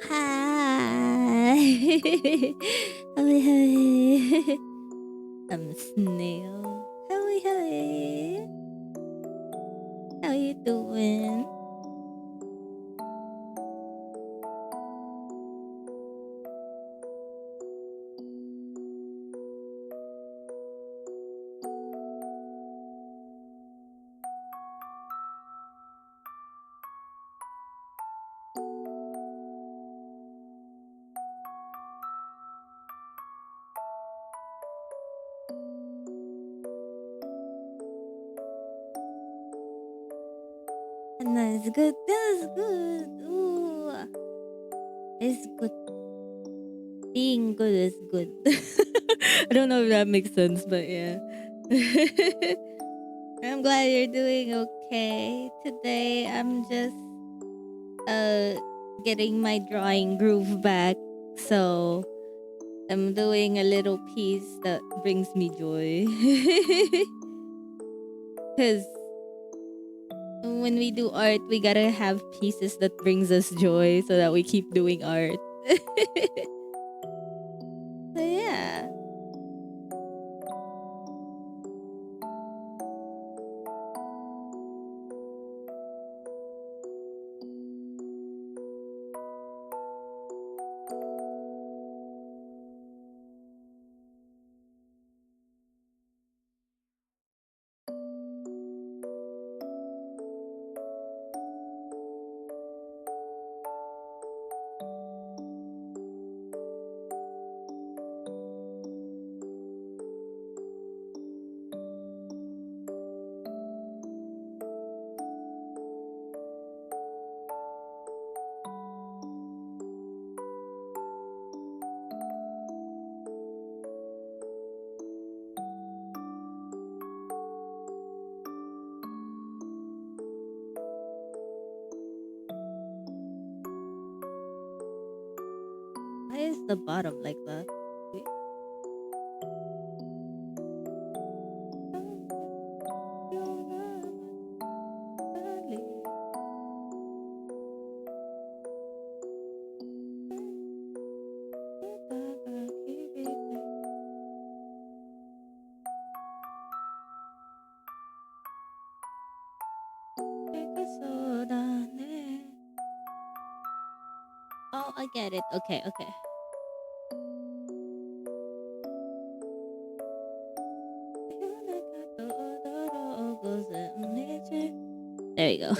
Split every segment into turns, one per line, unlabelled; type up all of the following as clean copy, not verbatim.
Hi. Howie, howie. I'm a snail. Howie, howie. How you doing? That's good. That's good. Ooh. It's good. Being good is good. I don't know if that makes sense, but yeah. I'm glad you're doing okay. Today I'm just getting my drawing groove back. So I'm doing a little piece that brings me joy. Cause when we do art, we gotta have pieces that brings us joy so that we keep doing art. So yeah. Why is the bottom like that? Wait. Oh, I get it. Okay, okay. There you go.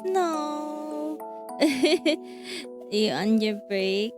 No. You on your break?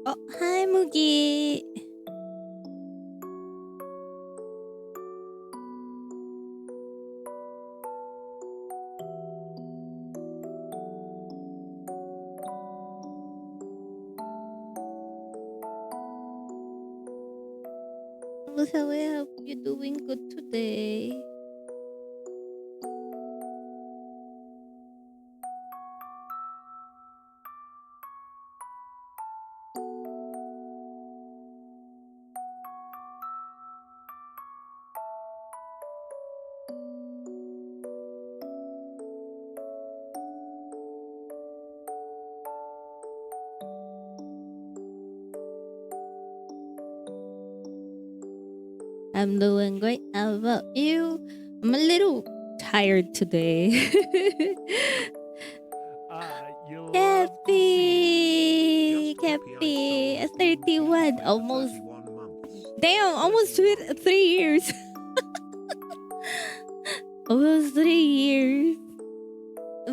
Oh, hi, Mugi. How I hope you're doing good today. I'm doing great. How about you? I'm a little tired today. Happy, 31, almost. Damn, almost 3 years. Almost 3 years.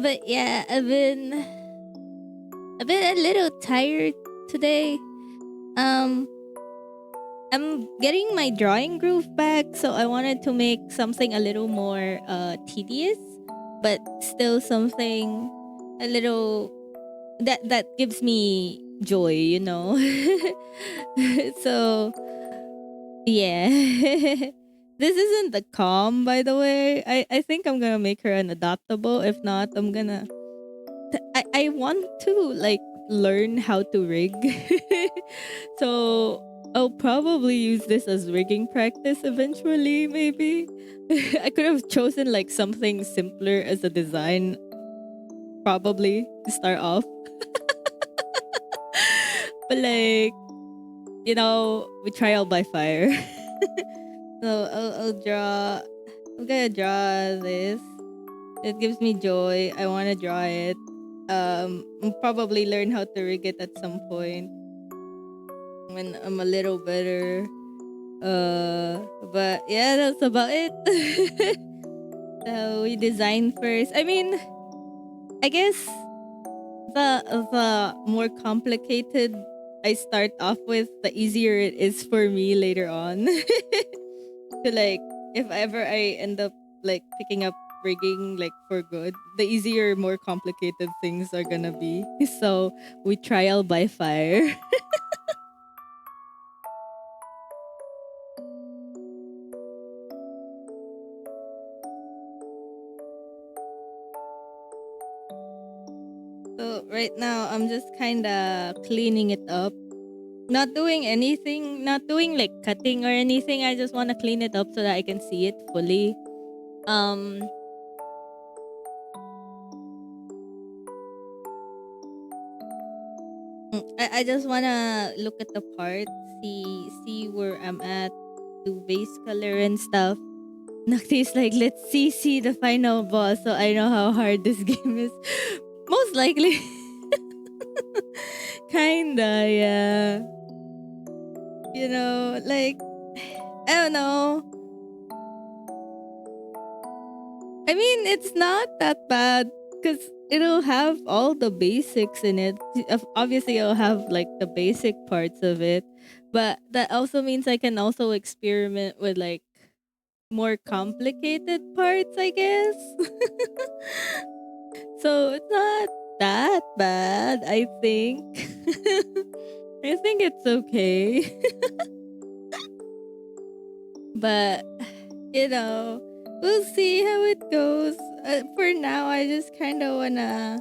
But yeah, I've been a little tired today. I'm getting my drawing groove back, so I wanted to make something a little more tedious, but still something a little that gives me joy, you know. So yeah. This isn't the calm, by the way. I think I'm gonna make her an adoptable. If not, I want to like learn how to rig. So I'll probably use this as rigging practice eventually, maybe. I could have chosen like something simpler as a design, probably, to start off. But like, you know, we trial by fire. So I'll draw. I'm gonna draw this. It gives me joy. I want to draw it. I'll probably learn how to rig it at some point when I'm a little better. But yeah, that's about it. So we design first. I mean, I guess the more complicated I start off with, the easier it is for me later on. To like, if ever I end up like picking up rigging like for good, the easier, more complicated things are gonna be. So we trial by fire. So right now I'm just kinda cleaning it up. Not doing anything, not doing like cutting or anything. I just wanna clean it up so that I can see it fully. Um I just wanna look at the parts, see where I'm at, do base color and stuff. Nocti's like, let's see the final boss so I know how hard this game is. Most likely. Kinda, yeah. You know, like, I don't know. I mean, it's not that bad because it'll have all the basics in it. Obviously, it'll have like the basic parts of it, but that also means I can also experiment with like more complicated parts, I guess. So it's not that bad, I think. I think it's okay. But, you know, we'll see how it goes. For now, I just kind of want to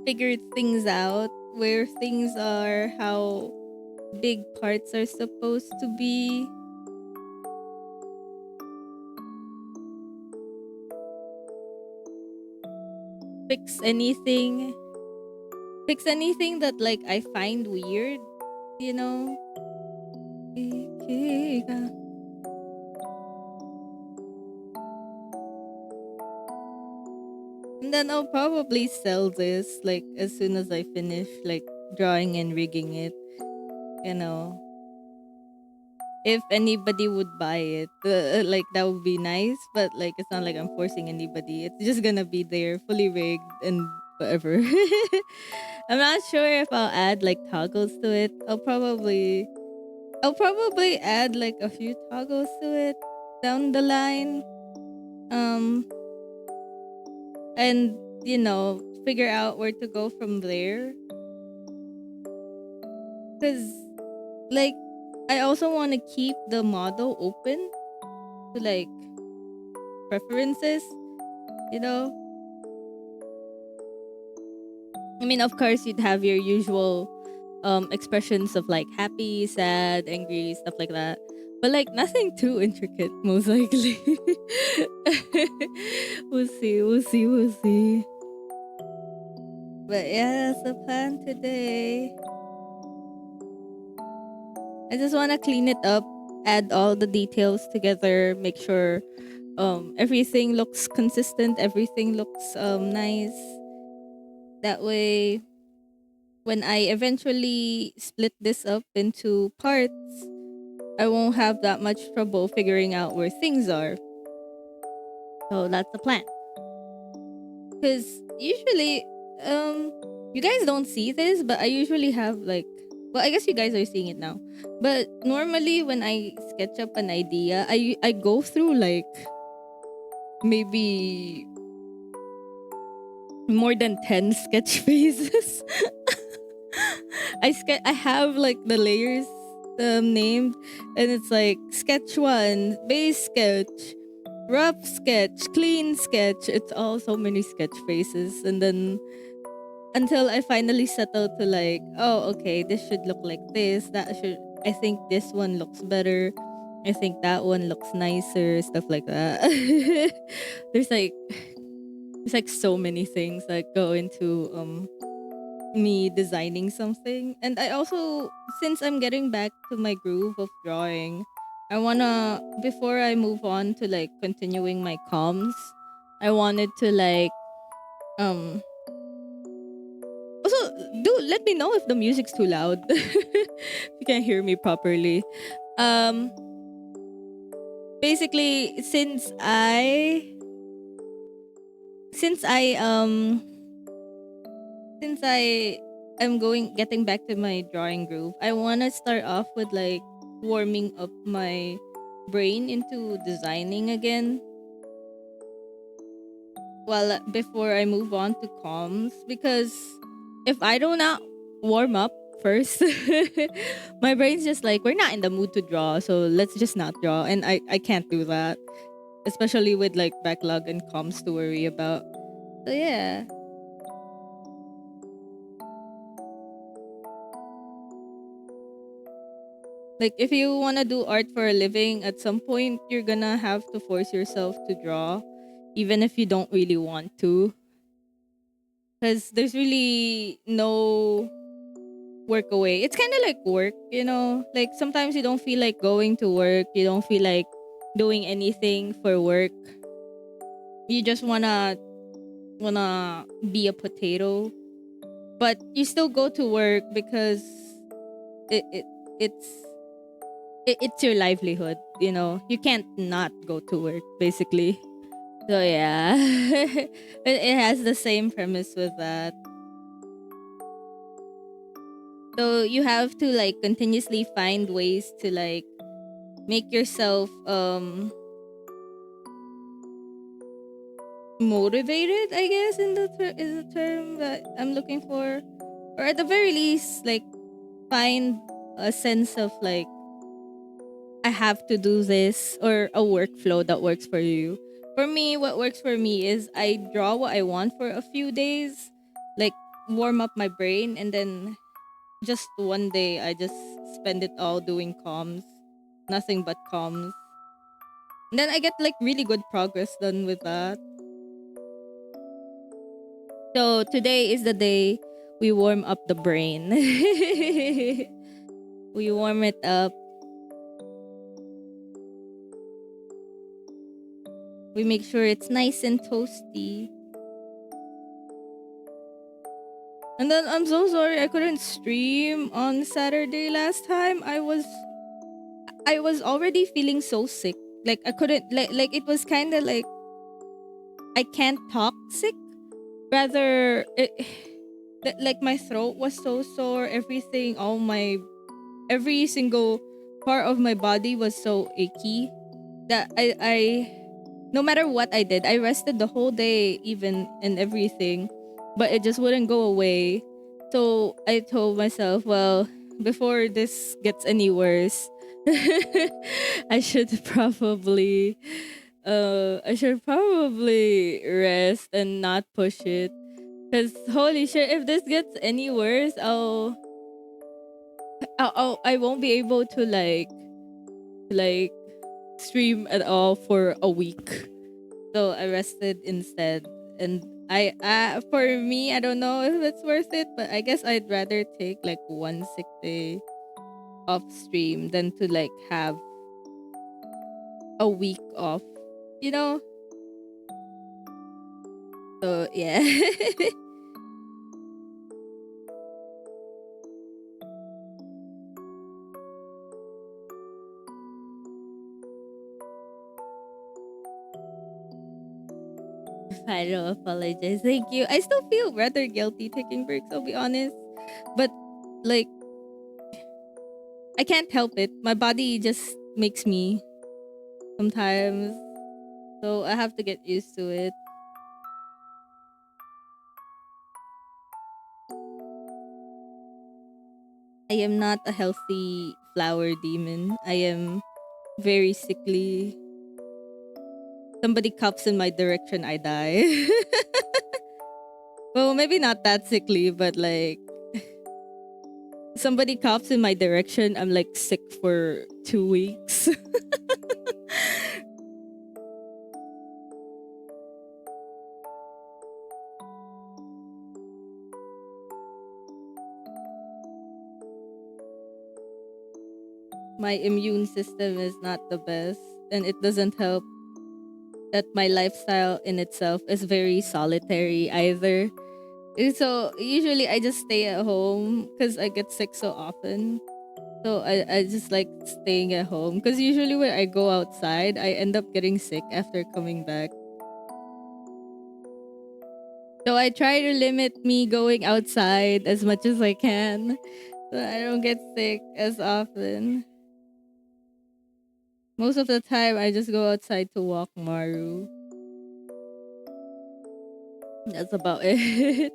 figure things out, where things are, how big parts are supposed to be. Fix anything. Fix anything that like I find weird, you know? And then I'll probably sell this like as soon as I finish like drawing and rigging it, you know. If anybody would buy it, like that would be nice, but like it's not like I'm forcing anybody. It's just gonna be there fully rigged and whatever. I'm not sure if I'll add like toggles to it. I'll probably add like a few toggles to it down the line. And you know, figure out where to go from there. Cause like I also want to keep the model open to like preferences, you know. I mean, of course, you'd have your usual expressions of like happy, sad, angry, stuff like that. But like nothing too intricate, most likely. We'll see. But yeah, that's the plan today. I just want to clean it up, add all the details together, make sure everything looks consistent, everything looks nice. That way, when I eventually split this up into parts, I won't have that much trouble figuring out where things are. So that's the plan. Because usually, you guys don't see this, but I usually have like, well, I guess you guys are seeing it now. But normally, when I sketch up an idea, I go through like maybe more than 10 sketch phases. I have like the layers named, and it's like sketch 1, base sketch, rough sketch, clean sketch. It's all so many sketch phases, and then until I finally settle to like, oh, okay, this should look like this. I think this one looks better. I think that one looks nicer, stuff like that. there's like so many things that go into me designing something. And I also, since I'm getting back to my groove of drawing, I wanna, before I move on to like continuing my comms, I wanted to like um also do let me know if the music's too loud. If you can't hear me properly. Um Basically, since I since I am getting back to my drawing groove, I want to start off with like warming up my brain into designing again. Well, before I move on to comms, because if I do not warm up first, my brain's just like, we're not in the mood to draw, so let's just not draw. And I can't do that, especially with like backlog and comms to worry about. So yeah. Like if you want to do art for a living, at some point you're gonna have to force yourself to draw, even if you don't really want to. Because there's really no work away. It's kind of like work, you know? Like sometimes you don't feel like going to work, you don't feel like doing anything for work. You just wanna be a potato. But you still go to work because it, it it's it's your livelihood, you know. You can't not go to work basically. So yeah. It has the same premise with that. So you have to like continuously find ways to like make yourself motivated, I guess, is the term that I'm looking for, or at the very least like find a sense of like I have to do this, or a workflow that works for you. For me, what works for me is I draw what I want for a few days, like warm up my brain, and then just one day I just spend it all doing comms, nothing but comms. And then I get like really good progress done with that. So today is the day we warm up the brain. We warm it up. We make sure it's nice and toasty. And then I'm so sorry I couldn't stream on Saturday last time. I was already feeling so sick. Like I couldn't like it was kind of like I can't talk sick. Rather like my throat was so sore, everything, all my every single part of my body was so achy that I no matter what I did, I rested the whole day even and everything, but it just wouldn't go away. So I told myself, well, before this gets any worse, I should probably rest and not push it. Cause holy shit, if this gets any worse, I won't be able to like stream at all for a week. So I rested instead. And I for me, I don't know if it's worth it, but I guess I'd rather take like one sick day off stream than to like have a week off, you know? So yeah. I don't apologize. Thank you. I still feel rather guilty taking breaks, I'll be honest. But like I can't help it. My body just makes me sometimes. So I have to get used to it. I am not a healthy flower demon. I am very sickly. Somebody coughs in my direction, I die. Well, maybe not that sickly, but like somebody coughs in my direction, I'm like sick for 2 weeks. my immune system is not the best, and it doesn't help that my lifestyle in itself is very solitary either. So usually I just stay at home because I get sick so often. So I just like staying at home because usually when I go outside, I end up getting sick after coming back. So I try to limit me going outside as much as I can so I don't get sick as often. Most of the time, I just go outside to walk Maru. That's about it.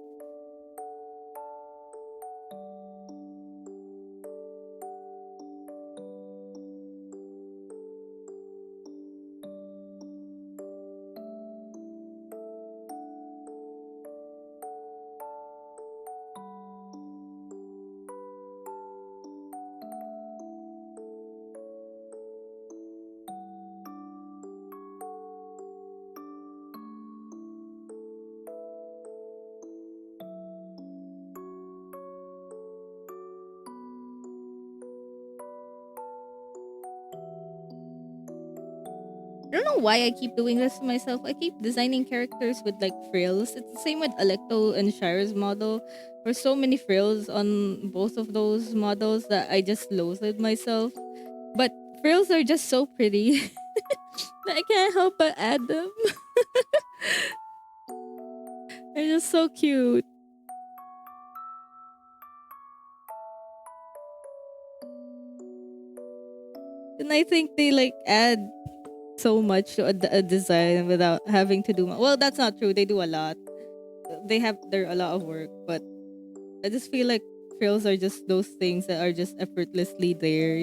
I don't know why I keep doing this to myself. I keep designing characters with like frills. It's the same with Alecto and Shira's model. There's so many frills on both of those models that I just loathed myself. But frills are just so pretty that I can't help but add them. They're just so cute. And I think they like add so much to a design without having to do well, that's not true. They do a lot. They're a lot of work, but I just feel like frills are just those things that are just effortlessly there.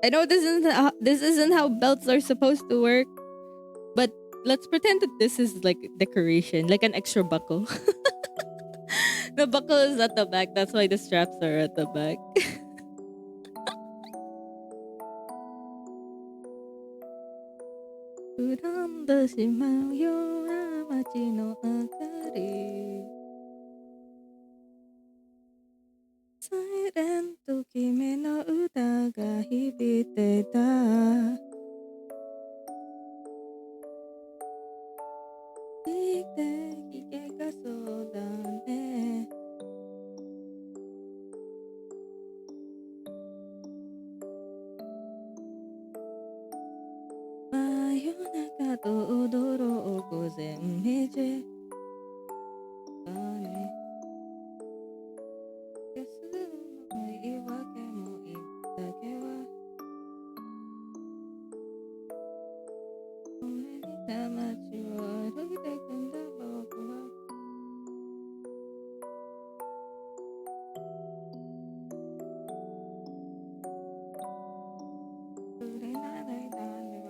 I know this isn't how belts are supposed to work, but let's pretend that this is like decoration, like an extra buckle. The buckle is at the back, that's why the straps are at the back. 恨んでしまうような街の明かりサイレント君の歌が響いてた生きていけがそうだね真夜中と踊ろう午前2時ね休む言い訳もいいだけはおめにた街を歩いてくんだ僕は触れないだねは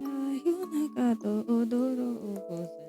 真夜中と踊ろう午前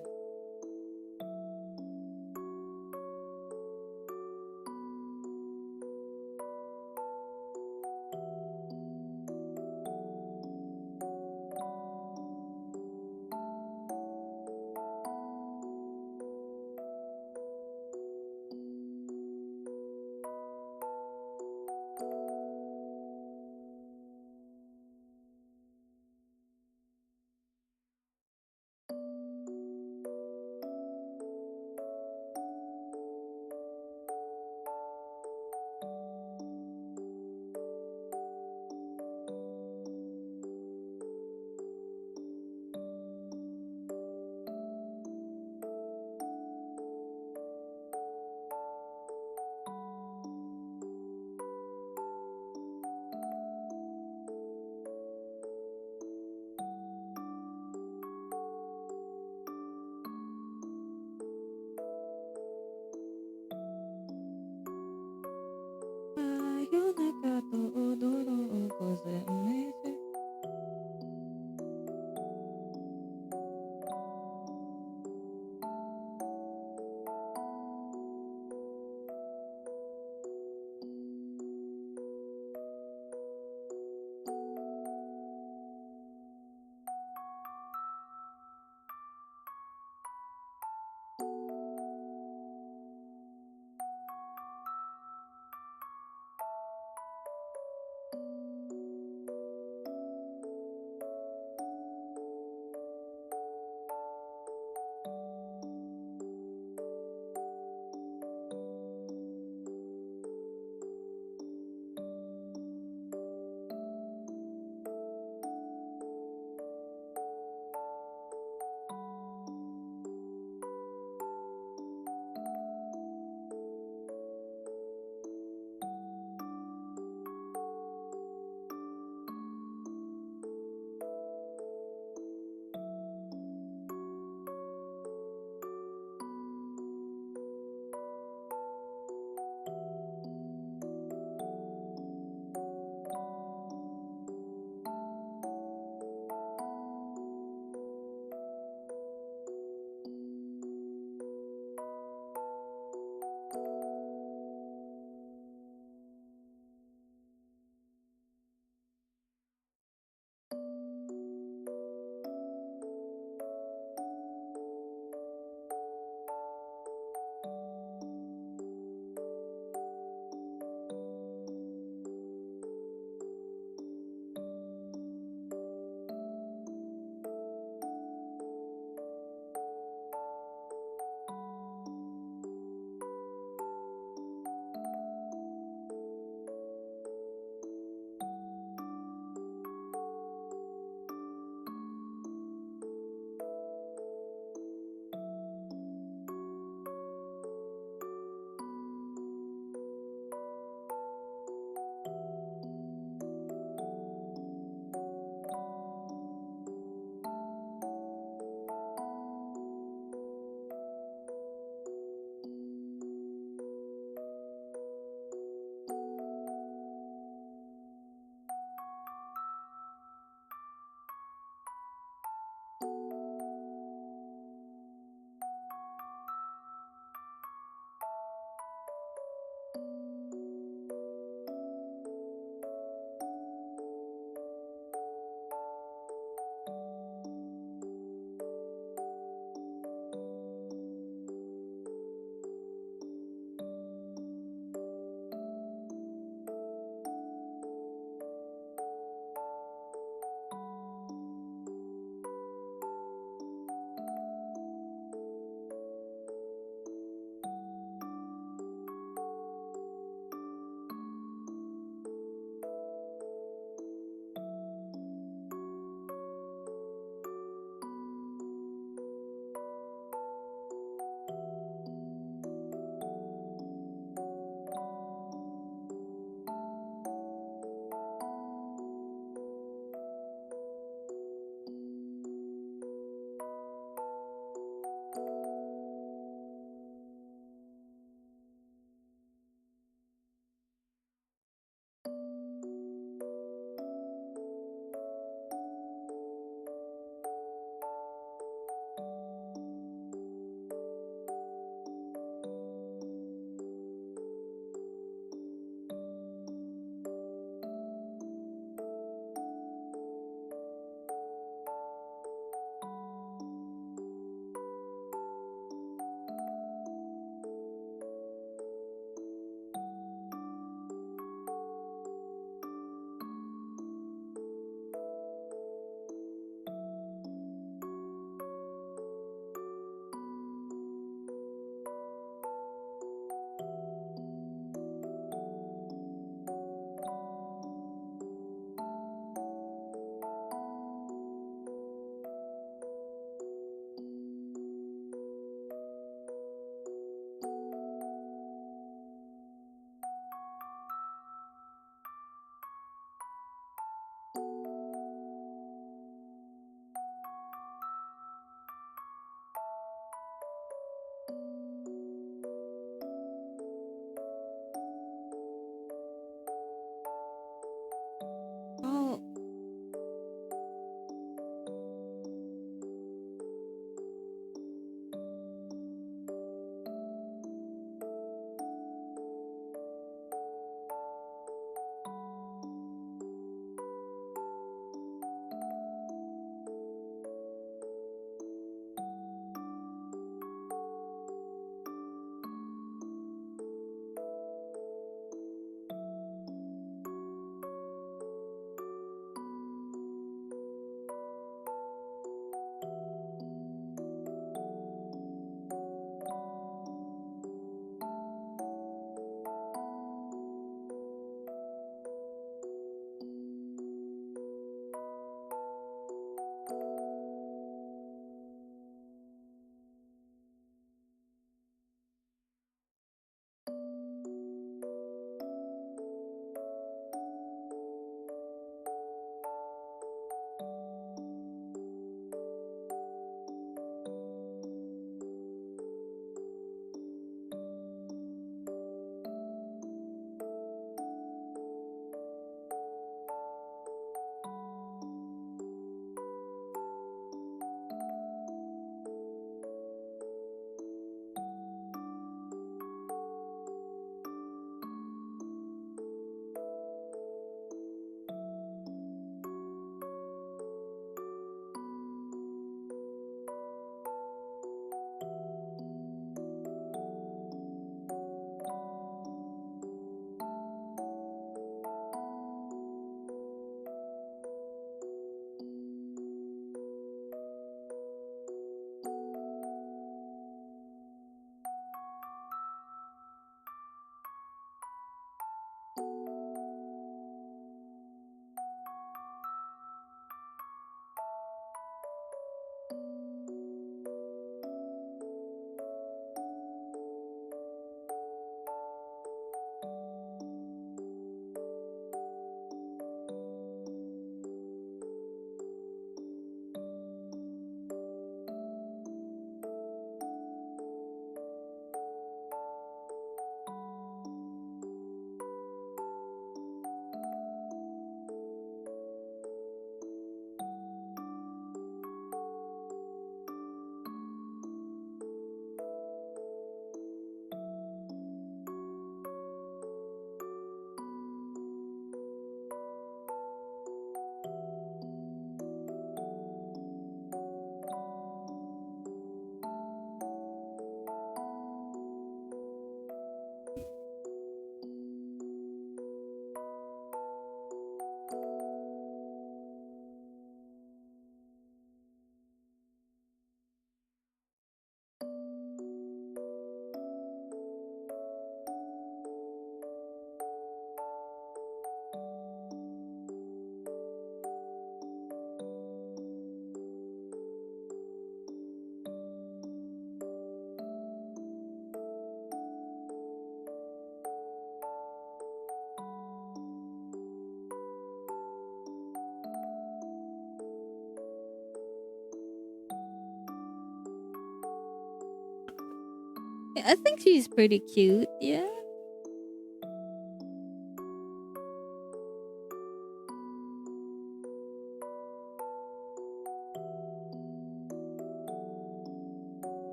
I think she's pretty cute. Yeah.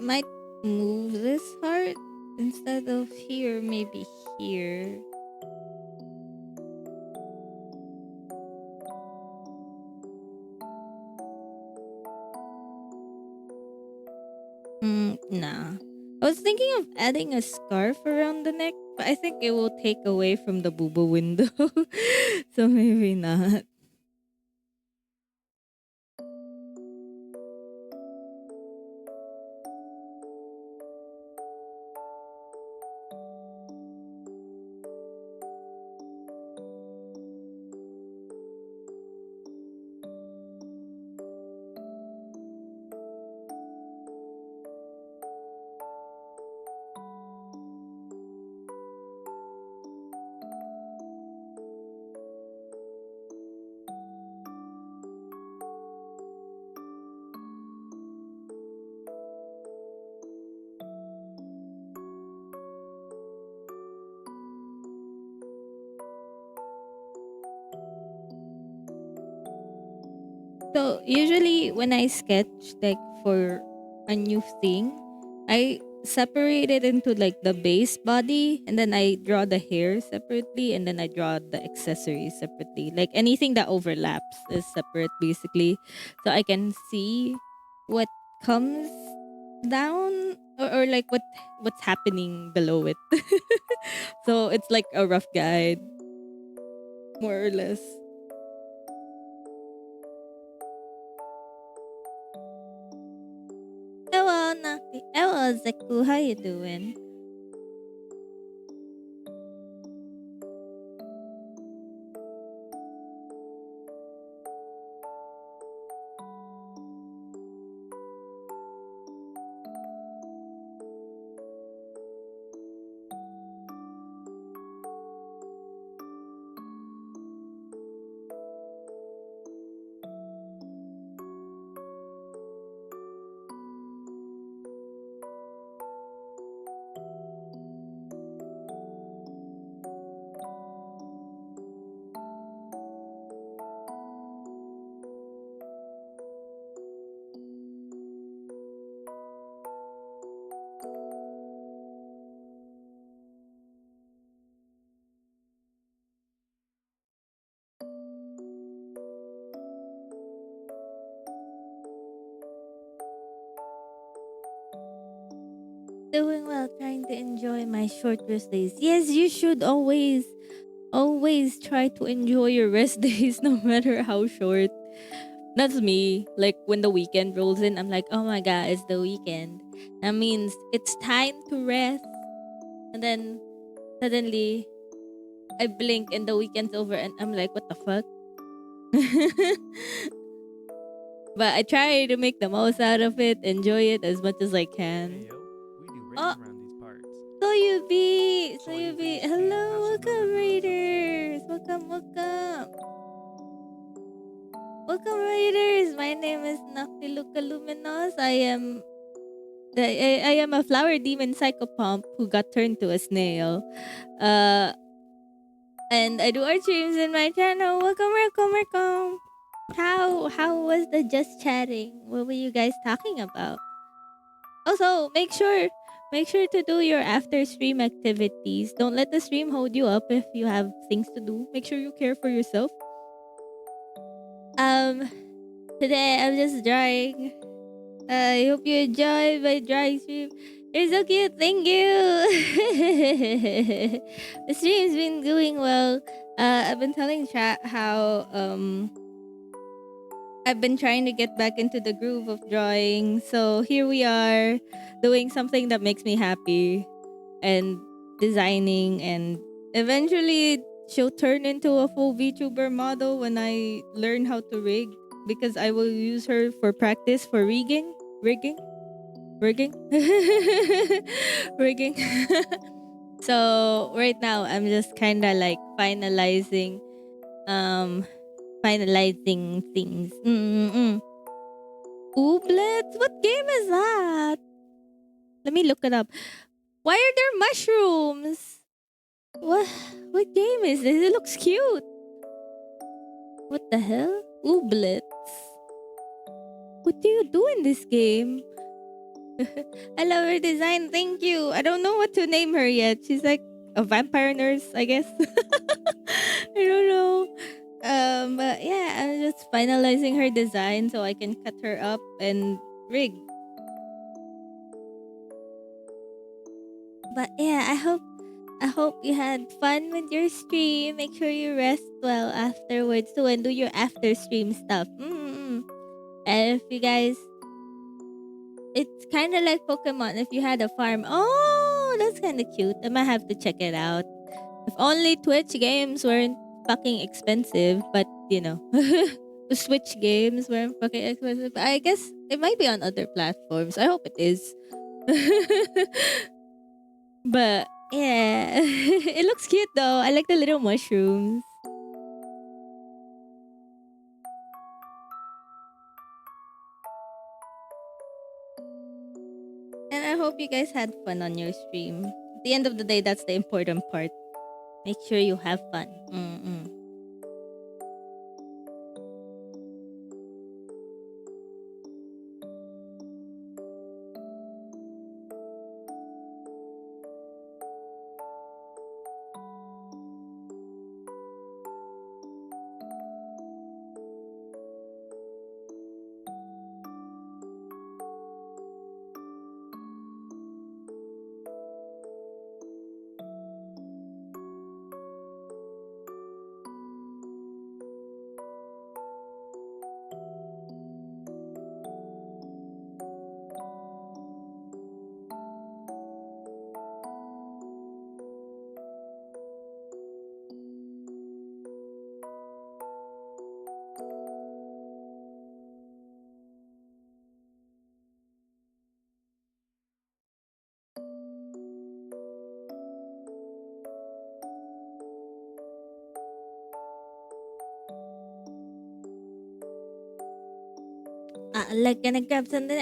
I might move this heart instead of here, maybe here. Nah. I was thinking of adding a scarf around the neck, but I think it will take away from the booba window. So maybe not. So usually when I sketch like for a new thing, I separate it into like the base body and then I draw the hair separately and then I draw the accessories separately. Like anything that overlaps is separate basically. So I can see what comes down or like what's happening below it. So it's like a rough guide, more or less. Hello, Nocti. Hello, Zeku. How you doing? Doing well, trying to enjoy my short rest days. Yes, you should always try to enjoy your rest days no matter how short. That's me. Like when the weekend rolls in, I'm like, oh my god, it's the weekend. That means it's time to rest. And then suddenly I blink and the weekend's over and I'm like, what the fuck? But I try to make the most out of it, enjoy it as much as I can.
Hey yo, we do raids
Oh,
around these parts.
So you be. Hello, welcome Raiders. Welcome. Welcome Raiders. My name is Noctiluca Luminos. I am a flower demon psychopomp who got turned to a snail. Uh, and I do art streams in my channel. Welcome. How was the just chatting? What were you guys talking about? Also, make sure to do your after stream activities. Don't let the stream hold you up if you have things to do. Make sure you care for yourself. Um, today I'm just drawing. I hope you enjoy my drawing stream. You're so cute. Thank you. The stream's been doing well. I've been telling chat how I've been trying to get back into the groove of drawing. So here we are doing something that makes me happy and designing, and eventually she'll turn into a full VTuber model when I learn how to rig, because I will use her for practice for rigging rigging. So right now I'm just kind of like um finalizing things. Ooblets? What game is that? Let me look it up. Why are there mushrooms? What what game is this? It looks cute. What the hell? Ooblets. What do you do in this game? I love her design. Thank you. I don't know what to name her yet. She's like a vampire nurse, I guess. I don't know. But yeah, I'm just finalizing her design so I can cut her up and rig. But yeah, I hope you had fun with your stream. Make sure you rest well afterwards too and do your after stream stuff. And if you guys, it's kind of like Pokemon. If you had a farm, oh, that's kind of cute. I might have to check it out. If only Twitch games weren't fucking expensive, but you know, the Switch games weren't fucking expensive. I guess it might be on other platforms. I hope it is. But yeah, it looks cute though. I like the little mushrooms. And I hope you guys had fun on your stream. At the end of the day, that's the important part. Make sure you have fun. like gonna grab something.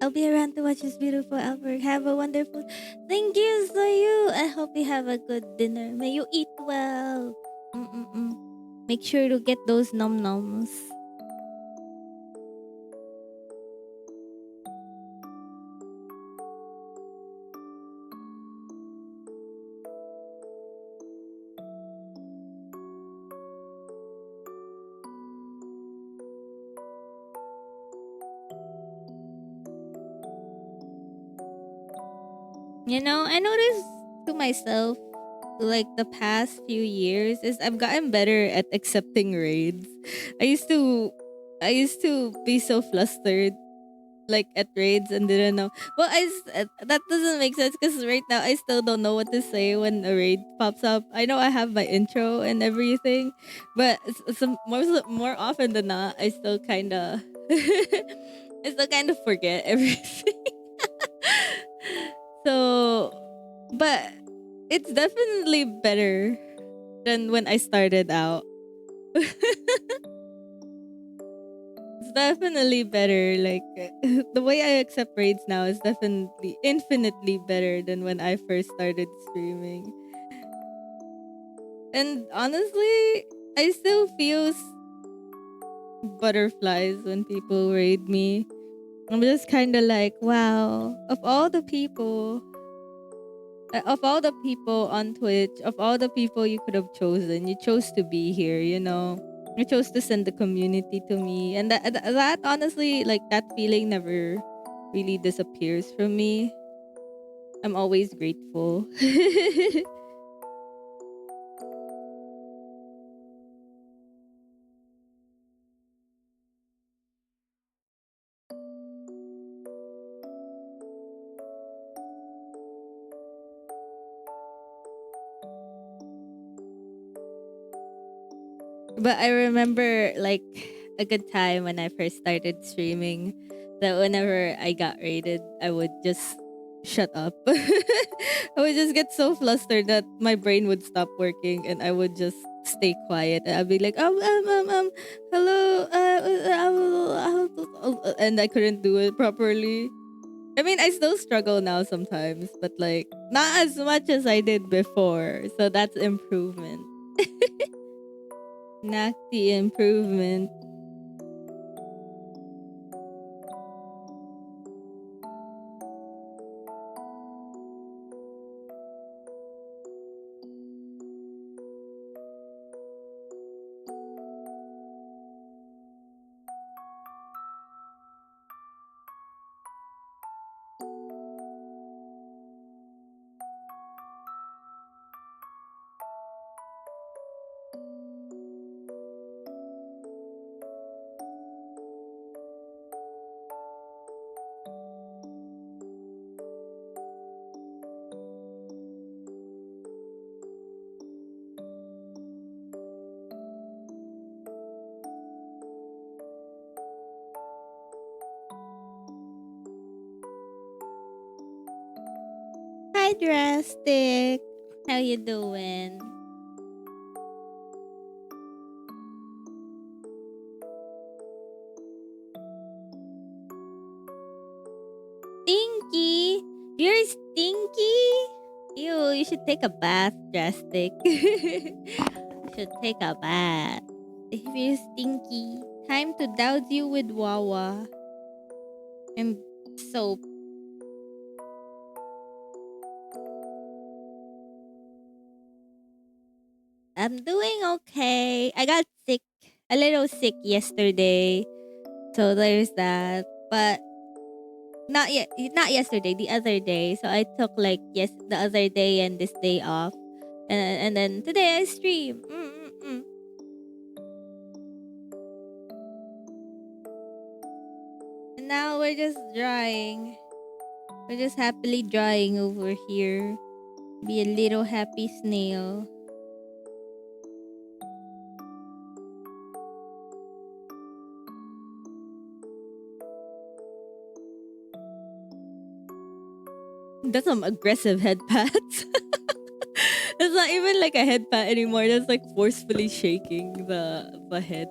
I'll be around to watch this beautiful artwork. Have a wonderful. Thank you, so you. I hope you have a good dinner. May you eat well. Mm-mm-mm. Make sure to get those nom noms. You know, I noticed to myself like the past few years is I've gotten better at accepting raids. I used to be so flustered like at raids and didn't know. Well, that doesn't make sense because right now I still don't know what to say when a raid pops up. I know I have my intro and everything, but some more often than not, I still kind of I still kind of forget everything. So, but it's definitely better than when I started out. It's definitely better. Like the way I accept raids now is definitely infinitely better than when I first started streaming. And honestly, I still feel butterflies when people raid me. I'm just kind of like, wow, of all the people on Twitch, of all the people you could have chosen, you chose to be here, you know? You chose to send the community to me. And that honestly, like, that feeling never really disappears from me. I'm always grateful. But I remember like a good time when I first started streaming that whenever I got rated, I would just shut up. I would just get so flustered that my brain would stop working and I would just stay quiet. And I'd be like, hello, and I couldn't do it properly. I mean, I still struggle now sometimes, but like not as much as I did before. So that's improvement. Nocti improvement. Hi, Drastic. How you doing? Stinky? You're stinky? You should take a bath, Drastic. You should take a bath. If you're stinky, time to douse you with Wawa and soap. I'm doing okay. I got sick, a little sick yesterday. So there's that. But not yesterday, the other day. So I took like the other day and this day off. And then today I stream. And now we're just drying. We're just happily drying over here. Be a little happy snail. That's some aggressive head pats. It's not even like a head pat anymore. That's like forcefully shaking the head.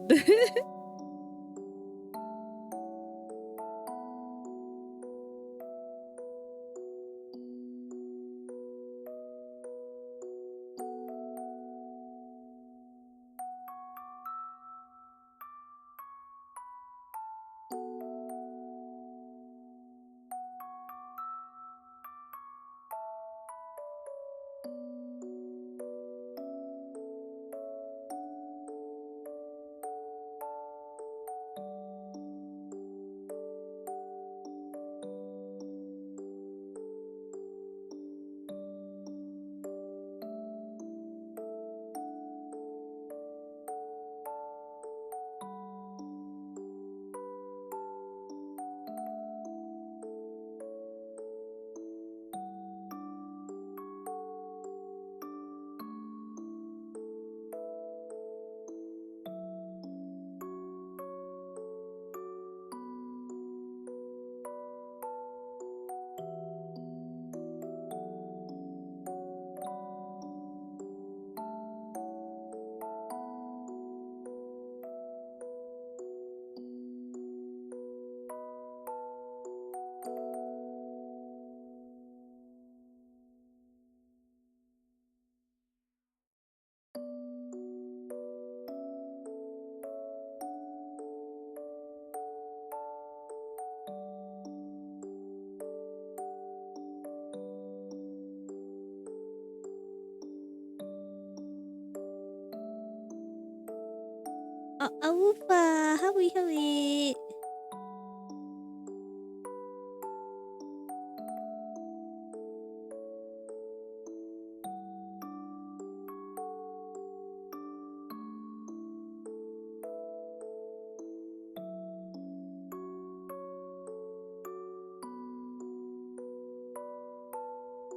Awoofa! Howie, howie!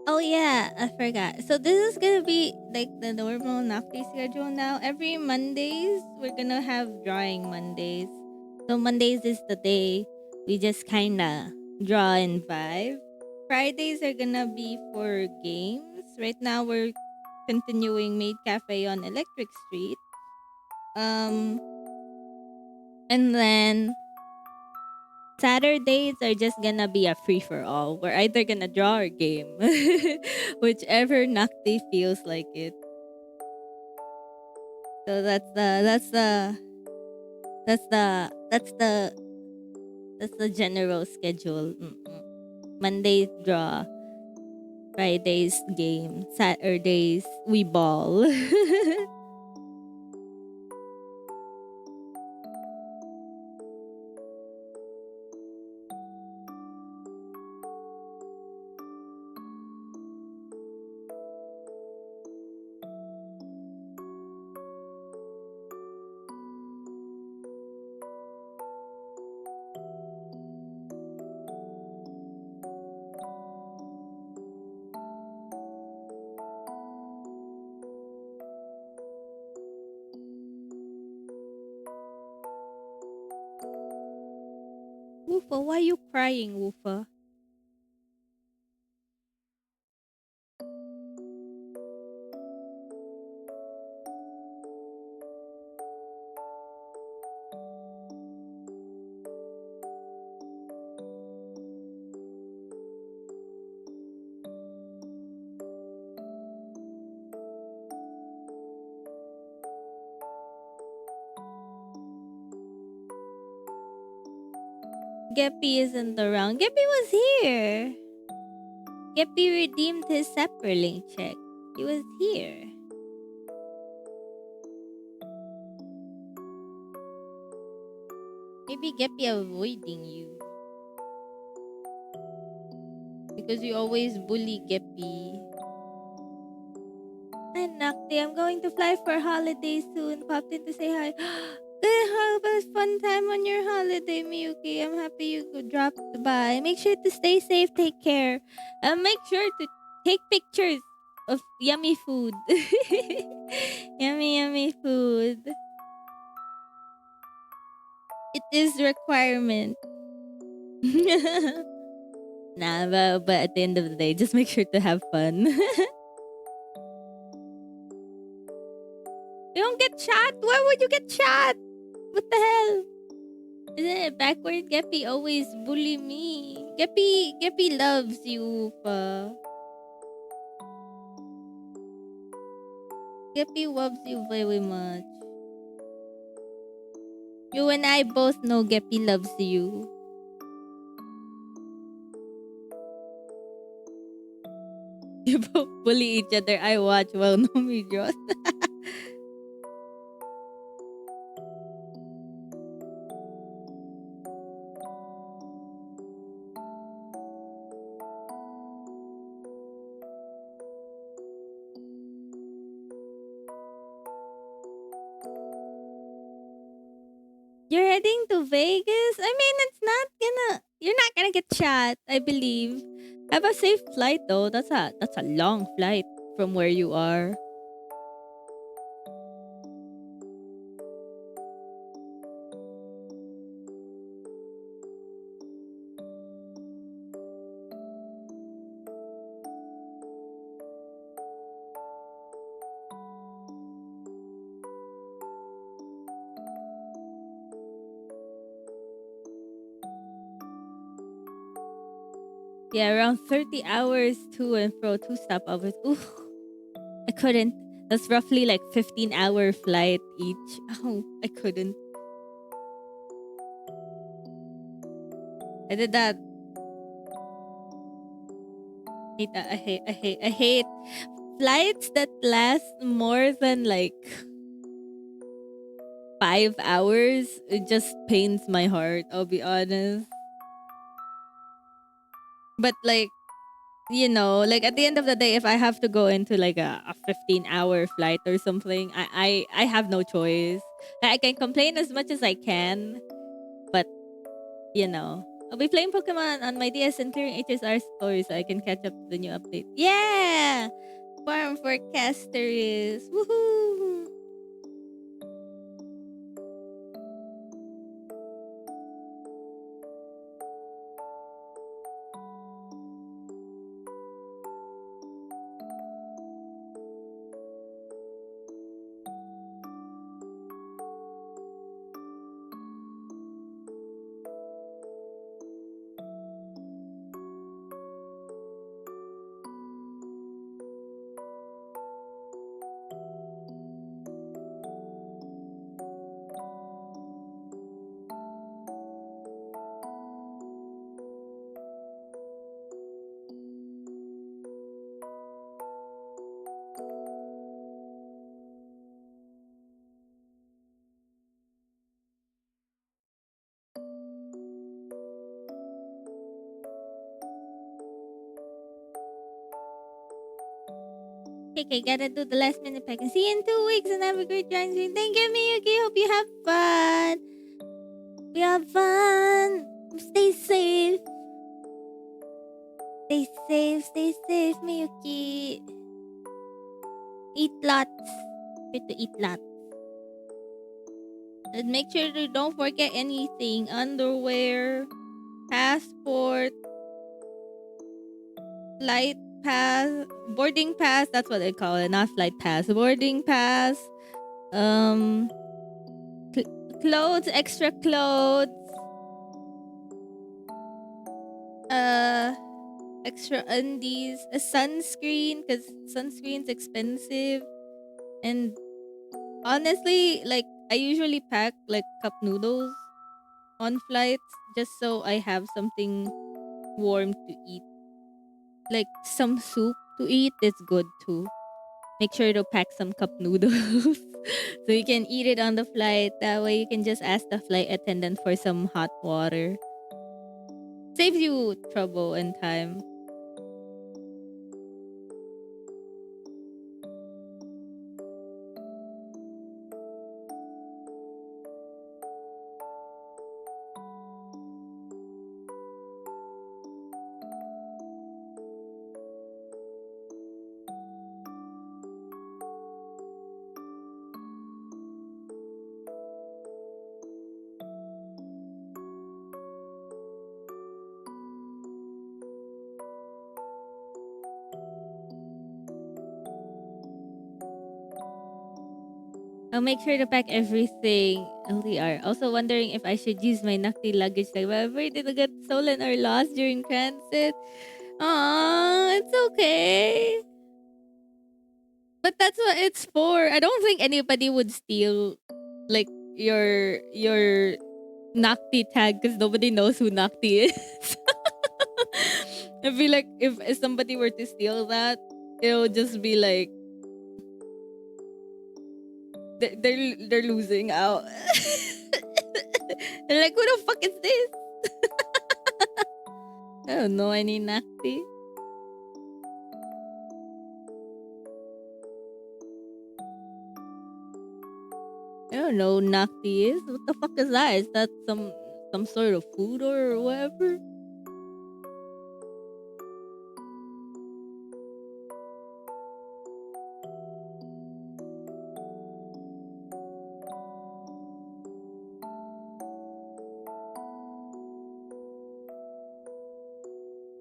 Oh yeah, I forgot. So this is gonna be like the normal Nocti schedule now. Every Mondays we're gonna have drawing Mondays. So Mondays is the day we just kinda draw and vibe. Fridays are gonna be for games. Right now we're continuing Maid Cafe on Electric Street. And then Saturdays are just gonna be a free for all. We're either gonna draw or game, whichever Nocti feels like it. So that's the general schedule. Mondays draw, Fridays game, Saturdays we ball. Woofa, why are you crying, Woofa? Geppy isn't around. Geppy was here. Geppy redeemed his Sepperling check. He was here. Maybe Geppy avoiding you. Because you always bully Geppy. Hi, Nocti. I'm going to fly for holiday soon. Popped in to say hi. Good, have a fun time on your holiday, Miyuki. I'm happy you could drop by. Make sure to stay safe. Take care. Make sure to take pictures of yummy food. Yummy, yummy food. It is requirement. Nah, but at the end of the day, just make sure to have fun. You don't get shot. Why would you get shot? What the hell? Isn't it backward? Geppy always bully me. Geppy loves you, pa. Geppy loves you very much. You and I both know Geppy loves you. You both bully each other. I watch while Nomi draws. You're heading to Vegas? I mean, you're not gonna get shot, I believe. Have a safe flight though. That's a long flight from where you are. Yeah, around 30 hours to and fro, 2 stopovers. Ooh, I couldn't. That's roughly like 15-hour flight each. Oh, I couldn't. I did that. I hate flights that last more than like 5 hours, it just pains my heart, I'll be honest. But like, you know, like at the end of the day, if I have to go into like a 15-hour flight or something, I have no choice. I can complain as much as I can, but you know, I'll be playing Pokemon on my DS and clearing HSR scores so I can catch up to the new update. Yeah! Farm Forecaster is woohoo! Okay, gotta do the last minute pack and see you in 2 weeks and have a great drawing stream. Thank you, Miyuki. Hope you have fun. We have fun. Stay safe. Stay safe, Miyuki. Eat lots. Good to eat lots. And make sure to don't forget anything. Underwear, passport, flight pass, boarding pass. That's what they call it. Not flight pass. Boarding pass. Um, clothes, extra clothes. Extra undies, a sunscreen because sunscreen's expensive, and honestly, like I usually pack like cup noodles on flights just so I have something warm to eat. Like some soup to eat is good too. Make sure to pack some cup noodles so you can eat it on the flight. That way you can just ask the flight attendant for some hot water. Saves you trouble and time. I'll make sure to pack everything LDR. Also wondering if I should use my Nocti luggage tag. But I've already get stolen or lost during transit. It's okay. But that's what it's for. I don't think anybody would steal like your Nocti tag because nobody knows who Nocti is. I feel like if somebody were to steal that, it'll just be like they're losing out. They're like, who the fuck is this? I don't know any Nocti. I don't know who Nocti is. What the fuck is that? Is that some sort of food or whatever?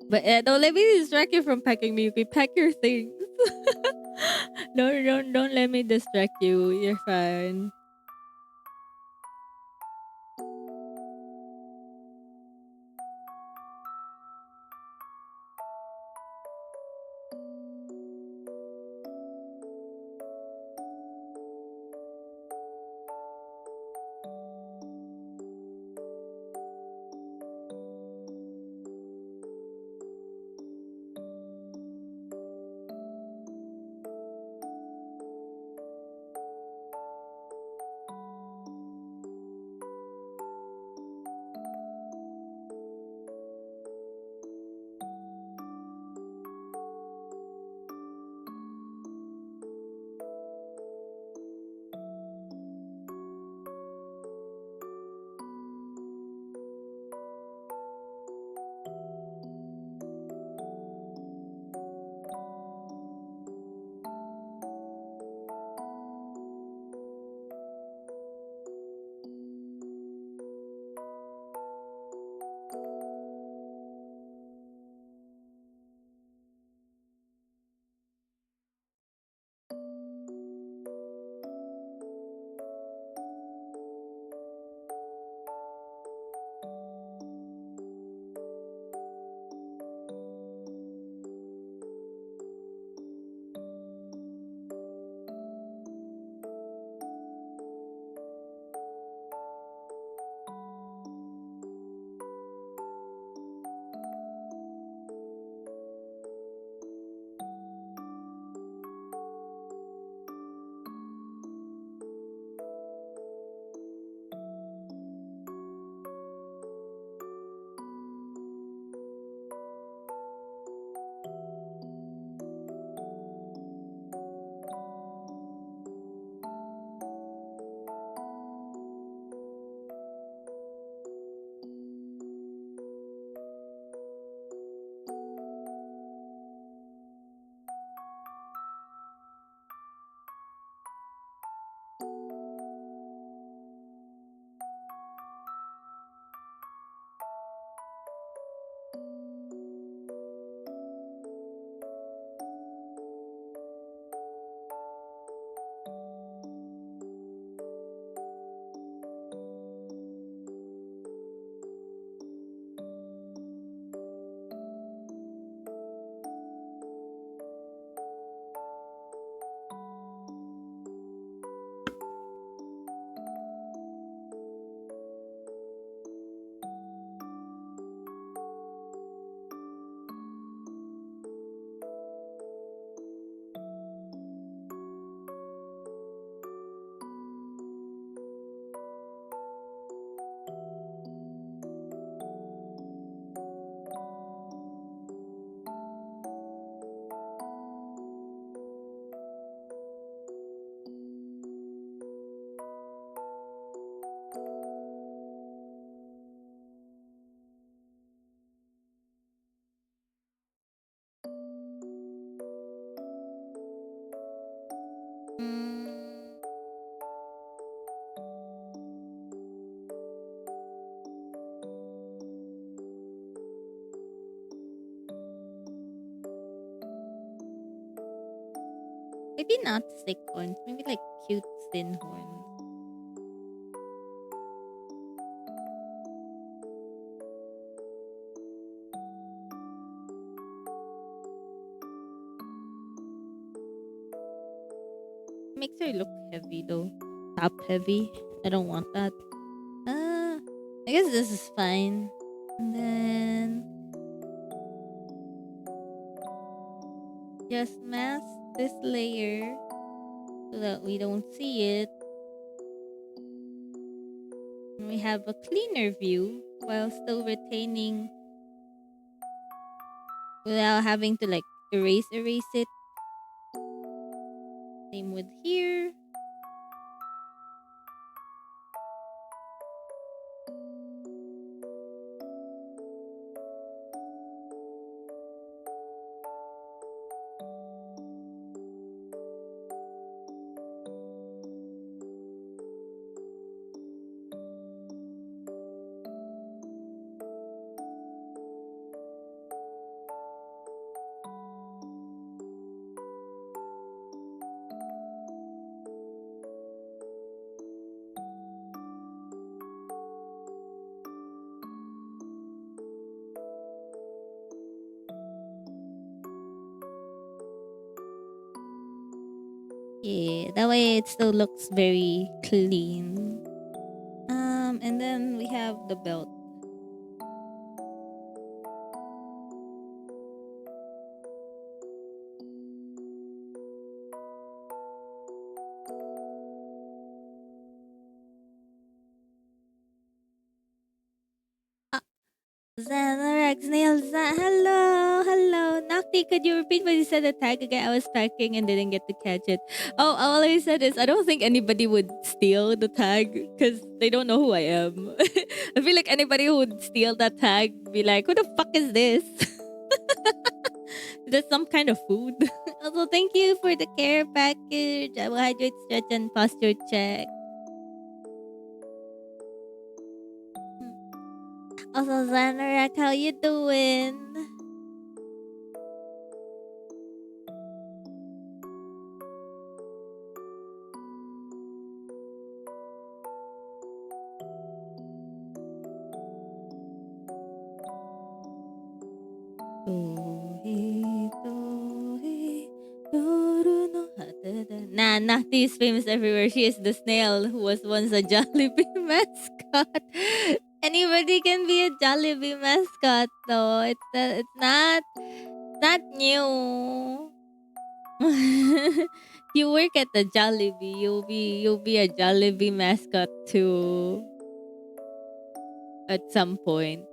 But don't let me distract you from packing me. You pack your things. Don't let me distract you. You're fine. Maybe not thick horns. Maybe like cute thin horns. Makes her look heavy though. Top heavy. I don't want that. I guess this is fine. And then just mask this layer so that we don't see it. And we have a cleaner view while still retaining without having to like erase it. Same with here. Yeah, that way it still looks very clean. And then we have the belt. Xanarex nails that. Hello. Nocti, could you repeat what you said the tag again? I was packing and didn't get to catch it. Oh, all I said is I don't think anybody would steal the tag because they don't know who I am. I feel like anybody who would steal that tag be like, who the fuck is this? Is that some kind of food? Also, thank you for the care package. I will hydrate, stretch, and posture check. Also, Xanarex, how you doing? Nah, Nocti is famous everywhere. She is the snail who was once a Jollibee mascot. Anybody can be a Jollibee mascot, though. It's not new. You work at the Jollibee, you'll be a Jollibee mascot too. At some point.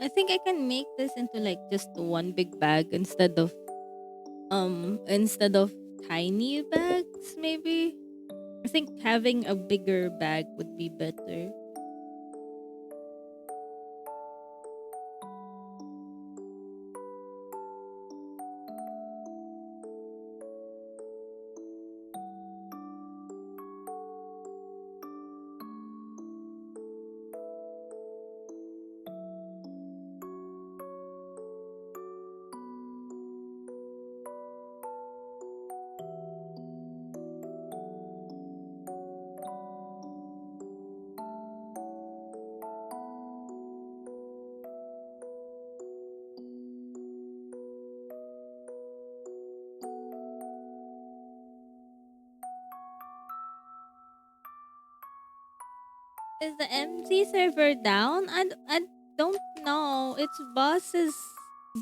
I think I can make this into like just one big bag instead of tiny bags maybe. I think having a bigger bag would be better. Is the MC server down? I don't know. It's boss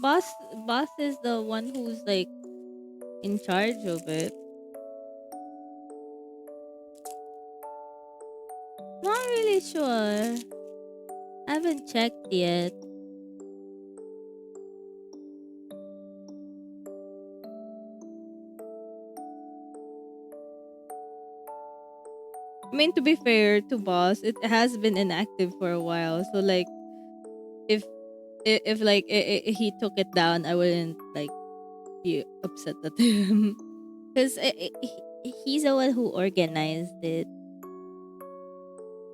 boss is the one who's like in charge of it. Not really sure. I haven't checked yet. I mean, to be fair to boss, it has been inactive for a while. So like, if if like he took it down, I wouldn't like be upset at him because he's the one who organized it.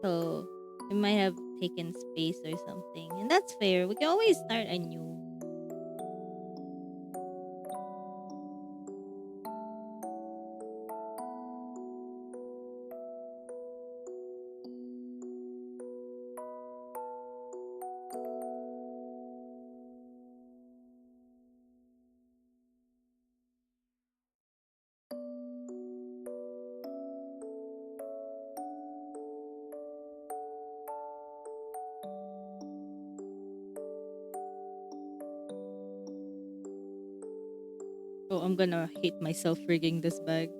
So it might have taken space or something, and that's fair. We can always start anew. Oh, I'm gonna hate myself rigging this bag.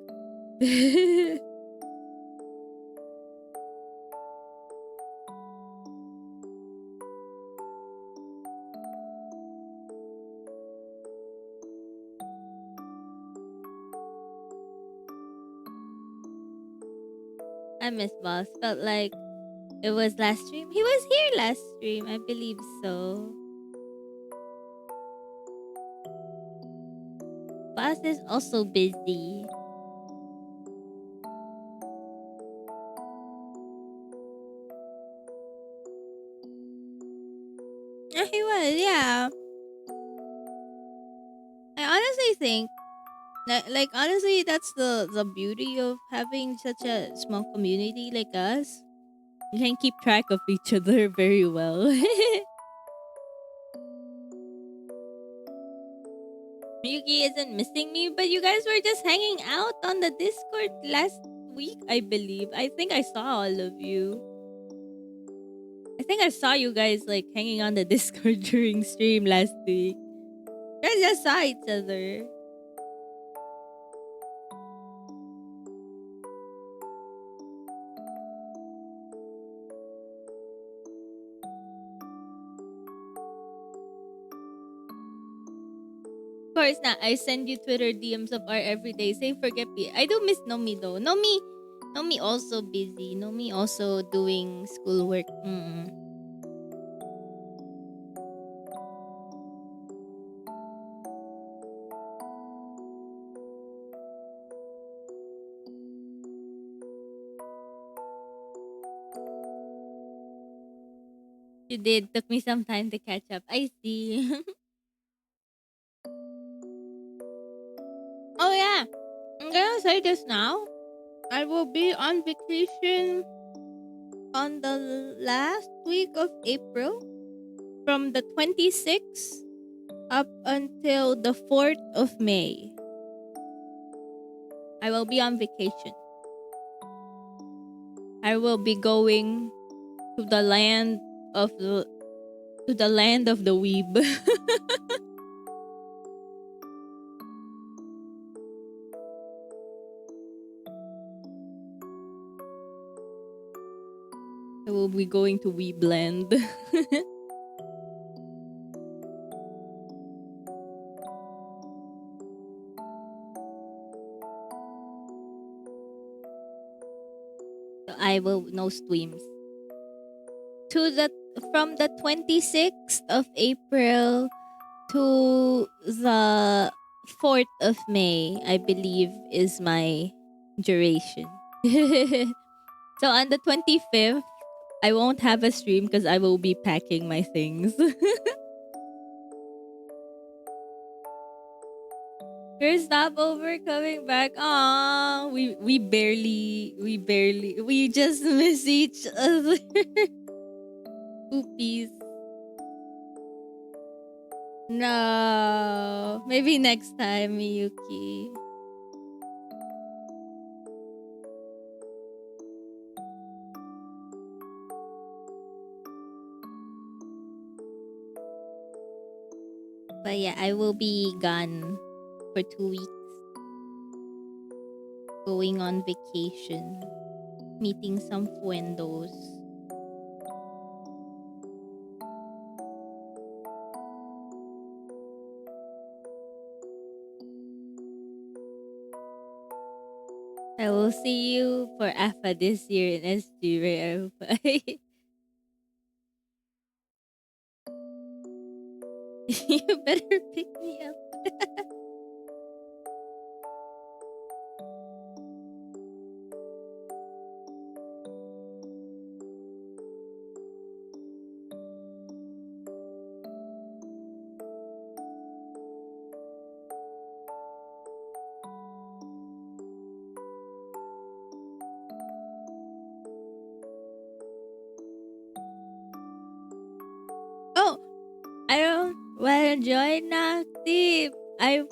I miss boss. Felt like it was last stream. He was here last stream, I believe so. Boss is also busy. Yeah, he was, yeah. I honestly think like honestly that's the beauty of having such a small community like us. We can keep track of each other very well. Yuki isn't missing me, but you guys were just hanging out on the Discord last week, I believe. I think I saw all of you. I think I saw you guys like hanging on the Discord during stream last week. You guys just saw each other. Of course not. I send you Twitter DMs of our everyday. Say forget me. I do miss Nomi though. Nomi also busy. Nomi also doing schoolwork. You did. Took me some time to catch up. I see. Oh yeah. I'm gonna say this now. I will be on vacation on the last week of April from the 26th up until the 4th of May. I will be on vacation. I will be going to the land of the weeb. I will be going to Weebland. I will no streams. From the 26th of April to the 4th of May, I believe is my duration. So on the 25th, I won't have a stream because I will be packing my things. First stopover coming back. Aw, we just miss each other. Oopies. No, maybe next time, Miyuki. But yeah, I will be gone for 2 weeks. Going on vacation. Meeting some fuendos. I will see you for AFA this year in SG, right? You better pick me up. Oh, I don't want to join Nocti. I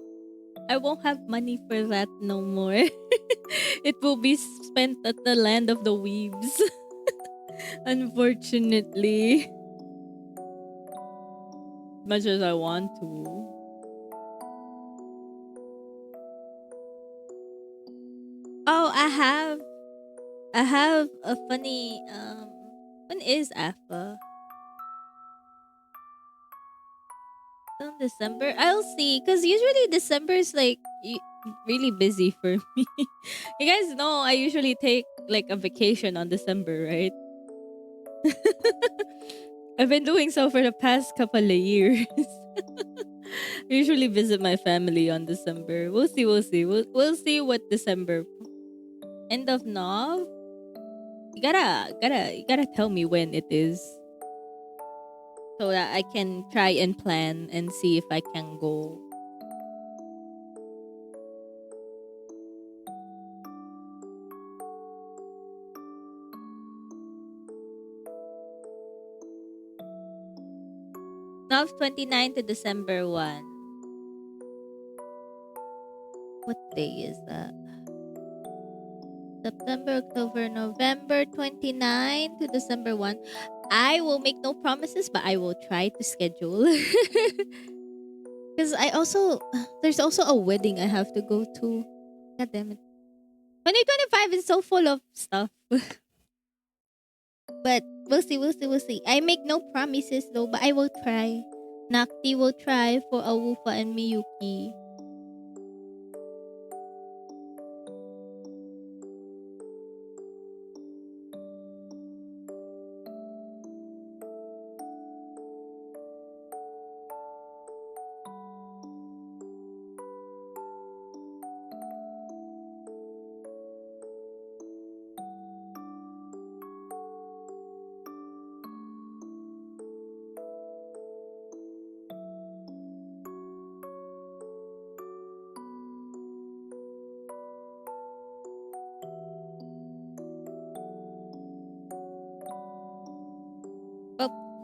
won't have money for that no more. It will be spent at the land of the weebs. Unfortunately. Much as I want to. Oh, I have a funny when is AFA? In December? I'll see. Cause usually December is like really busy for me. You guys know I usually take like a vacation on December, right? I've been doing so for the past couple of years. I usually visit my family on December. We'll see. We'll see what December. End of Nov. You gotta tell me when it is, so that I can try and plan and see if I can go. Nov 29 to December 1. What day is that? September, October, November 29 to December 1. I will make no promises, but I will try to schedule. Because there's also a wedding I have to go to. God damn it. 2025 is so full of stuff. But we'll see. I make no promises though, but I will try. Nocti will try for Awufa and Miyuki.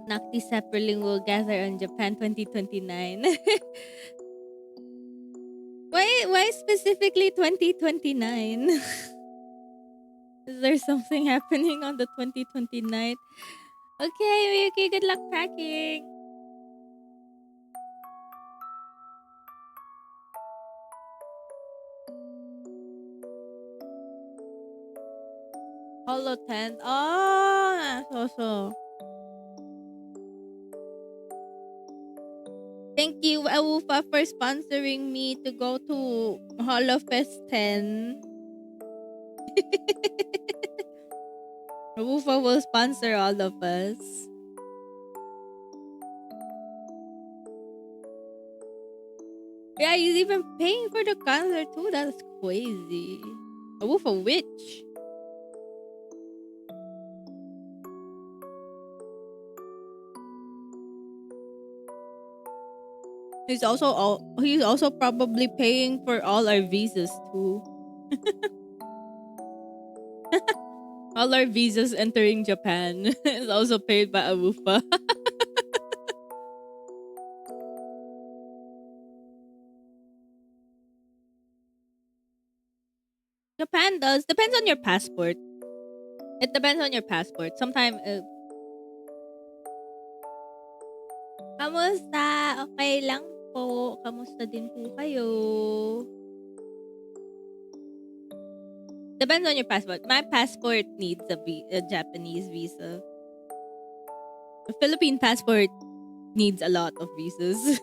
Nocti Sapperling will gather on Japan 2029. Why specifically 2029? Is there something happening on the 2029? Okay, Miyuki, good luck packing. Holo tent. Oh, also. Thank you, Awufa, for sponsoring me to go to Holo Fest 10. Awufa will sponsor all of us. Yeah, he's even paying for the concert too. That's crazy. Awufa witch. He's also probably paying for all our visas too. All our visas entering Japan is also paid by Awufa. Japan does. Depends on your passport. It depends on your passport. Sometimes kamusta? Okay lang po. Kamusta din po kayo? Depends on your passport. My passport needs a Japanese visa. A Philippine passport needs a lot of visas.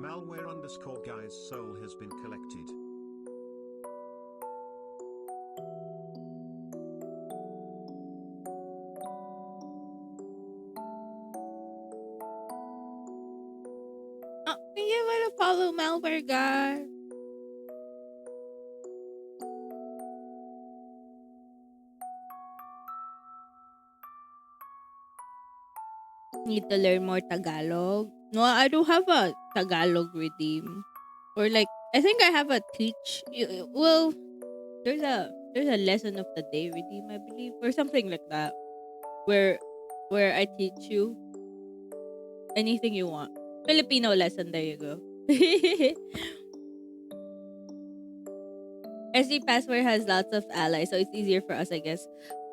Malware_guy's soul has been collected.
Oh, you wanna follow Malware Guy? Need to learn more Tagalog. No, I do have a Tagalog redeem. Or like I think I have a teach. Well, there's a lesson of the day redeem, I believe, or something like that, where I teach you anything you want. Filipino lesson. There you go. SD Password has lots of allies, so it's easier for us, I guess.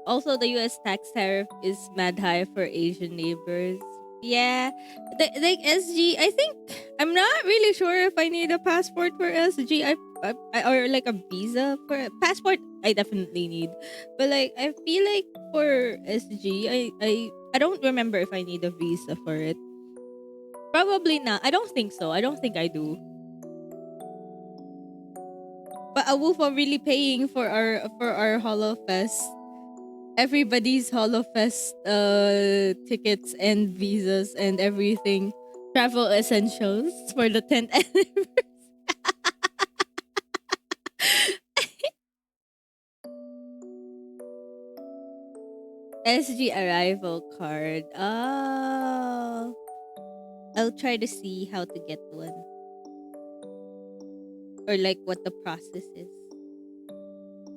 Also, the US tax tariff is mad high for Asian neighbors. Yeah, like SG, I think I'm not really sure if I need a passport for SG. Or like a visa for a passport. I definitely need, but like I feel like for SG, I don't remember if I need a visa for it. Probably not. I don't think so. I don't think I do. But a woof are really paying for our Hollow Fest. Everybody's Hollow Fest tickets and visas and everything. Travel essentials for the 10th anniversary. SG arrival card. Oh. I'll try to see how to get one. Or like what the process is.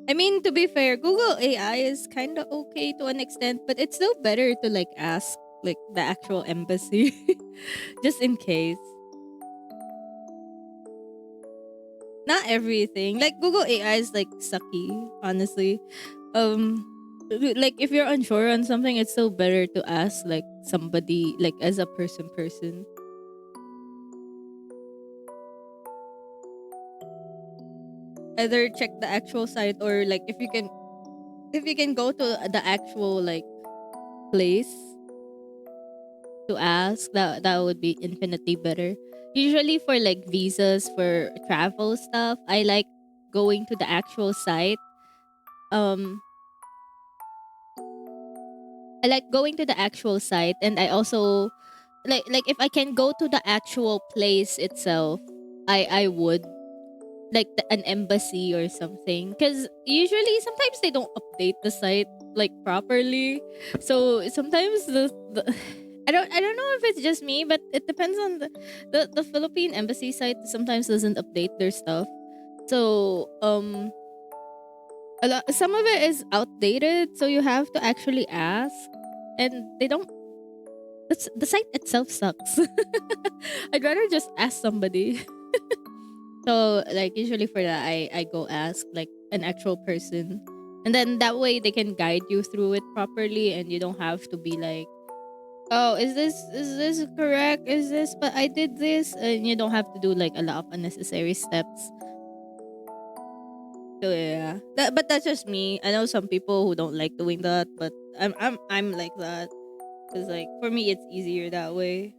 I mean, to be fair, Google AI is kind of okay to an extent, but it's still better to like ask like the actual embassy just in case. Not everything. Like Google AI is like sucky, honestly. Like if you're unsure on something, it's still better to ask like somebody like as a person. Either check the actual site or like if you can go to the actual like place to ask, that would be infinitely better. Usually for like visas for travel stuff, I like going to the actual site. um I like going to the actual site, and I also like if I can go to the actual place itself, I would like an embassy or something, because usually sometimes they don't update the site like properly, so sometimes the I don't know if it's just me, but it depends on the Philippine embassy site sometimes doesn't update their stuff. So some of it is outdated, so you have to actually ask, and they don't. The site itself sucks. I'd rather just ask somebody. So like usually for that, I go ask like an actual person, and then that way they can guide you through it properly, and you don't have to be like, oh, is this correct? Is this? But I did this, and you don't have to do like a lot of unnecessary steps. So yeah, but that's just me. I know some people who don't like doing that, but I'm like that, because like for me it's easier that way.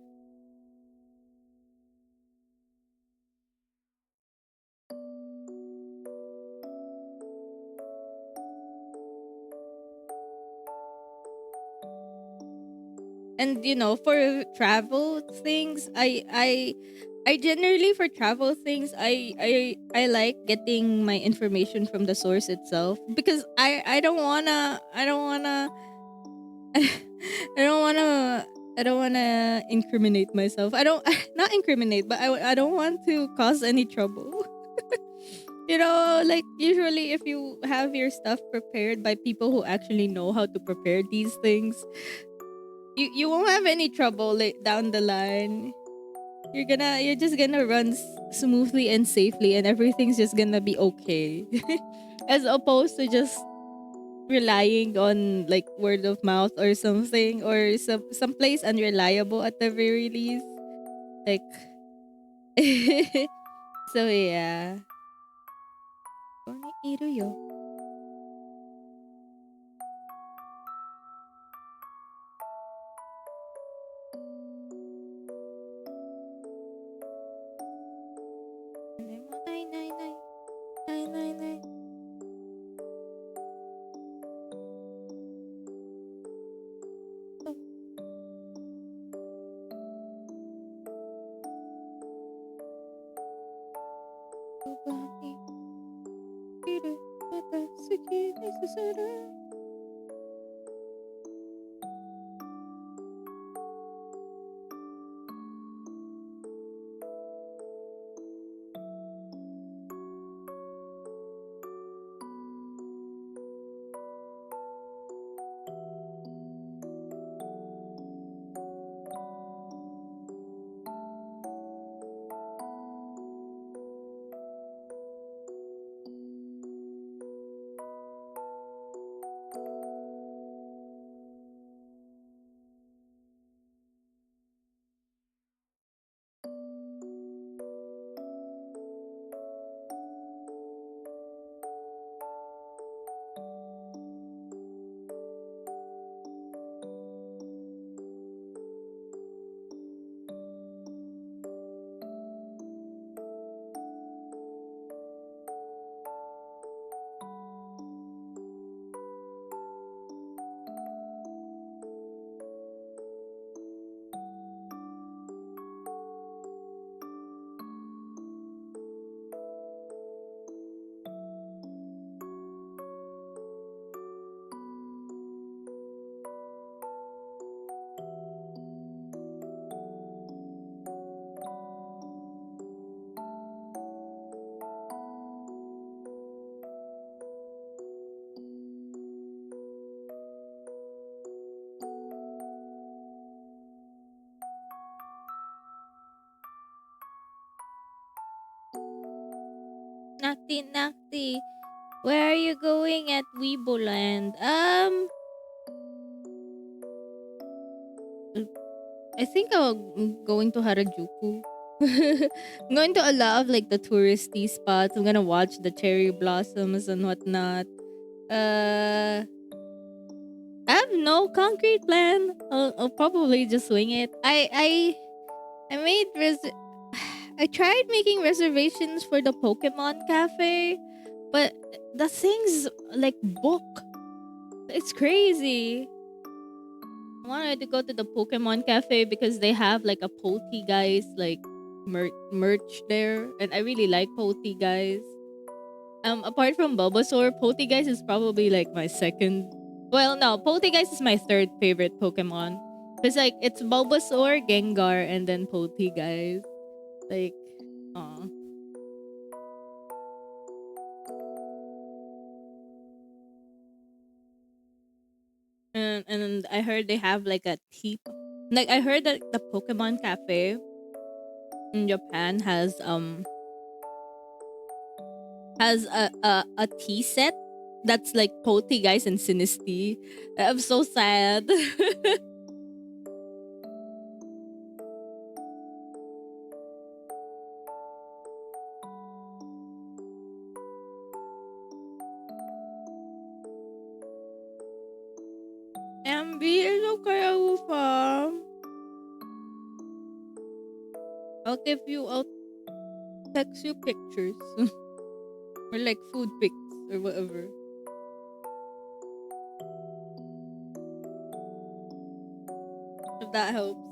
And for travel things, I generally, for travel things, I like getting my information from the source itself, because I don't wanna incriminate myself. I don't not incriminate, but I don't want to cause any trouble. Like usually if you have your stuff prepared by people who actually know how to prepare these things, you won't have any trouble down the line. You're just gonna run smoothly and safely, and everything's just gonna be okay. As opposed to just relying on like word of mouth or something, or some place unreliable at the very least. Like so yeah. ここにいるよ。でもないないないないないない。そばにいるまた好きにさせる。Nocti, Nocti, where are you going at Weeboland? I think I'm going to Harajuku. I'm going to a lot of like the touristy spots. I'm gonna watch the cherry blossoms and whatnot. I have no concrete plan. I'll probably just swing it. I made I tried making reservations for the Pokemon Cafe, but the thing's like book. It's crazy. I wanted to go to the Pokemon Cafe because they have like a Pokey Guys like merch there, and I really like Pokey Guys. Apart from Bulbasaur, Pokey Guys is probably like my second. Well, no, Pokey Guys is my third favorite Pokemon. Cause like it's Bulbasaur, Gengar, and then Pokey Guys. Like, aw. And I heard they have like a tea. Like I heard that the Pokemon Cafe in Japan has a tea set that's like Pokey Guys and Sinistea. I'm so sad. MB is okay, Ufa. I'll text you pictures. Or like food pics or whatever. If that helps.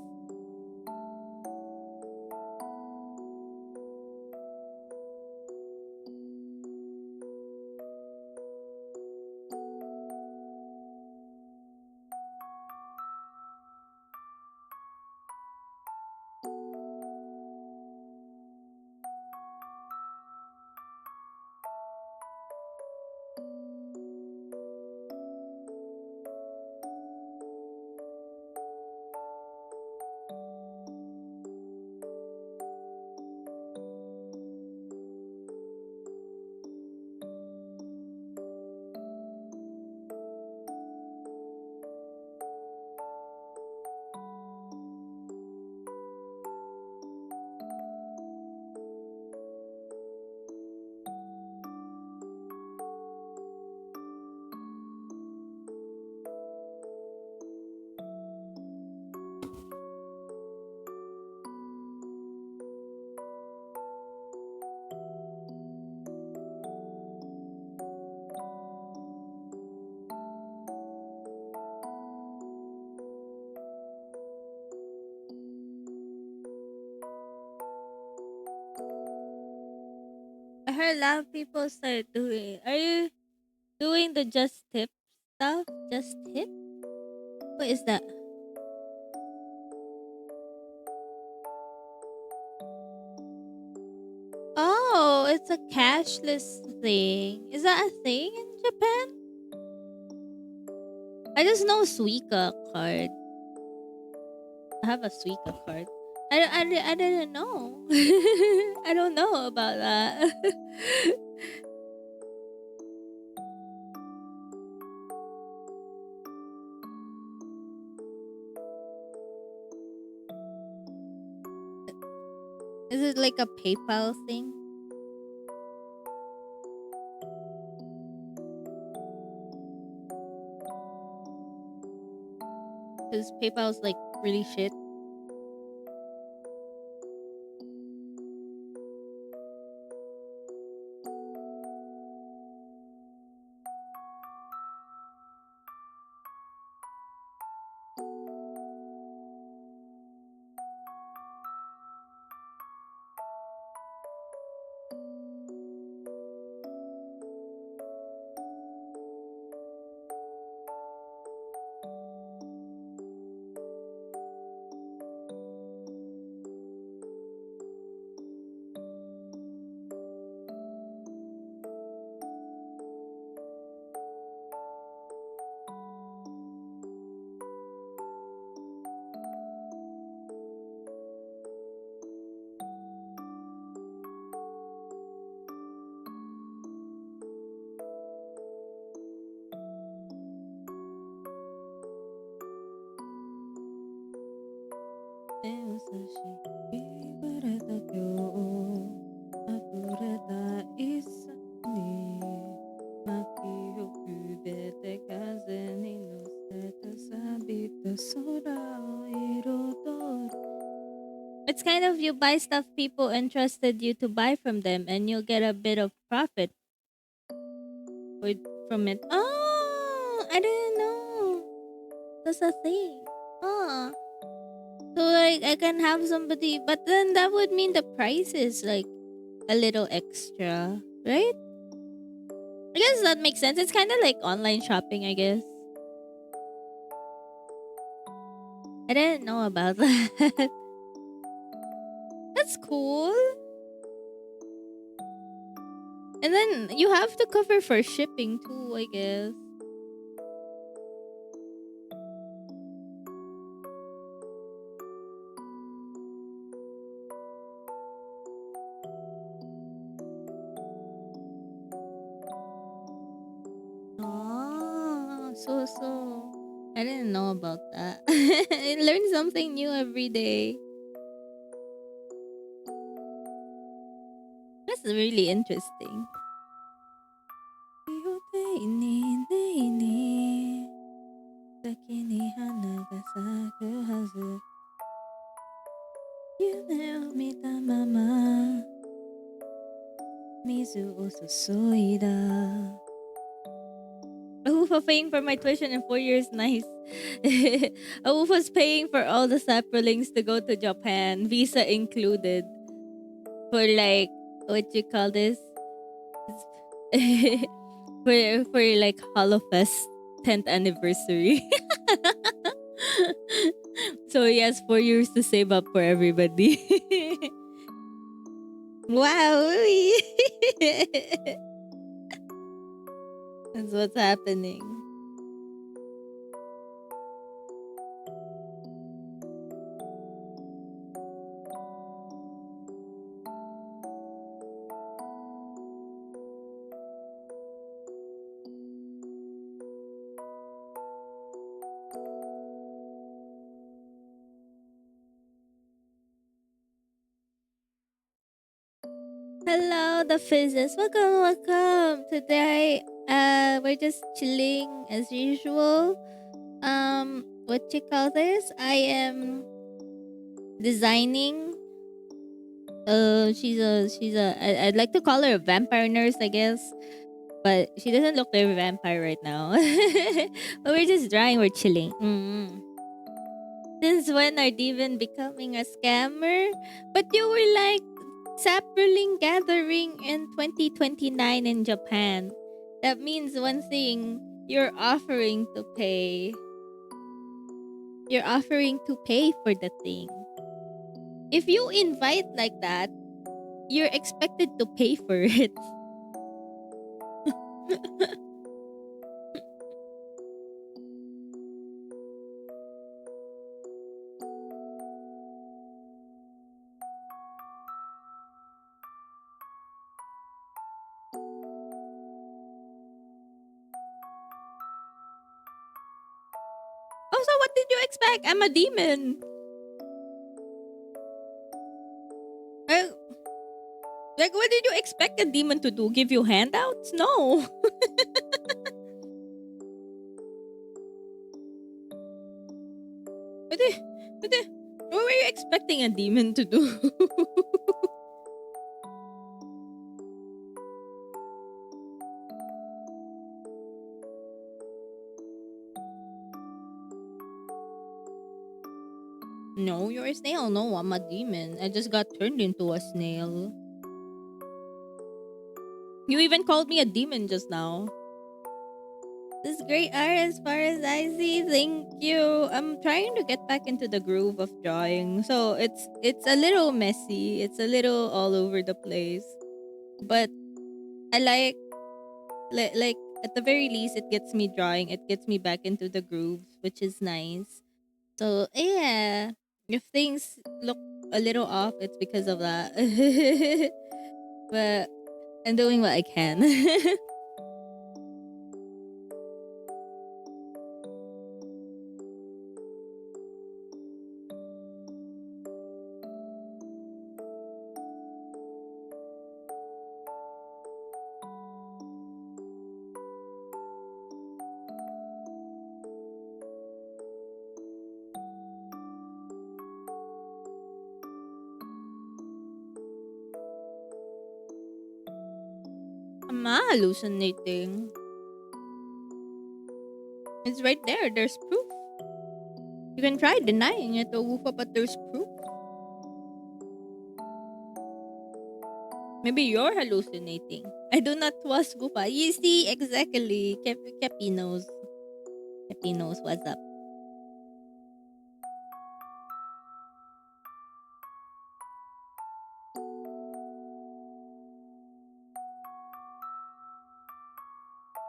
heard a lot of people start doing. Are you doing the just tip stuff? Just tip? What is that? Oh, it's a cashless thing. Is that a thing in Japan? I just know Suica card. I have a Suica card. I didn't know. I don't know about that. Is it like a PayPal thing? Because PayPal's like really shit. It's kind of you buy stuff people entrusted you to buy from them and you'll get a bit of profit from it. Oh, I didn't know. That's a thing. Huh. So like I can have somebody, but then that would mean the price is like a little extra, right? I guess that makes sense. It's kind of like online shopping, I guess. I didn't know about that. That's cool. And then you have to cover for shipping too, I guess. Oh, so. I didn't know about that. I learn something new every day. That's really interesting. Awufa paying for my tuition in 4 years, nice. Awufa's paying for all the saplings to go to Japan, visa included. For like, what you call this? for like Holofest 10th anniversary. So he has 4 years to save up for everybody. Wow. That's what's happening. Hello, the Fizzes. Welcome. Today, we're just chilling as usual. What you call this? I am designing. I'd like to call her a vampire nurse, I guess. But she doesn't look like a vampire right now. But we're just drawing, we're chilling. Since when are Devin becoming a scammer? But you were like Sapperling gathering in 2029 in Japan. That means one thing, you're offering to pay. You're offering to pay for the thing. If you invite like that, you're expected to pay for it. Oh, so what did you expect? I'm a demon. Like, what did you expect a demon to do? Give you handouts? No. What, did, what were you expecting a demon to do? No, you're a snail. No, I'm a demon. I just got turned into a snail. You even called me a demon just now. This is great art as far as I see. Thank you. I'm trying to get back into the groove of drawing. So it's a little messy. It's a little all over the place. But I like at the very least it gets me drawing. It gets me back into the groove, which is nice. So yeah. If things look a little off, it's because of that. But I'm doing what I can. I'm not hallucinating. It's right there. There's proof. You can try denying it, Owufa, but there's proof. Maybe you're hallucinating. I do not was Gufa. You see, exactly. Kepi knows. Kepi knows what's up.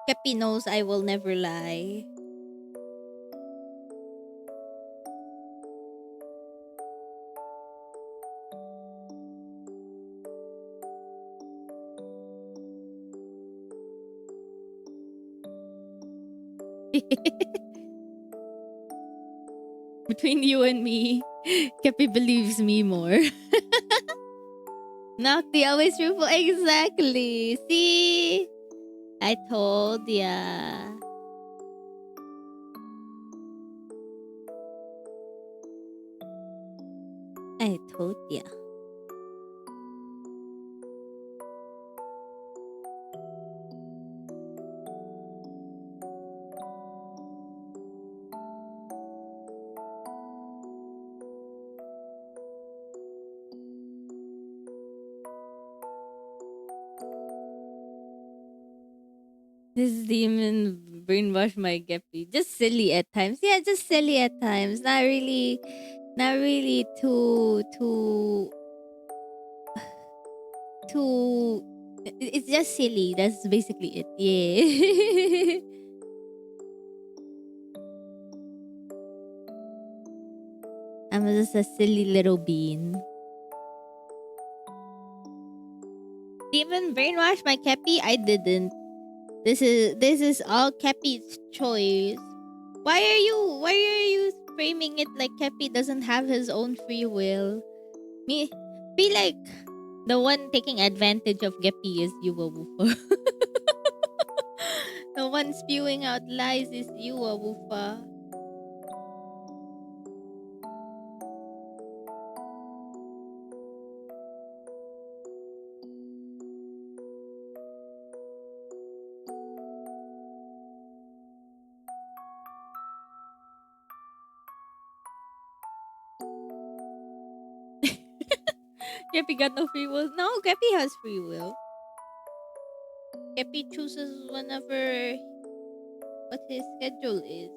Kepi knows I will never lie. Between you and me, Kepi believes me more. Nocti always truthful. Exactly. See? I told ya. I told ya. This demon brainwashed my Geppy. Just silly at times. Yeah, just silly at times. Not really too it's just silly. That's basically it. Yeah. I'm just a silly little bean. Demon brainwashed my Kepi? I didn't. This is all Kepi's choice. Why are you framing it like Kepi doesn't have his own free will? Me feel like the one taking advantage of Geppy is you, Awufa. The one spewing out lies is you, Awufa. Kepi got no free will. No, Kepi has free will. Kepi chooses whenever what his schedule is.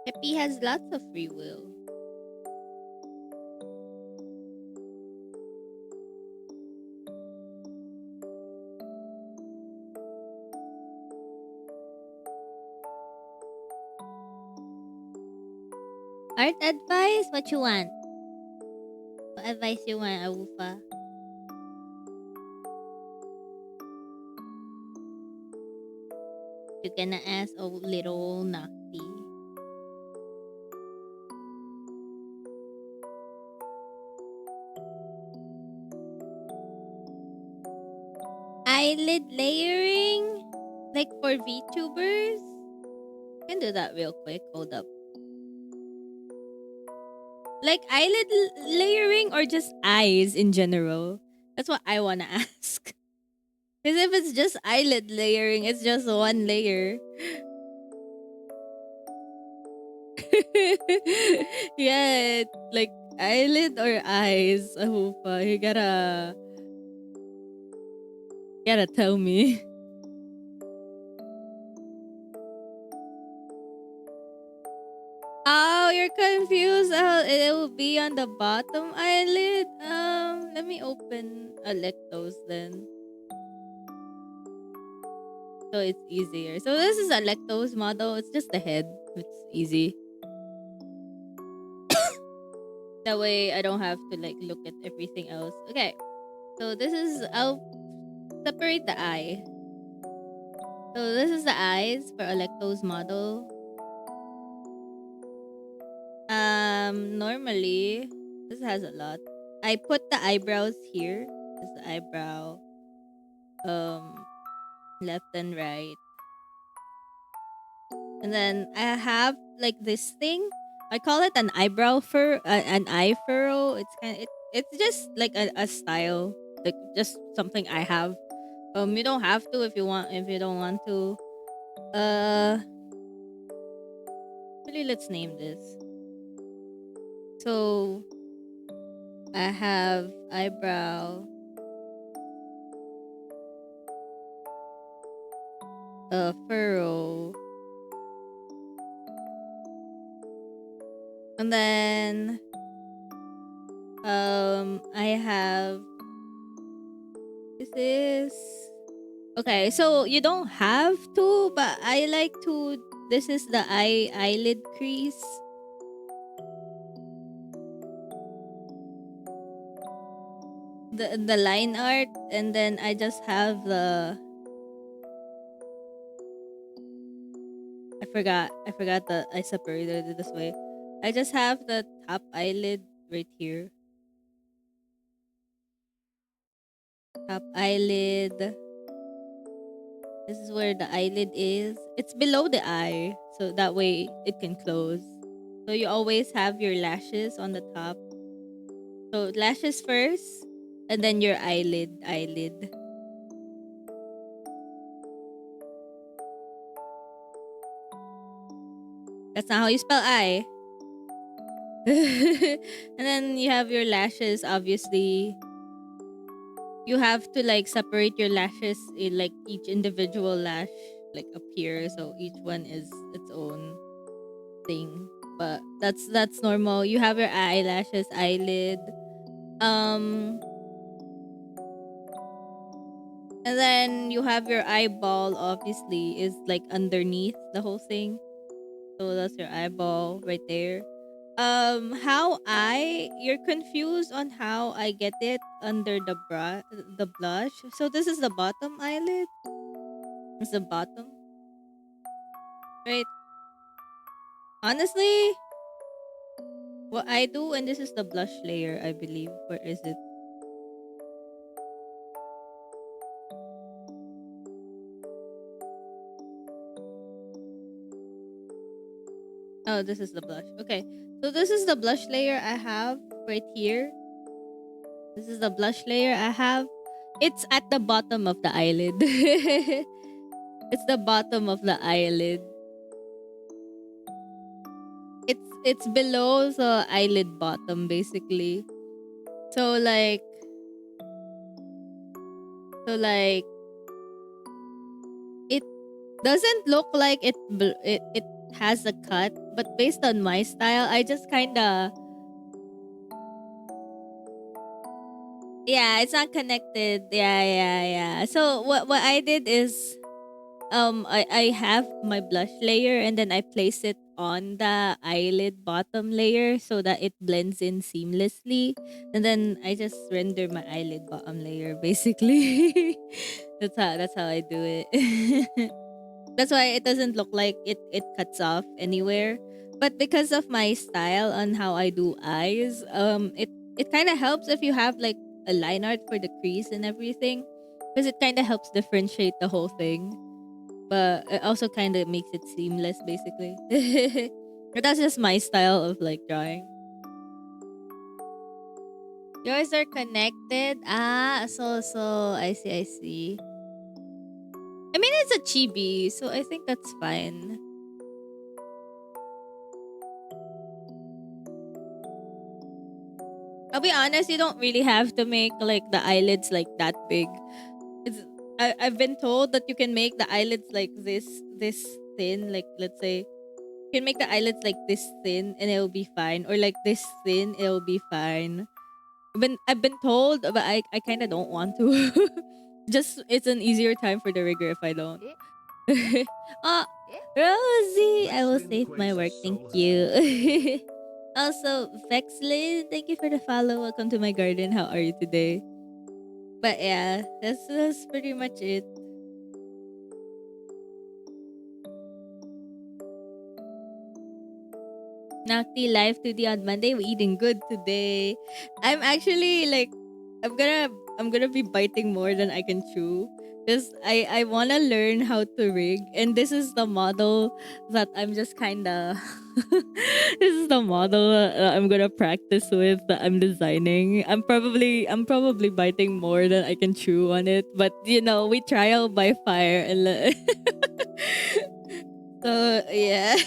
Kepi has lots of free will. Art advice? What you want? What advice you want, Awufa? You're gonna ask a little Nocti. Eyelid layering? Like for VTubers? Can do that real quick. Hold up. Like eyelid layering or just eyes in general? That's what I wanna ask. Because if it's just eyelid layering, it's just one layer. Yeah, like eyelid or eyes. Ahupa, you gotta tell me. Oh, you're confused. It will be on the bottom eyelid. Let me open Electos then. So it's easier. So this is Electos model. It's just the head. It's easy. That way I don't have to like look at everything else. Okay. So this is, I'll separate the eye. So this is the eyes for Electos model. Normally, this has a lot. I put the eyebrows here. This is the eyebrow. Left and right. And then I have like this thing. I call it an eyebrow an eye furrow. It's just like a style, like just something I have. You don't have to if you don't want to. Really, let's name this. So I have eyebrow, furrow, and then I have this. Okay, so you don't have to, but I like to. This is the eyelid crease. The line art, and then I just have the. I forgot that I separated it this way. I just have the top eyelid right here. Top eyelid. This is where the eyelid is. It's below the eye, so that way it can close. So you always have your lashes on the top. So lashes first, and then your eyelid. That's not how you spell eye. And then you have your lashes, obviously. You have to like separate your lashes in like each individual lash like up here, so each one is its own thing. But that's normal. You have your eyelashes, eyelid. And then you have your eyeball, obviously, is like underneath the whole thing. So that's your eyeball right there. You're confused on how I get it under the blush. So this is the bottom eyelid. It's the bottom. Right? Honestly, what I do, and this is the blush layer, I believe. Where is it? Oh, this is the blush. Okay. So this is the blush layer I have right here. This is the blush layer I have. It's at the bottom of the eyelid. It's the bottom of the eyelid. It's below the eyelid bottom, basically. So like it doesn't look like it has a cut, but based on my style, I just kind of yeah, it's not connected. Yeah. So what I did is I have my blush layer and then I place it on the eyelid bottom layer so that it blends in seamlessly, and then I just render my eyelid bottom layer basically. That's how I do it. That's why it doesn't look like it cuts off anywhere. But because of my style on how I do eyes, it kind of helps if you have like a line art for the crease and everything, because it kind of helps differentiate the whole thing. But it also kind of makes it seamless, basically. But that's just my style of like drawing. Yours are connected. So I see. I mean, it's a chibi, so I think that's fine. I'll be honest, you don't really have to make like the eyelids like that big. It's I've been told that you can make the eyelids like this thin, like let's say you can make the eyelids like this thin and it'll be fine, or like this thin, it'll be fine. I've been told, but I kind of don't want to. Just it's an easier time for the rigger if I don't. uh Rosie, I will save my work. Thank you. Also, Vexlin, thank you for the follow. Welcome to my garden. How are you today? But yeah, that's pretty much it. Nocti live today on Monday. We're eating good today. I'm actually like I'm gonna I'm gonna be biting more than I can chew. Because I wanna learn how to rig, and this is the model that I'm just kinda this is the model that I'm gonna practice with, that I'm designing. I'm probably biting more than I can chew on it. But you know, we trial by fire and so yeah.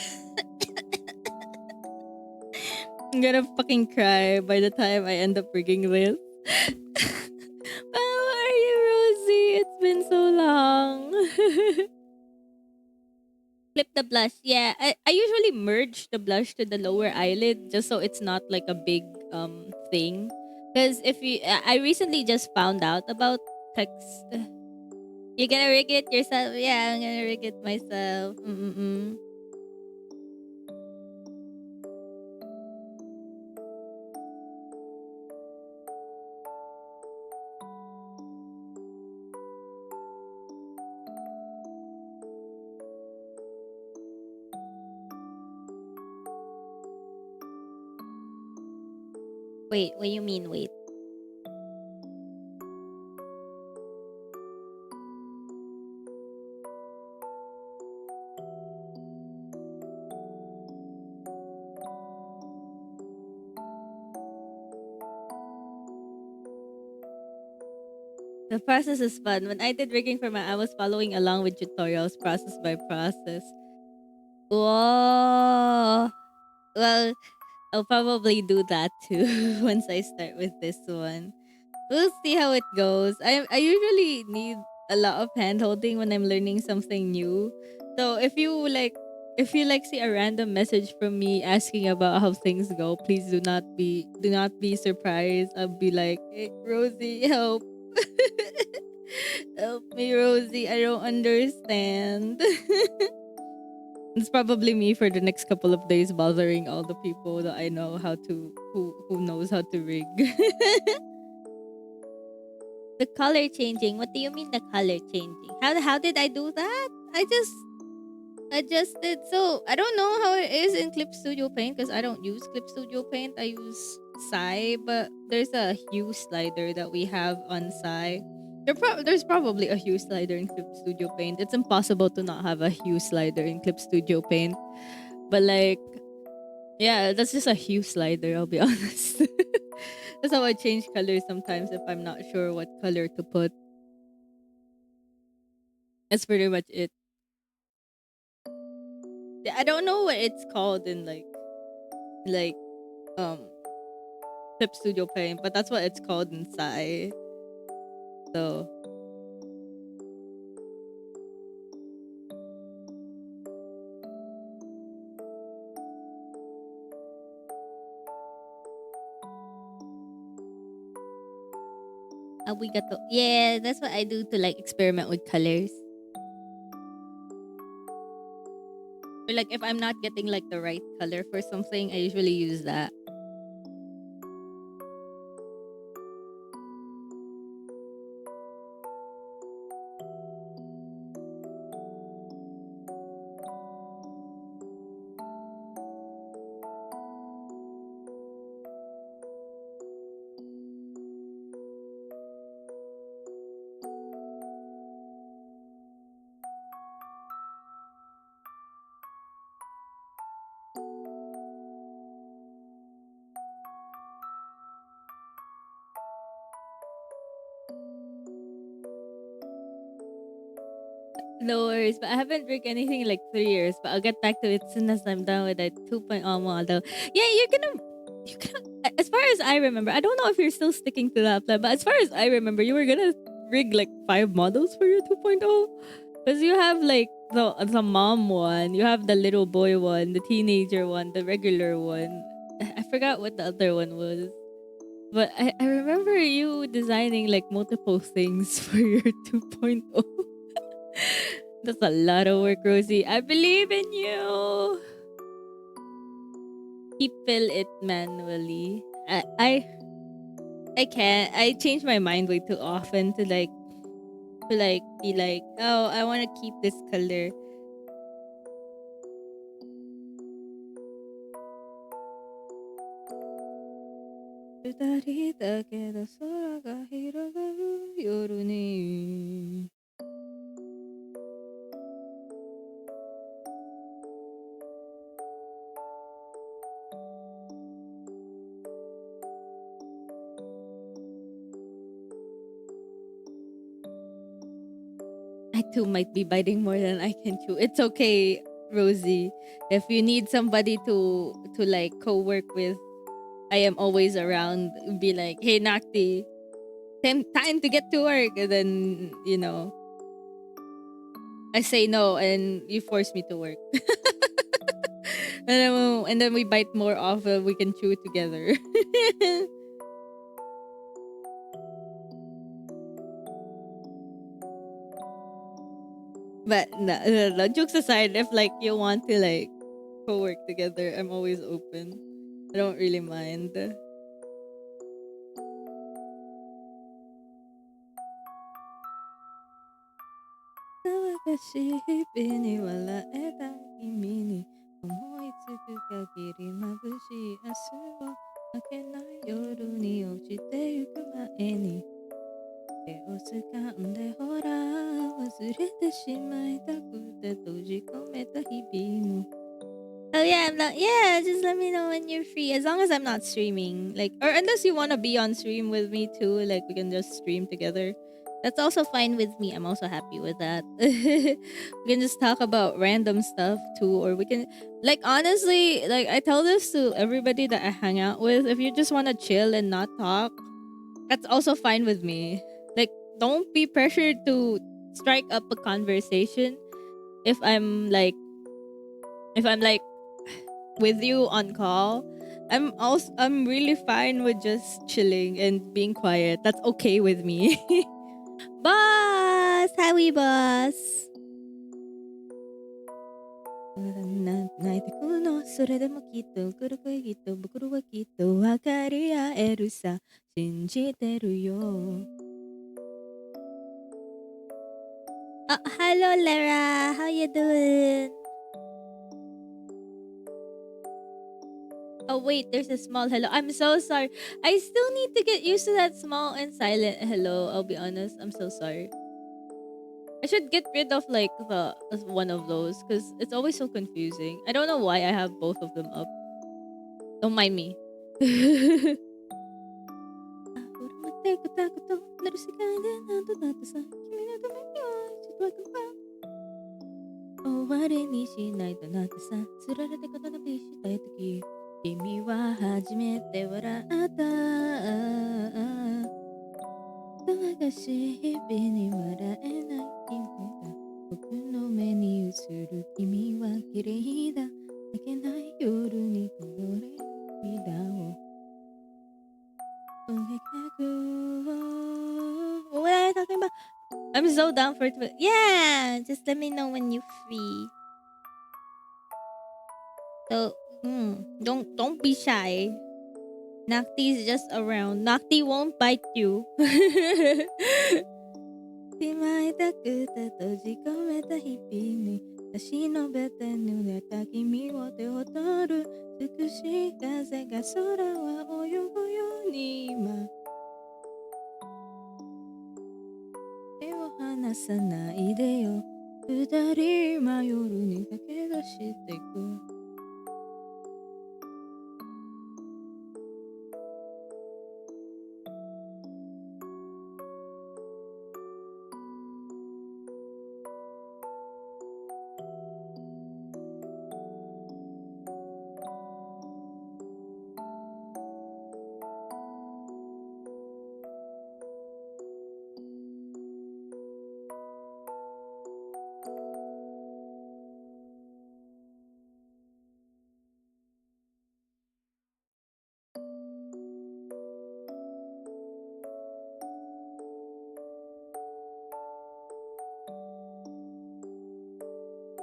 I'm gonna fucking cry by the time I end up rigging this. How are you, Rosie? It's been so long. Flip the blush. Yeah, I usually merge the blush to the lower eyelid just so it's not like a big thing. Because if you, I recently just found out about text. You're gonna rig it yourself? Yeah, I'm gonna rig it myself. Mm-mm-mm. Wait, what do you mean? Wait. The process is fun. When I did rigging for I was following along with tutorials process by process. Whoa. Well, I'll probably do that too once I start with this one. We'll see how it goes. I usually need a lot of hand holding when I'm learning something new. So if you see a random message from me asking about how things go, please do not be surprised. I'll be like, hey, Rosie, help. Help me, Rosie. I don't understand. It's probably me for the next couple of days bothering all the people that I know who knows how to rig. The color changing. What do you mean the color changing? How did I do that? I just adjusted. So I don't know how it is in Clip Studio Paint because I don't use Clip Studio Paint. I use Sai, but there's a hue slider that we have on Sai. There's probably a hue slider in Clip Studio Paint. It's impossible to not have a hue slider in Clip Studio Paint. But like, yeah, that's just a hue slider, I'll be honest. That's how I change colors sometimes if I'm not sure what color to put. That's pretty much it. Yeah, I don't know what it's called in like um Clip Studio Paint, but that's what it's called inside. So we got to, yeah, that's what I do to like experiment with colors. Or like if I'm not getting like the right color for something, I usually use that. No worries, but I haven't drank anything in like 3 years. But I'll get back to it as soon as I'm done with that 2.0 model. Yeah, you're gonna. As far as I remember, I don't know if you're still sticking to that plan, but as far as I remember, you were gonna rig like 5 models for your 2.0, because you have like the mom one, you have the little boy one, the teenager one, the regular one. I forgot what the other one was. But I remember you designing like multiple things for your 2.0. That's a lot of work, Rosie. I believe in you. He fill it manually. I can't. I change my mind way too often to be like, oh, I want to keep this color. I too might be biting more than I can chew. It's okay, Rosie. If you need somebody to like co-work with, I am always around. Be like, hey Nocti, time to get to work, and then I say no, and you force me to work, and then we bite more off. We can chew together. But no, jokes aside, if like you want to like co-work together, I'm always open. I don't really mind. Oh yeah, yeah, just let me know when you're free. As long as I'm not streaming. Like, or unless you wanna be on stream with me too, like we can just stream together. That's also fine with me. I'm also happy with that. We can just talk about random stuff too, or we can like honestly, like I tell this to everybody that I hang out with. If you just wanna chill and not talk, that's also fine with me. Like, don't be pressured to strike up a conversation if I'm like with you on call. I'm really fine with just chilling and being quiet. That's okay with me. Boss, Howie boss. 泣いてくのそれでもきっと来る声きっと僕らはきっと分かり合えるさ信じてるよ hello Lara, how you doing? Oh wait, there's a small hello. I'm so sorry. I still need to get used to that small and silent hello. I'll be honest. I'm so sorry. I should get rid of like the one of those because it's always so confusing. I don't know why I have both of them up. Don't mind me. 君は初めて笑った騒がしい日々に笑えない君が僕の目に映る君は綺麗だ明けない夜にこぼれる涙をWhat are you talking about? I'm so down for it. Yeah, just let me know when you're free. So, don't be shy. Nocti's just around. Nocti won't bite you. しまいたくて閉じ込めた日々に差し伸べて濡れた君を手を取る美しい風が空は泳ぐように今手を離さないでよ二人今夜に駆け出していく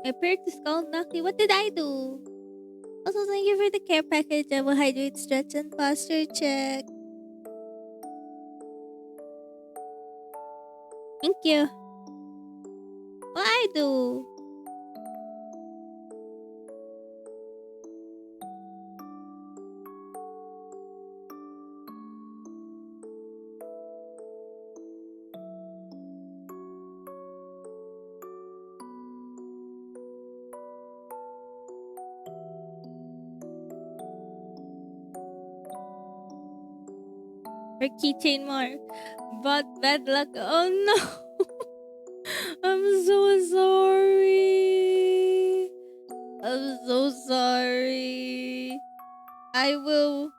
I purchased called Nocti. What did I do? Also, thank you for the care package. I will hydrate, stretch, and posture check. Thank you. What I do? Her keychain mark. But bad luck. Oh no. I'm so sorry. I'm so sorry. I will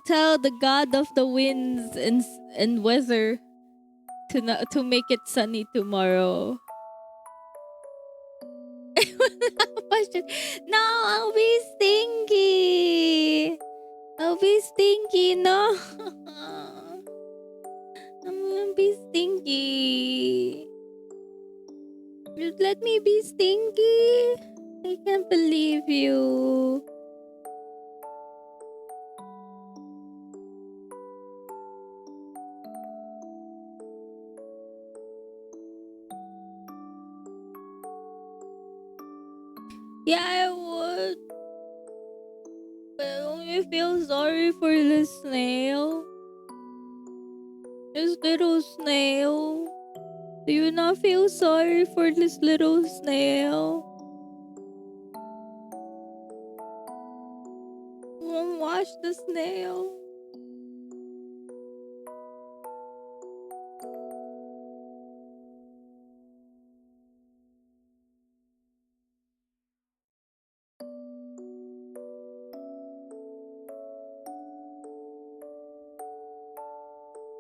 tell the god of the winds and weather to make it sunny tomorrow. No, I'll be stinky. I'll be stinky. No. I'm gonna be stinky. Just let me be stinky. I can't believe you. Yeah, I would. But I only feel sorry for the snail. This little snail. Do you not feel sorry for this little snail? Won't wash the snail.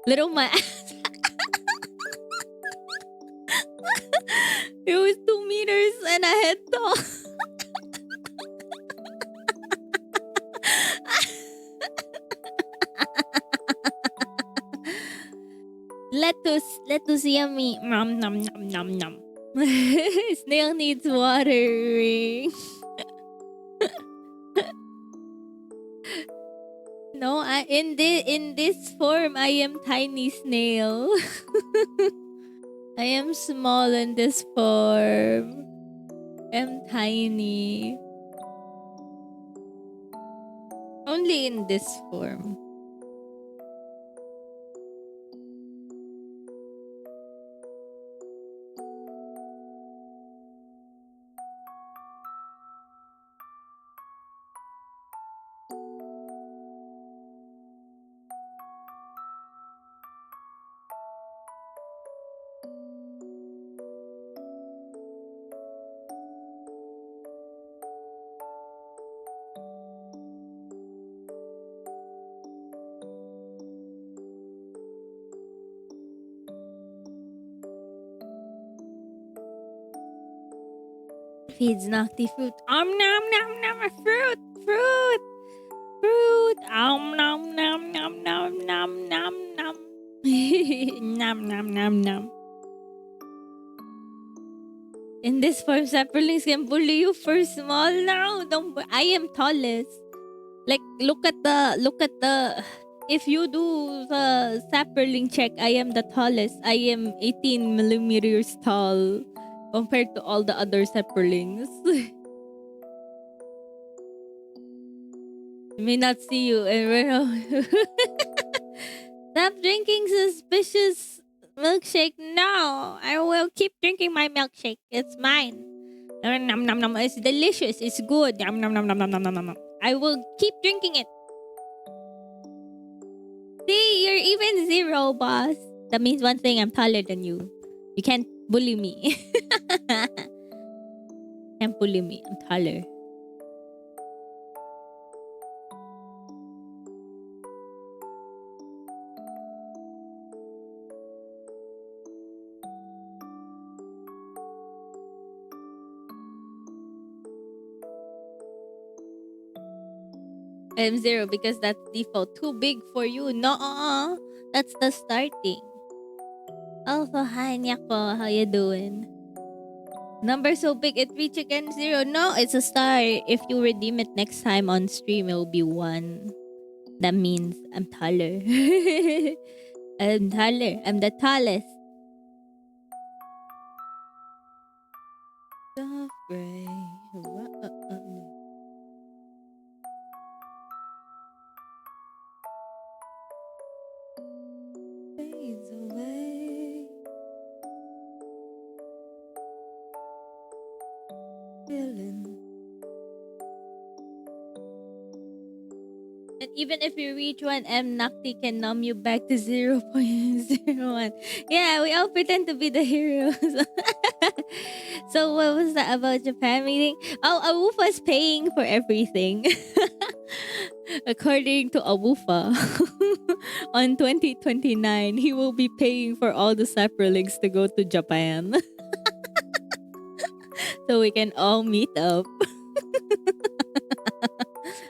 Little my ass. It was 2 meters and a head tall. Lettuce yummy. Nom nom nom nom nom. Snail needs watering. No, in this form I am tiny snail. I am small in this form. I'm tiny. Only in this form. Feeds Nocti fruit. Nom nom nom. Fruit. Fruit. Fruit. Nom nom nom nom nom nom nom. Nom nom nom nom. In this form, saplings can bully you for small. No, don't. I am tallest. Like, look at the. If you do the sapperling check, I am the tallest. I am 18 millimeters tall compared to all the other sapperlings. I may not see you, and stop drinking suspicious milkshake. No, I will keep drinking my milkshake. It's mine. Nom, nom, nom. It's delicious. It's good. Nom, nom, nom, nom, nom, nom, nom, nom. I will keep drinking it. See, you're even 0, boss. That means one thing, I'm taller than you. You can't bully me. Can't bully me. I'm taller. I'm 0 because that's default. Too big for you. No, that's the starting. Also, hi, Nyako. How you doing? Number so big it reach again 0. No, it's a star. If you redeem it next time on stream, it will be 1. That means I'm taller. I'm taller. I'm the tallest. Soft gray. Fades away. Feeling. And even if you reach 1M, Nocti can numb you back to 0.01. Yeah, we all pretend to be the heroes. So what was that about Japan meeting? Oh, Awufa's paying for everything. According to Awufa, on 2029, he will be paying for all the saprolings to go to Japan. So we can all meet up.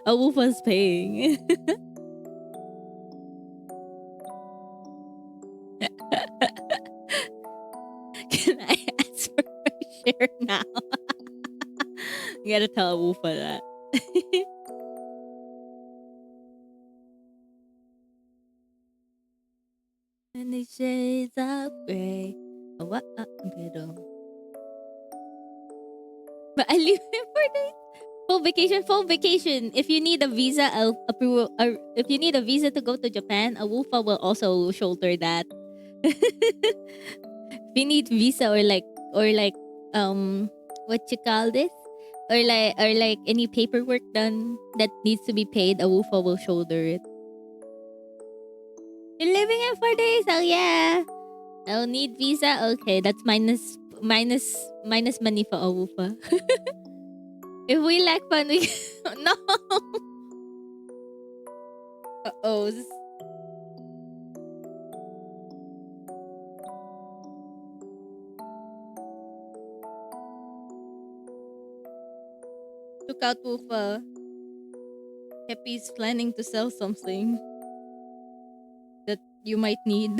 Awufa's paying. Can I ask for a share now? You gotta tell Awufa that. And the shades of gray. What a middle. But I leave him for days. Full vacation. If you need a visa, I'll approve. Or if you need a visa to go to Japan, Awufa will also shoulder that. If you need visa or like what you call this? Or like any paperwork done that needs to be paid, Awufa will shoulder it. You're living in 4 days? Oh yeah. I'll need visa. Okay, that's minus money for Awufa. If we lack fun, we no. Uh-oh. Took out Wufa. Happy's planning to sell something that you might need.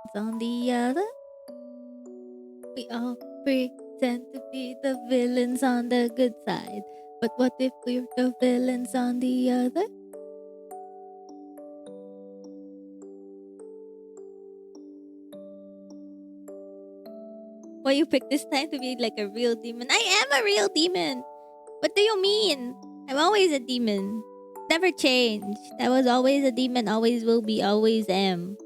It's on the other. We all pretend to be the villains on the good side. But what if we're the villains on the other? Why you pick this time to be like a real demon? I am a real demon! What do you mean? I'm always a demon. Never changed. I was always a demon, always will be, always am.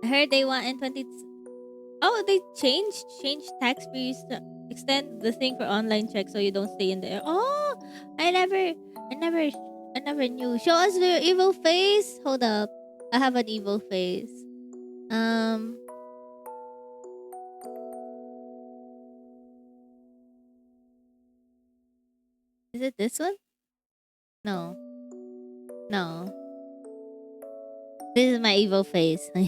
I heard they want in 20... Oh, they changed tax fees to extend the thing for online checks so you don't stay in there. Oh, I never knew. Show us your evil face. Hold up. I have an evil face. Is it this one? No. No. This is my evil face. This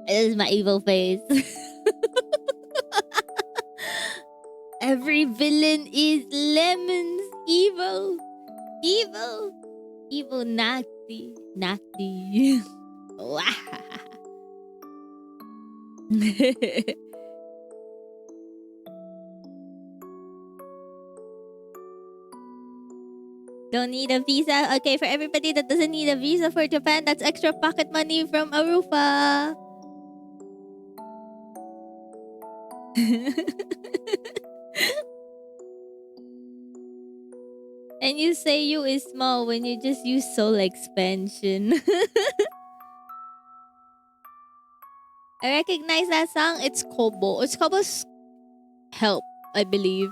is my evil face. Every villain is Lemon's evil. Evil. Evil Nocti. Nocti. Don't need a visa. Okay, for everybody that doesn't need a visa for Japan, that's extra pocket money from Arufa. And you say you is small when you just use soul expansion. I recognize that song. It's Kobo. It's Kobo's Help, I believe.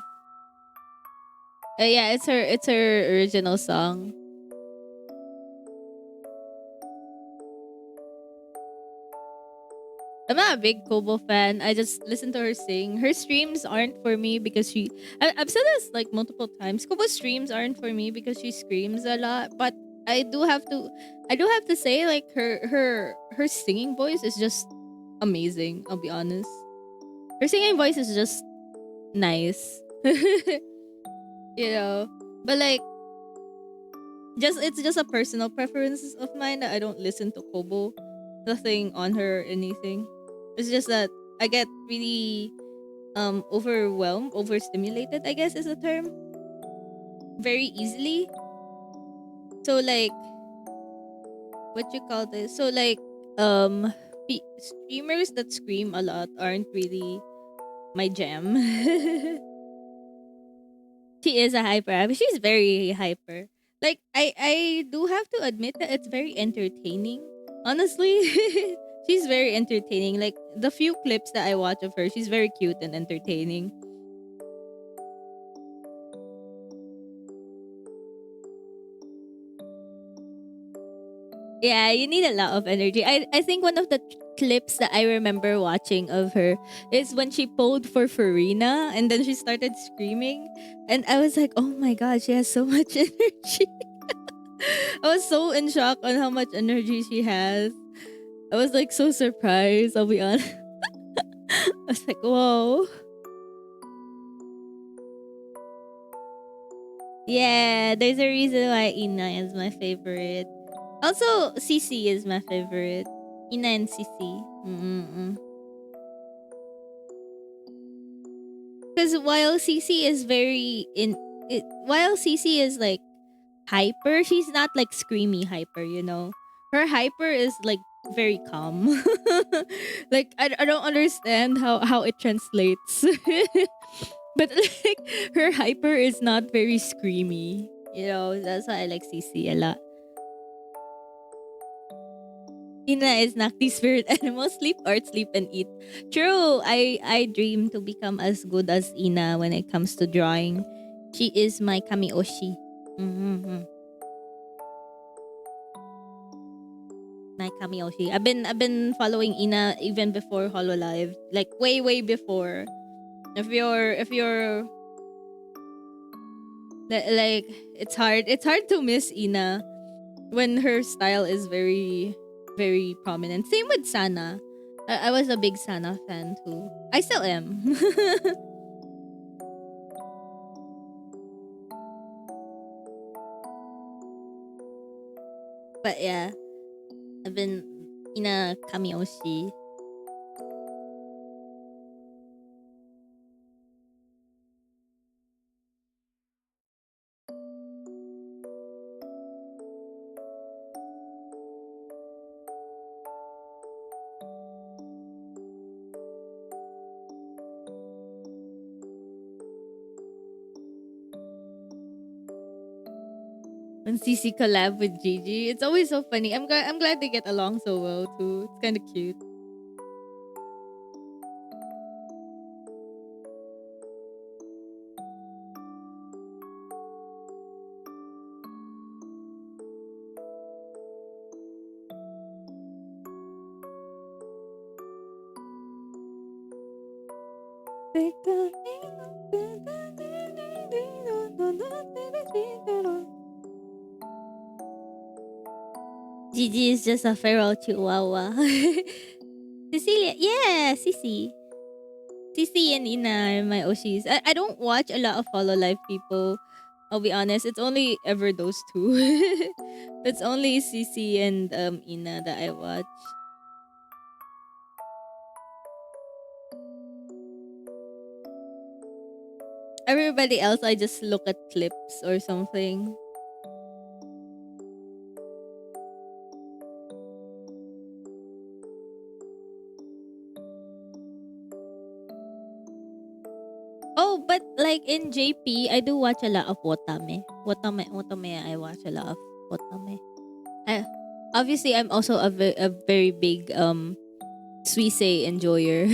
Yeah, it's her original song. I'm not a big Kobo fan. I just listen to her sing. Her streams aren't for me because I've said this like multiple times. Kobo's streams aren't for me because she screams a lot. But I do have to say like her singing voice is just amazing. I'll be honest. Her singing voice is just nice. But like it's just a personal preference of mine that I don't listen to Kobo. Nothing on her or anything. It's just that I get really overwhelmed, overstimulated, I guess is the term. Very easily. So like what you call this? So like streamers that scream a lot aren't really my jam. She is a hyper. She's very hyper. Like I do have to admit that it's very entertaining. Honestly, she's very entertaining. Like the few clips that I watch of her, she's very cute and entertaining. Yeah, you need a lot of energy. I think one of the clips that I remember watching of her is when she pulled for Farina and then she started screaming. And I was like, oh my god, she has so much energy. I was so in shock on how much energy she has. I was like so surprised, I'll be honest. I was like, whoa. Yeah, there's a reason why Ina is my favorite. Also, CC is my favorite. Ina and CC. Because while CC is while CC is like hyper, she's not like screamy hyper. Her hyper is like very calm. Like I don't understand how it translates. But like her hyper is not very screamy. That's why I like CC a lot. Ina is Nocti spirit animal. Sleep, art, sleep, and eat. True. I dream to become as good as Ina when it comes to drawing. She is my kami Oshi. My kami Oshi. I've been following Ina even before Hololive. Like way before. If you're like it's hard to miss Ina when her style is very very prominent. Same with Sana. I was a big Sana fan too. I still am. But yeah, I've been Ina Kamioshi. When CC collab with Gigi, it's always so funny. I'm glad they get along so well too. It's kind of cute. Gigi is just a feral chihuahua. Cecilia, yeah, Cici. Cici and Ina are my Oshis. I don't watch a lot of Follow Life people. I'll be honest, it's only ever those two. It's only Cici and Ina that I watch. Everybody else, I just look at clips or something. Oh, but like in JP, I do watch a lot of Watame. Watame, I watch a lot of Watame. I, obviously, I'm also a very big Suisse enjoyer.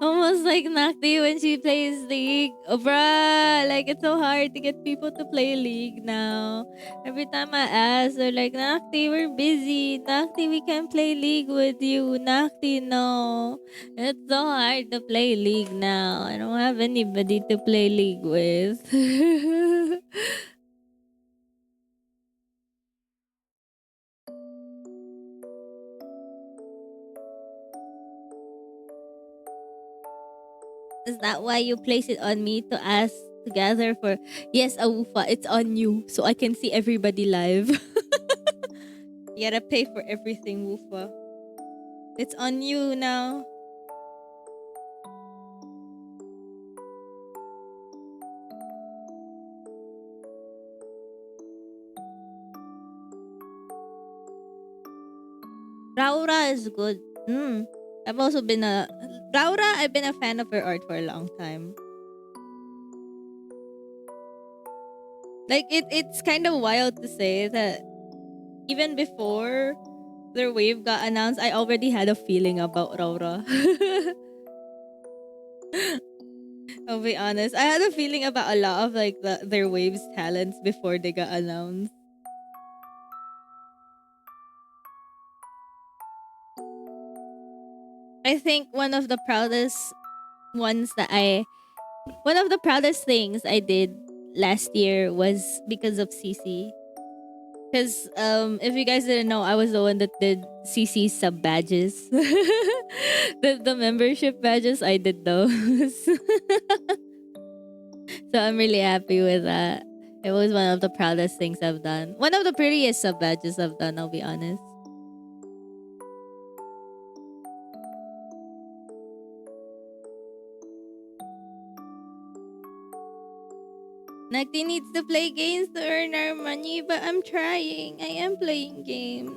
Almost like Nocti when she plays League. Oh, bruh. Like, it's so hard to get people to play League now. Every time I ask, they're like, Nocti, we're busy. Nocti, we can't play League with you. Nocti, no. It's so hard to play League now. I don't have anybody to play League with. Is that why you place it on me to ask together for yes, Awufa, it's on you so I can see everybody live. You gotta pay for everything, Wufa. It's on you now. Raura is good. I've also been a Raura, I've been a fan of her art for a long time. Like it's kind of wild to say that even before their wave got announced, I already had a feeling about Raura. I'll be honest. I had a feeling about a lot of like their waves talents before they got announced. I think one of the proudest things I did last year was because of CC. Because if you guys didn't know, I was the one that did CC sub badges. The membership badges, I did those. So I'm really happy with that. It was one of the proudest things I've done. One of the prettiest sub badges I've done, I'll be honest. Nagti needs to play games to earn our money, but I'm trying. I am playing games.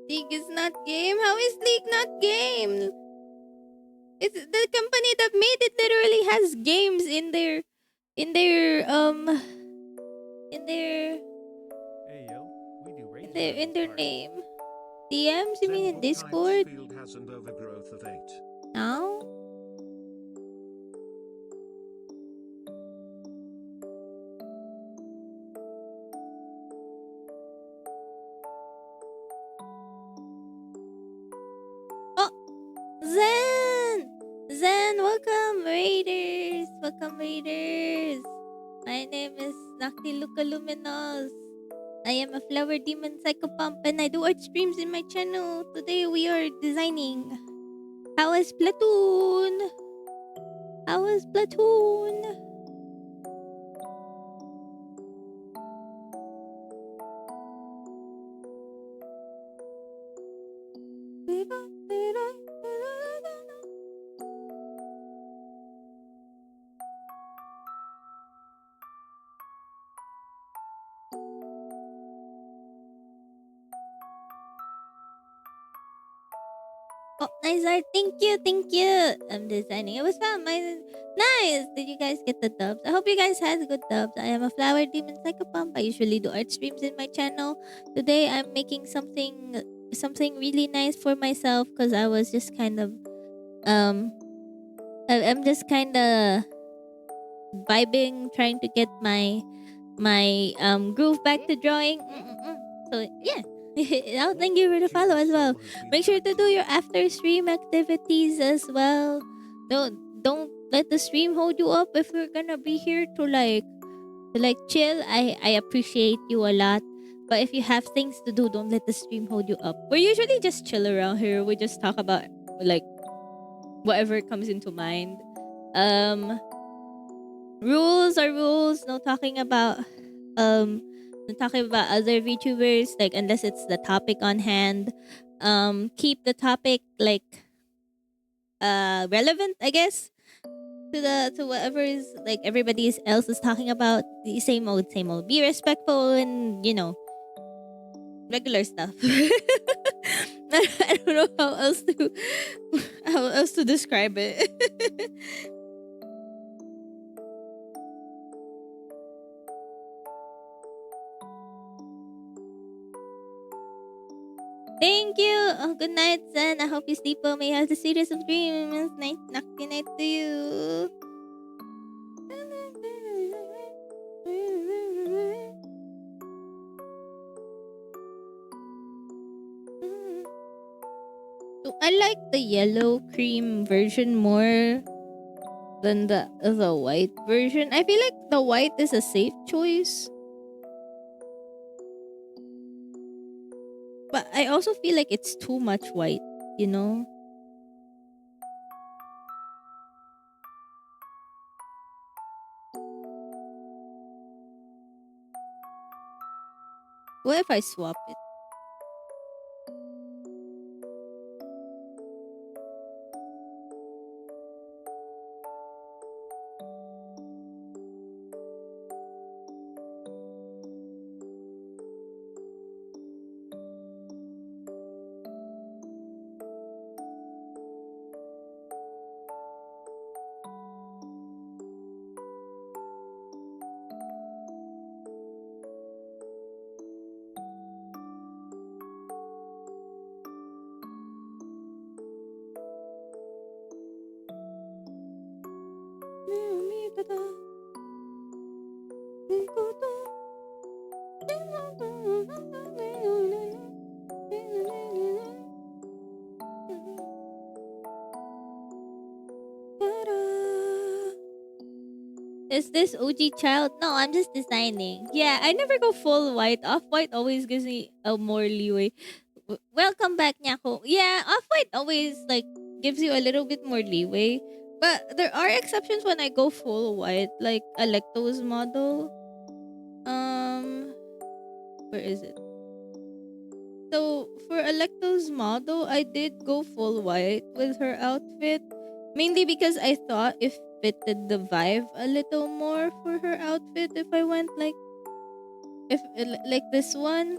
League is not game? How is League not game? It's the company that made it literally has games in their in their in their name. DMs, you mean in Discord?
Field has an overgrowth of 8.
No? Oh, Zen, welcome Raiders. Welcome Raiders. My name is Noctiluca Luminos. I am a flower demon psychopomp and I do art streams in my channel. Today we are designing. How is Platoon? How is Platoon? Oh, nice art. Thank you, thank you. I'm designing. It was fun. Nice. Did you guys get the dubs? I hope you guys had good dubs. I am a flower demon psychopomp. I usually do art streams in my channel. Today I'm making something really nice for myself because I was just kind of um I'm just kind of vibing, trying to get my groove back to drawing. So yeah. Oh, thank you for the follow as well. Make sure to do your after stream activities as well. Don't let the stream hold you up if we're gonna be here to chill. I appreciate you a lot. But if you have things to do, don't let the stream hold you up. We're usually just chill around here. We just talk about like whatever comes into mind. Um Rules are rules. No talking about other VTubers, like unless it's the topic on hand. Keep the topic like relevant, I guess, to whatever is like everybody else is talking about. The same old, same old. Be respectful and regular stuff. I don't know how else to describe it. Thank you. Oh, good night, Zen. I hope you sleep well. May you have the sweetest of dreams. Night, Nocti night to you. So I like the yellow cream version more than the white version. I feel like the white is a safe choice. But I also feel like it's too much white, you know? What if I swap it? Is this OG child? No, I'm just designing. Yeah, I never go full white. Off white always gives me a more leeway. Welcome back, Nyako. Yeah, off white always like gives you a little bit more leeway. But there are exceptions when I go full white, like Electo's model. Where is it? So for Electo's model, I did go full white with her outfit, mainly because I thought it fitted the vibe a little more for her outfit. If I went like this one,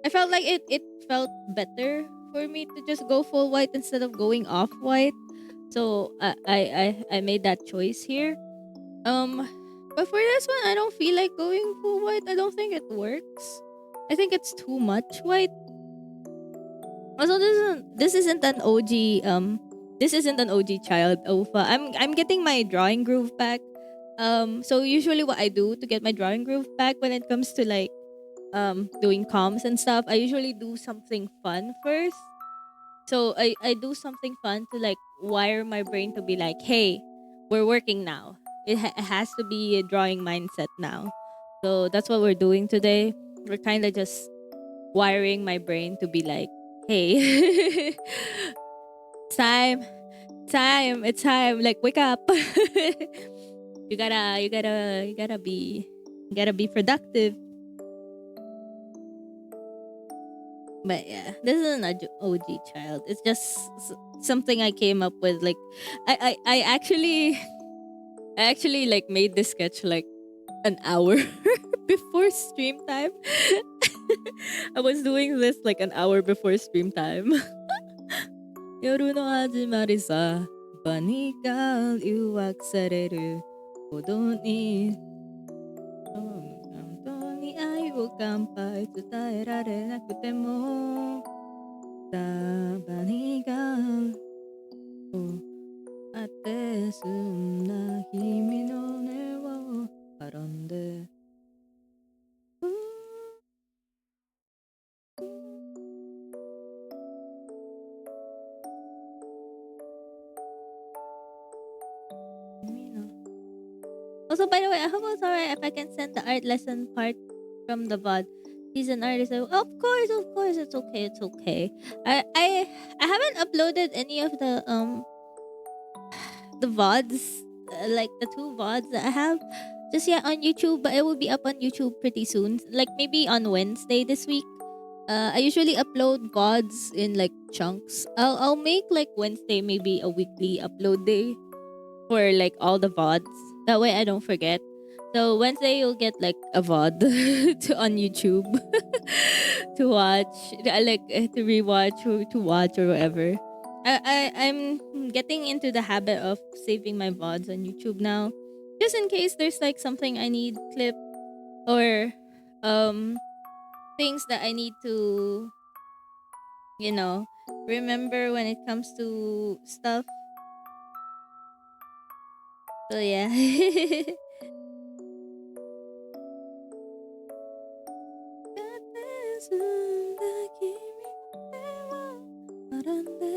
I felt like it felt better for me to just go full white instead of going off white. So I made that choice here. But for this one, I don't feel like going full white. I don't think it works. I think it's too much white. Also, this isn't an OG this isn't an OG child OFA. I'm getting my drawing groove back. So usually what I do to get my drawing groove back when it comes to like doing comms and stuff, I usually do something fun first. So I do something fun to like wire my brain to be like, hey, we're working now. It has to be a drawing mindset now. So that's what we're doing today. We're kind of just wiring my brain to be like, hey, it's time. Like, wake up. You gotta be productive. But yeah, this is an OG child. It's just something I came up with. Like, I actually like made this sketch like an hour before stream time. I was doing this like an hour before stream time. 夜の始まりさ場にが誘惑されるほどに本当に愛を乾杯伝えられなくてもさ場にがあって済んだ君の根を絡んでAlso, by the way, I hope it's alright if I can send the art lesson part from the VOD. He's an artist. Of course, it's okay. I haven't uploaded any of the VODs, like the 2 VODs that I have just yet on YouTube, but it will be up on YouTube pretty soon. Like maybe on Wednesday this week. I usually upload VODs in like chunks. I'll make like Wednesday maybe a weekly upload day for like all the VODs. That way I don't forget. So Wednesday you'll get like a VOD to on YouTube to watch, to rewatch or to watch or whatever. I'm getting into the habit of saving my VODs on YouTube now, just in case there's like something I need clip or things that I need to remember when it comes to stuff. So yeah. 沈んだ君の手を絡んで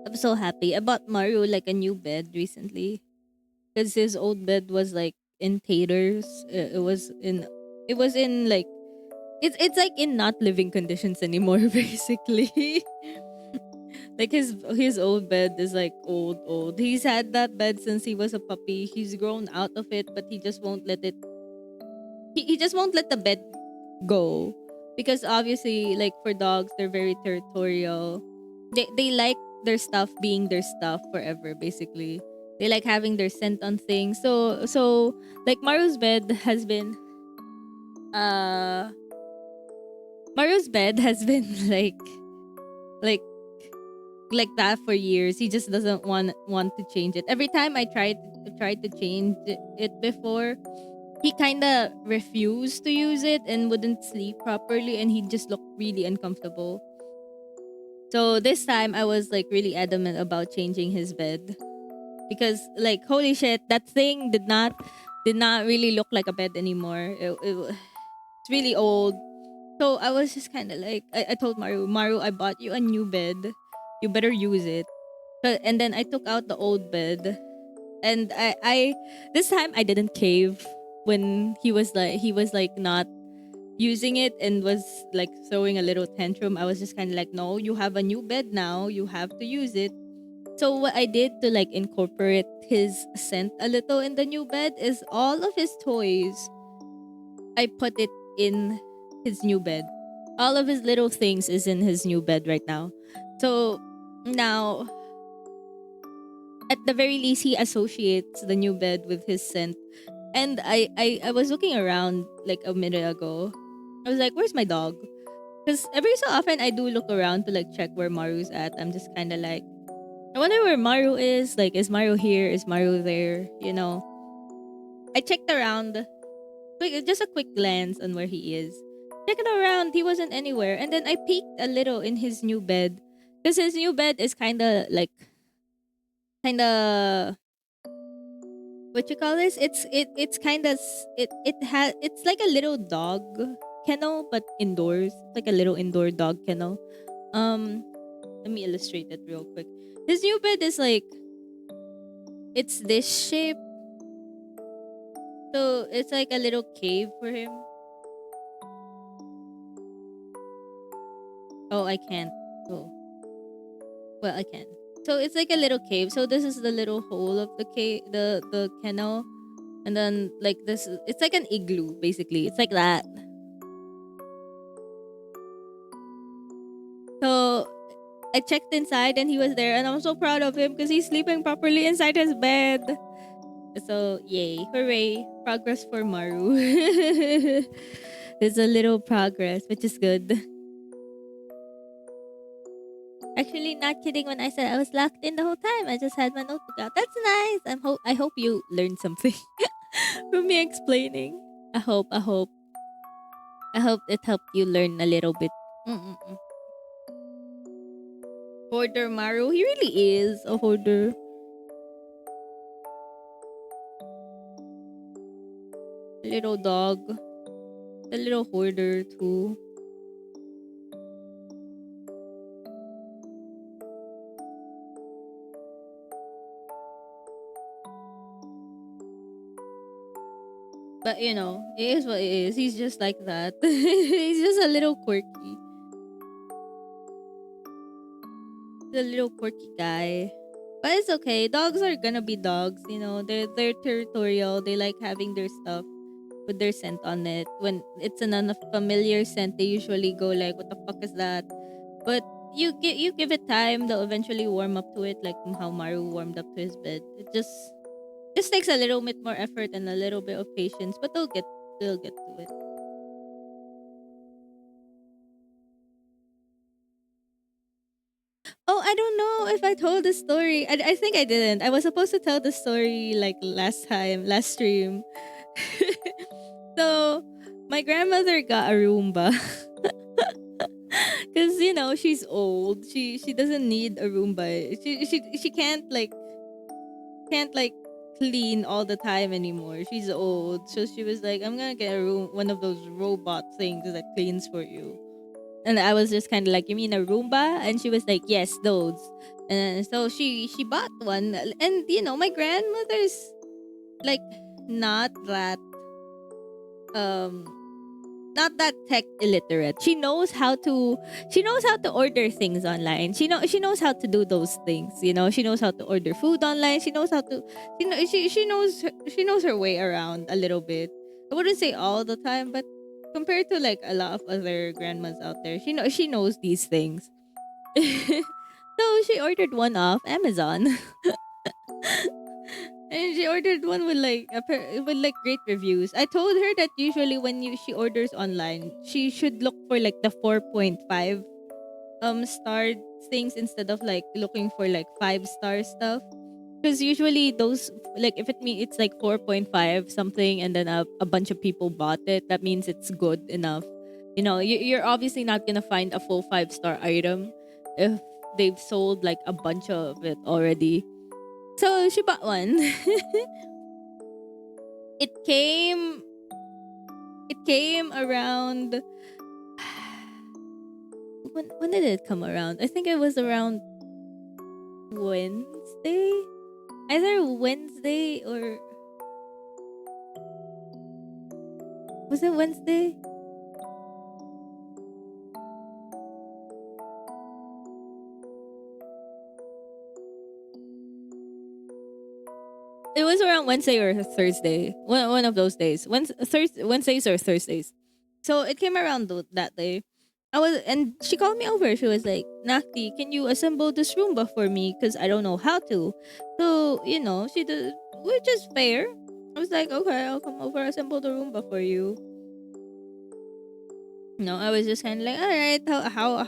I'm so happy. I bought Mario like a new bed recently because his old bed was like in taters. It was in like it's like in not living conditions anymore basically. Like his old bed is like old. He's had that bed since he was a puppy. He's grown out of it, but he just won't let it. He just won't let the bed go because obviously, like for dogs, they're very territorial. They like their stuff being their stuff forever. Basically, they like having their scent on things. So like Maru's bed has been uh Mario's bed has been like like that for years. He just doesn't want to change it. Every time I tried to change it before, he kind of refused to use it and wouldn't sleep properly, and he just looked really uncomfortable. So this time I was like really adamant about changing his bed because like holy shit, that thing did not really look like a bed anymore. It's really old. So I was just kind of like, I told Maru, I bought you a new bed. You better use it. And then I took out the old bed, and I this time I didn't cave when he was like not using it and was like throwing a little tantrum. I was just kind of like, no, you have a new bed now. You have to use it. So what I did to like incorporate his scent a little in the new bed is all of his toys I put it in his new bed. All of his little things is in his new bed right now. So now, at the very least, he associates the new bed with his scent. And I was looking around like a minute ago. I was like, where's my dog? Because every so often I do look around to like check where Maru's at. I'm just kind of like, I wonder where Maru is. Like, is Maru here? Is Maru there? I checked around, just a quick glance on where he is. Checking around, he wasn't anywhere. And then I peeked a little in his new bed, because his new bed is kind of what you call this? It's kind of it's like a little dog kennel, but indoors. It's like a little indoor dog kennel. Um, Let me illustrate it real quick. His new bed is like, it's this shape. So it's like a little cave for him. Oh, I can't. Oh. Well, I can. So it's like a little cave. So this is the little hole of the cave, the kennel. And then like this, it's like an igloo, basically. It's like that. So I checked inside and he was there, and I'm so proud of him because he's sleeping properly inside his bed. So yay, hooray, progress for Maru. There's a little progress, which is good. Actually, not kidding when I said I was locked in the whole time. I just had my notebook out. That's nice. I hope you learned something from me explaining. I hope it helped you learn a little bit. Mm-mm-mm. Hoarder Maru, he really is a hoarder. A little dog. A little hoarder too. But you know, it is what it is. He's just like that. He's just a little quirky. He's a little quirky guy. But it's okay. Dogs are gonna be dogs, you know. They're territorial. They like having their stuff with their scent on it. When it's an unfamiliar scent, they usually go like, "What the fuck is that?" But you give it time, they'll eventually warm up to it, like how Maru warmed up to his bed. It just takes a little bit more effort and a little bit of patience, but they'll get to it. Oh, I don't know if I told the story. I think I didn't. I was supposed to tell the story like last stream. So, my grandmother got a Roomba. Cuz you know, she's old. She doesn't need a Roomba. She can't clean all the time anymore. She's old. So she was like, "I'm going to get one of those robot things that cleans for you." And I was just kind of like, "You mean a Roomba?" And she was like, "Yes, those." And so she bought one. And you know, my grandmother's like not that um not that tech illiterate. She knows how to order things online. She knows how to do those things. You know, she knows how to order food online. She knows how to she knows her way around a little bit. I wouldn't say all the time, but compared to like a lot of other grandmas out there, she knows these things. So she ordered one off Amazon. And she ordered one with with great reviews. I told her that usually when she orders online, she should look for like the 4.5 star things instead of like looking for like 5-star stuff. Because usually those, like if it's like 4.5 something and then a bunch of people bought it, that means it's good enough. You know, you're obviously not gonna find a full 5-star item if they've sold like a bunch of it already. So she bought one. it came it came around when did it come around? I think it was around Wednesday. Either Wednesday or was it Wednesday? It was around Wednesday or Thursday. One of those days. Wednesdays or Thursdays. So it came around that day. And she called me over. She was like, "Nocti, can you assemble this Roomba for me? Because I don't know how to." So, you know, she did, which is fair. I was like, "Okay, I'll come over, assemble the Roomba for you." No, I was just kind of like, "All right,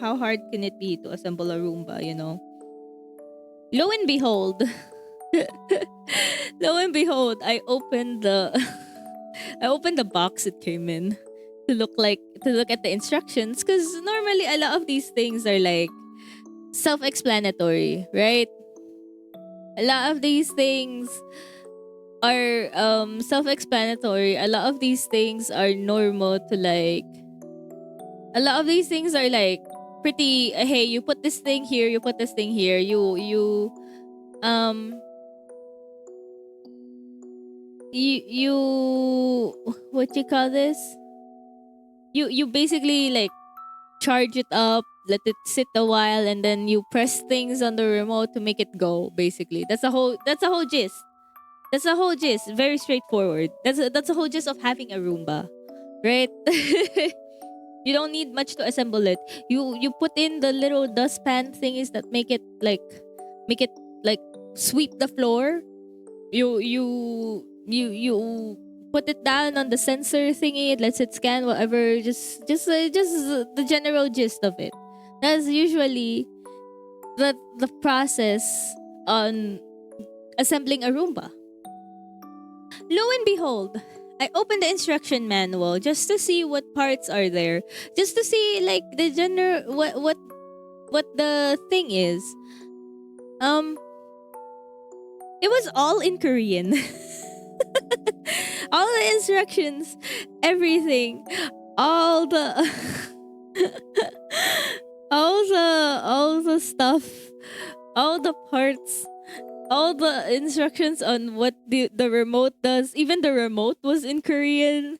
how hard can it be to assemble a Roomba, you know?" Lo and behold, lo and behold, I opened the I opened the box it came in to look at the instructions, because normally a lot of these things are like self-explanatory, right? A lot of these things are self-explanatory. A lot of these things are normal to like a lot of these things are like pretty. Hey, you put this thing here. You put this thing here. You what you call this? You basically like charge it up, let it sit a while, and then you press things on the remote to make it go. Basically, that's a whole gist. That's the whole gist. Very straightforward. That's the whole gist of having a Roomba, right? You don't need much to assemble it. You put in the little dustpan thingies that make it like sweep the floor. You put it down on the sensor thingy. It lets it scan whatever. Just the general gist of it. That's usually the process on assembling a Roomba. Lo and behold, I opened the instruction manual just to see what parts are there, just to see like the general what the thing is. It was all in Korean. All the instructions, everything, all the all the stuff, all the parts, all the instructions on what the remote does. Even the remote was in Korean.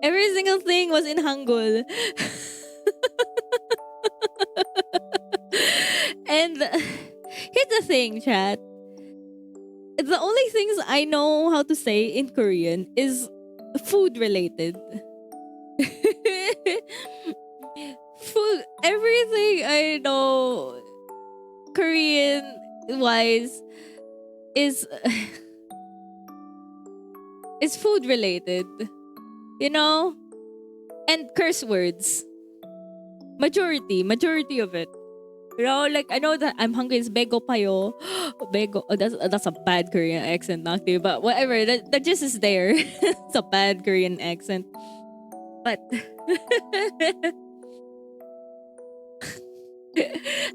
Every single thing was in Hangul. And here's the thing, chat. The only things I know how to say in Korean is food related. Food, everything I know Korean wise is food related. You know? And curse words. Majority of it. You know, like I know that I'm hungry is bego payo. Bego. Oh, that's a bad Korean accent, Nocti. But whatever, that just is there. It's a bad Korean accent. But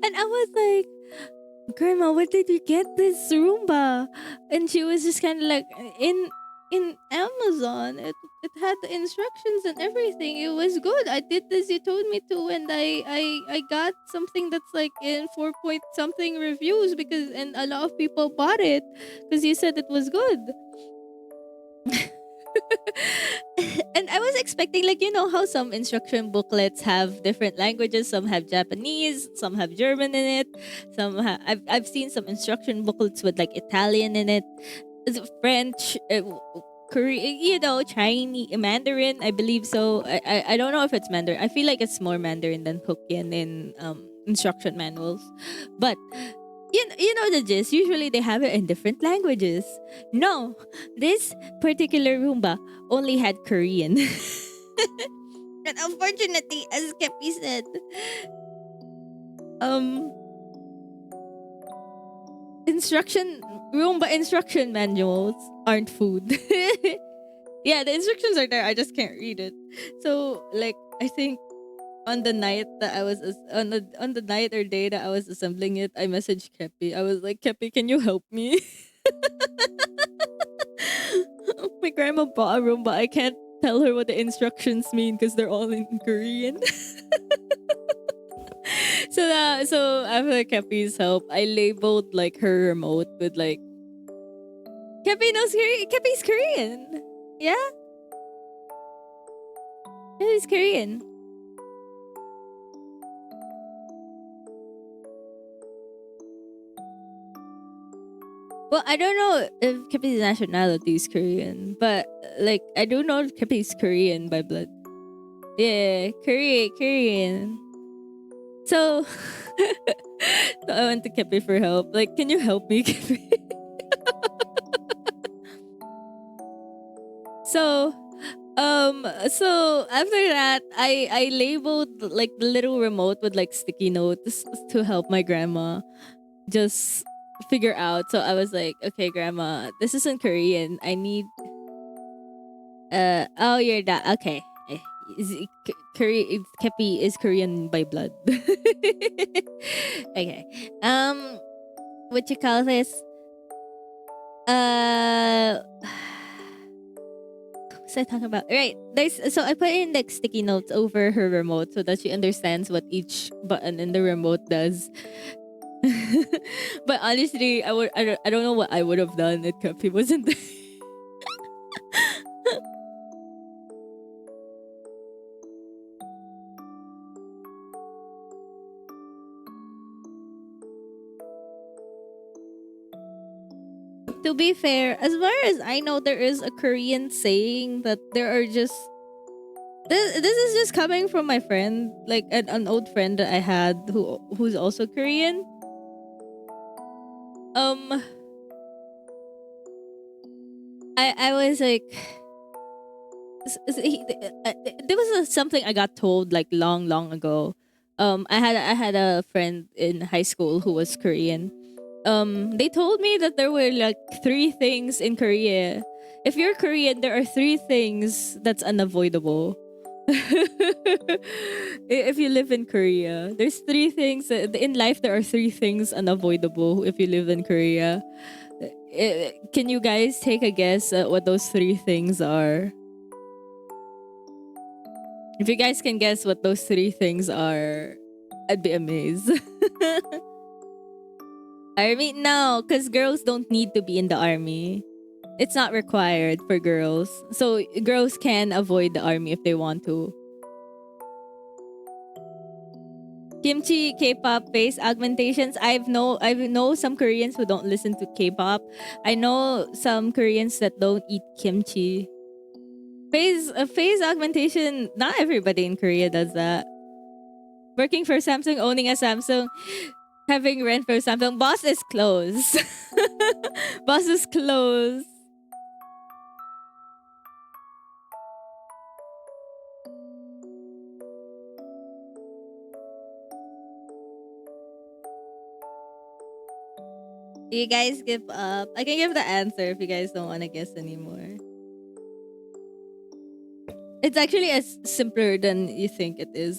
and I was like, Grandma, where did you get this Roomba? And she was just kind of like, in Amazon. It had the instructions and everything. It was good. I did this you told me to, and I got something that's like in 4 point something reviews because and a lot of people bought it because you said it was good. And I was expecting, like, you know how some instruction booklets have different languages. Some have Japanese, some have German in it. I've seen some instruction booklets with like Italian in it, French, Korean, you know, Chinese, Mandarin. I believe so. I don't know if it's Mandarin. I feel like it's more Mandarin than Hokkien in instruction manuals, but you know the gist. Usually they have it in different languages. No, this particular Roomba only had Korean. And unfortunately, as Kepi said, Roomba instruction manuals aren't food. Yeah, the instructions are there. I just can't read it. So, like, I think on the night that I was on the night or day that I was assembling it, I messaged Kepi. I was like, Kepi, can you help me? My grandma bought a Roomba. I can't tell her what the instructions mean because they're all in Korean. So after Kepi's help, I labeled like her remote with like Kepi knows Korean. Kepi's Korean. Yeah? He's Korean. Well, I don't know if Kepi's nationality is Korean, but like I do know Kepi's Korean by blood. Yeah, Korean. So, so I went to Kepi for help. Like, can you help me, Kepi? So after that, I labeled like the little remote with like sticky notes to help my grandma just figure out. So I was like, okay, grandma, this isn't Korean. I need oh, you're that. Okay. Kepi is Korean by blood. Okay. What you call this? was I talking about? Right. So I put in like sticky notes over her remote so that she understands what each button in the remote does. But honestly, I don't know what I would have done if Cuppy wasn't there. To be fair, as far as I know, there is a Korean saying that there are just this is just coming from my friend, like an old friend that I had who's also Korean. Um, I was like, there was something I got told like long ago. I had a friend in high school who was Korean. They told me that there were like three things in Korea. If you're Korean, there are three things that's unavoidable. If you live in Korea, there's three things in life. There are three things unavoidable if you live in Korea. Can you guys take a guess at what those three things are? If you guys can guess what those three things are, I'd be amazed. Army? No, because girls don't need to be in the army. It's not required for girls. So girls can avoid the army if they want to. Kimchi, K-pop face augmentations. I know some Koreans who don't listen to K-pop. I know some Koreans that don't eat kimchi. Face augmentation. Not everybody in Korea does that. Working for Samsung, owning a Samsung, having rent for Samsung. Boss is closed. Boss is closed. You guys give up. I can give the answer if you guys don't want to guess anymore. It's actually as simpler than you think it is.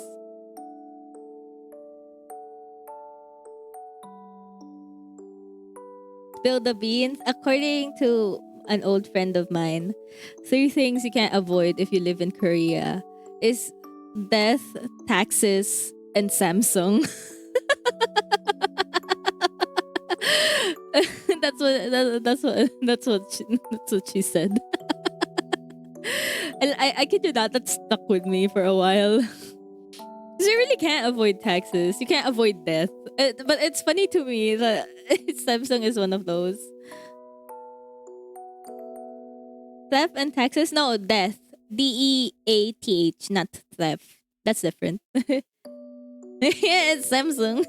Spill the beans. According to an old friend of mine, three things you can't avoid if you live in Korea is death, taxes, and Samsung. That's what she said. And I kid you not, that stuck with me for a while. Because you really can't avoid taxes. You can't avoid death. But it's funny to me that Samsung is one of those. Theft and taxes? No, death. DEATH, not theft. That's different. Yeah, it's Samsung.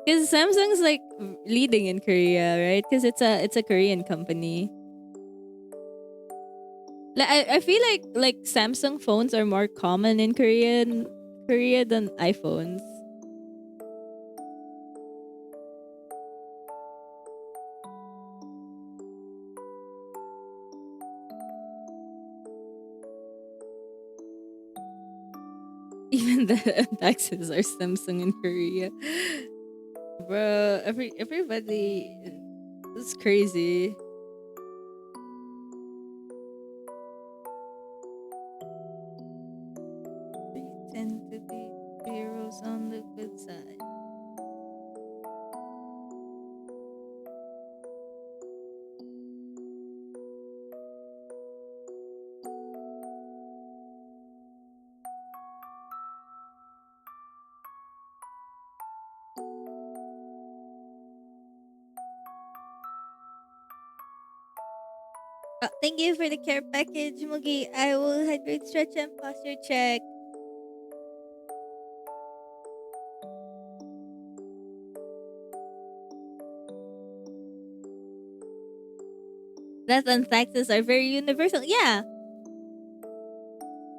Because Samsung's like leading in Korea, right? Because it's a Korean company. Like I feel like Samsung phones are more common in Korea than iPhones. Even the taxes are Samsung in Korea. Bro, everybody is crazy. We tend to be heroes on the good side. Thank you for the care package, Mugi. I will hydrate, stretch, and posture check. Death and taxes are very universal. Yeah,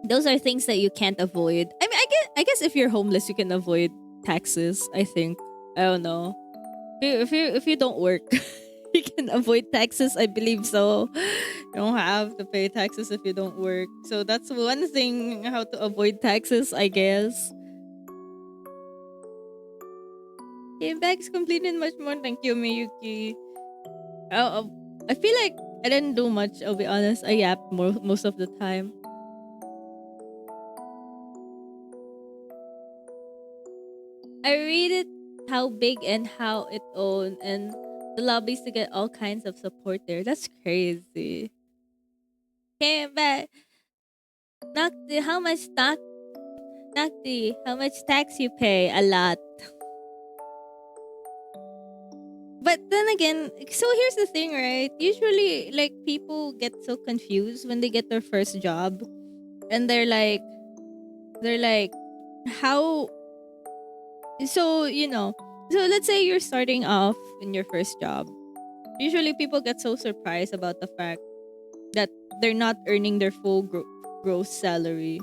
those are things that you can't avoid. I mean, I guess if you're homeless, you can avoid taxes. I think. I don't know. If you don't work, you can avoid taxes. I believe so. You don't have to pay taxes if you don't work. So that's one thing how to avoid taxes, I guess. Game bags completed much more. Thank you, Miyuki. I feel like I didn't do much, I'll be honest. I yapped most of the time. I read it how big and how it owned and the lobbies to get all kinds of support there. That's crazy. Okay, but Nocti, how much Nocti, how much tax you pay? A lot. But then again, so here's the thing, right? Usually, like, people get so confused when they get their first job, and they're like, how? So so let's say you're starting off in your first job. Usually, people get so surprised about the fact that they're not earning their full gross salary.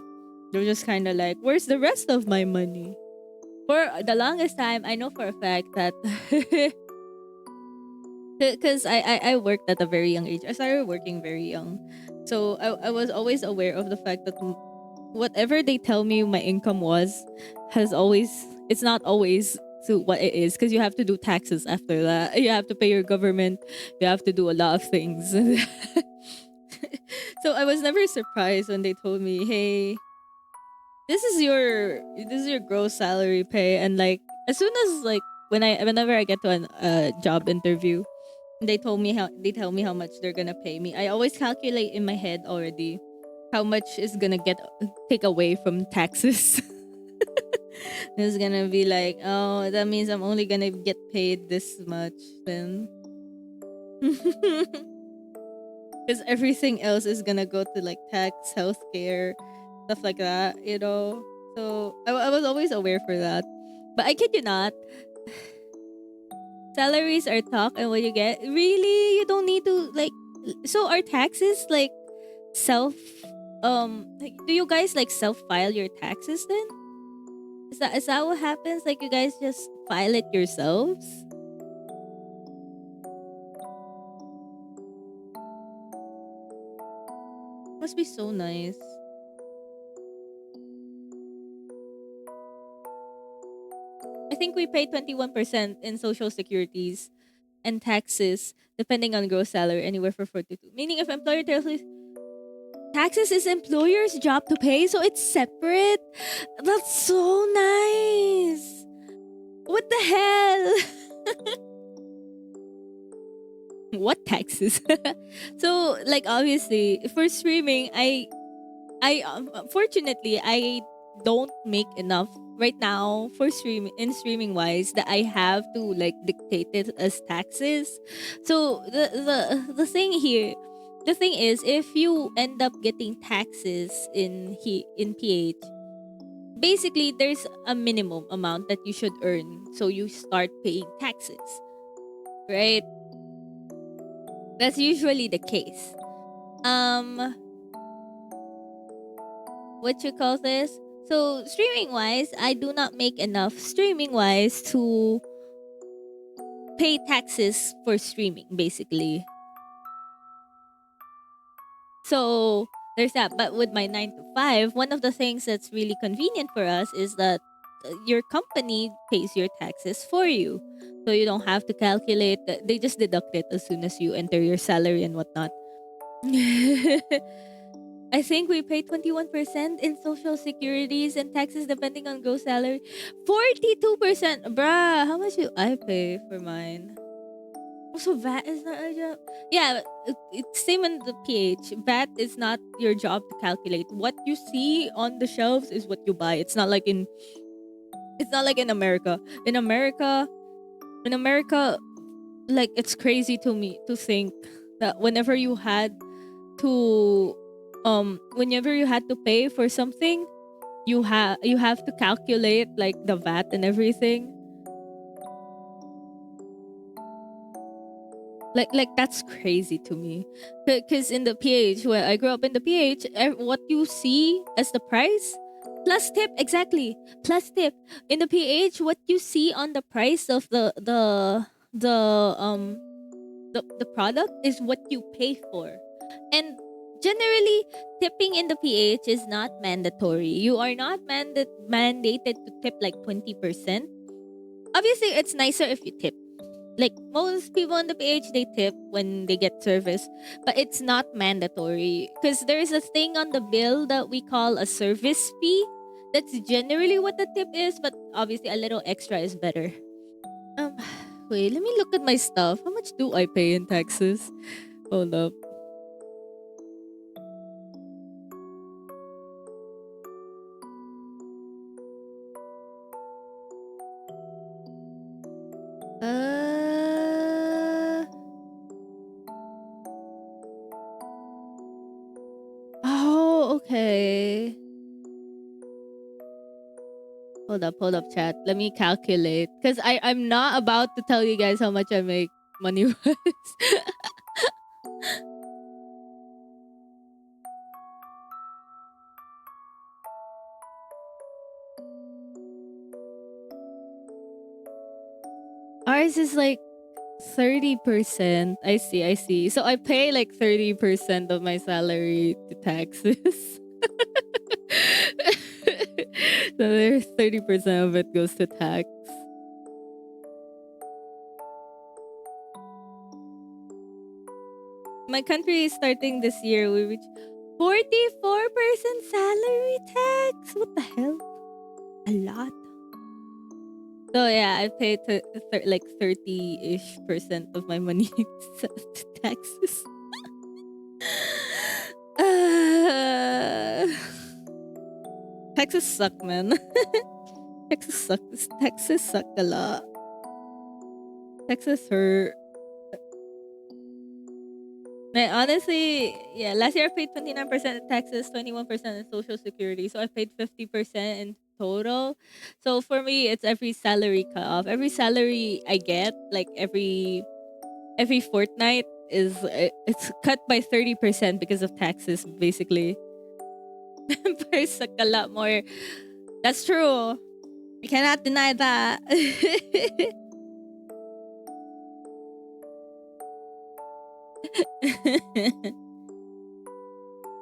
They're just kind of like, where's the rest of my money? For the longest time, I know for a fact that because I worked at a very young age. I started working very young. So I was always aware of the fact that whatever they tell me my income it's not always to what it is, because you have to do taxes after that. You have to pay your government. You have to do a lot of things. So I was never surprised when they told me, "Hey, this is your gross salary pay." And like, as soon as, like, whenever I get to a job interview, they tell me how much they're gonna pay me. I always calculate in my head already how much is gonna get take away from taxes. It's gonna be like, oh, that means I'm only gonna get paid this much then. Because everything else is gonna go to like tax, healthcare, stuff like that, you know? So I was always aware for that. But I kid you not, salaries are talk and what you get. Really? You don't need to, like, so are taxes like self, like, do you guys like self file your taxes then? Is that what happens? Like, you guys just file it yourselves? Must be so nice. I think we pay 21% in social securities and taxes depending on gross salary, anywhere for 42. Meaning if employer tells you taxes is employer's job to pay, so it's separate. That's so nice. What the hell? What taxes? So, like, obviously for streaming, I unfortunately I don't make enough right now for streaming wise that I have to like dictate it as taxes. So the thing is, if you end up getting taxes in PH, basically there's a minimum amount that you should earn, so you start paying taxes, right? That's usually the case. What you call this? So streaming wise, I do not make enough streaming wise to pay taxes for streaming, basically. So there's that. But with my 9 to 5, one of the things that's really convenient for us is that your company pays your taxes for you. So you don't have to calculate. They just deduct it as soon as you enter your salary and whatnot. I think we pay 21% in social securities and taxes depending on gross salary. 42%. Bruh, how much do I pay for mine? Also, VAT is not a job. Yeah, it's same in the PH. VAT is not your job to calculate. What you see on the shelves is what you buy. It's not like in America. In America, like, it's crazy to me to think that to whenever you had to pay for something, you have to calculate like the VAT and everything. Like that's crazy to me. Because in the PH, where I grew up in the PH, what you see as the price plus tip, exactly, plus tip. In the PH, what you see on the price of the um the product is what you pay for. And generally, tipping in the PH is not mandatory. You are not mandated to tip like 20%. Obviously, it's nicer if you tip. like most people on the PH, they tip when they get service, but it's not mandatory because there's a thing on the bill that we call a service fee. That's generally what the tip is, but obviously a little extra is better. Um, wait, let me look at my stuff. How much do I pay in taxes? Hold up. Uh. Oh, okay. Hold up, chat. Let me calculate. Because I'm not about to tell you guys how much I make money-wise. Ours is like 30%. I see. So I pay like 30% of my salary to taxes. So there's 30% of it goes to tax. My country is starting this year. We reached 44% salary tax. What the hell? A lot. So yeah, I pay like 30-ish% of my money to taxes. Taxes suck, man. Taxes suck. Taxes suck a lot. Taxes hurt. Like, honestly, yeah, last year I paid 29% in taxes, 21% in social security. So I paid 50% in total. So for me, it's every salary cut off. Every salary I get, like every fortnight is it's cut by 30% because of taxes, basically. Vampires suck a lot more. That's true. You cannot deny that.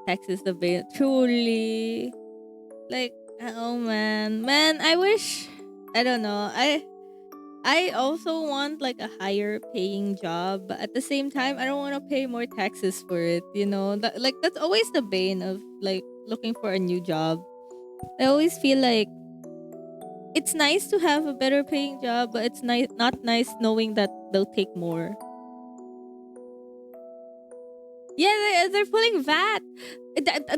Taxes the bait. Truly. Like, oh man. Man, I wish, I don't know. I also want like a higher paying job, but at the same time I don't want to pay more taxes for it, you know? Like that's always the bane of like looking for a new job. I always feel like it's nice to have a better paying job, but it's not nice knowing that they'll take more. Yeah, they're pulling VAT.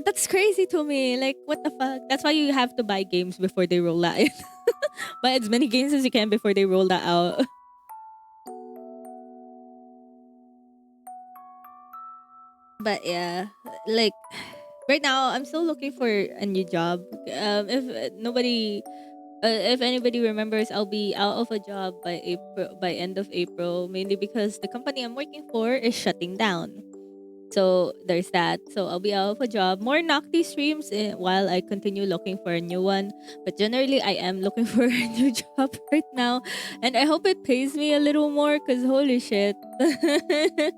That's crazy to me. Like, what the fuck? That's why you have to buy games before they roll that in. Buy as many games as you can before they roll that out. But yeah, like right now, I'm still looking for a new job. If anybody remembers, I'll be out of a job by April, by end of April, mainly because the company I'm working for is shutting down. So there's that. So I'll be out of a job. More Nocti streams while I continue looking for a new one. But generally, I am looking for a new job right now, and I hope it pays me a little more. Cause holy shit, I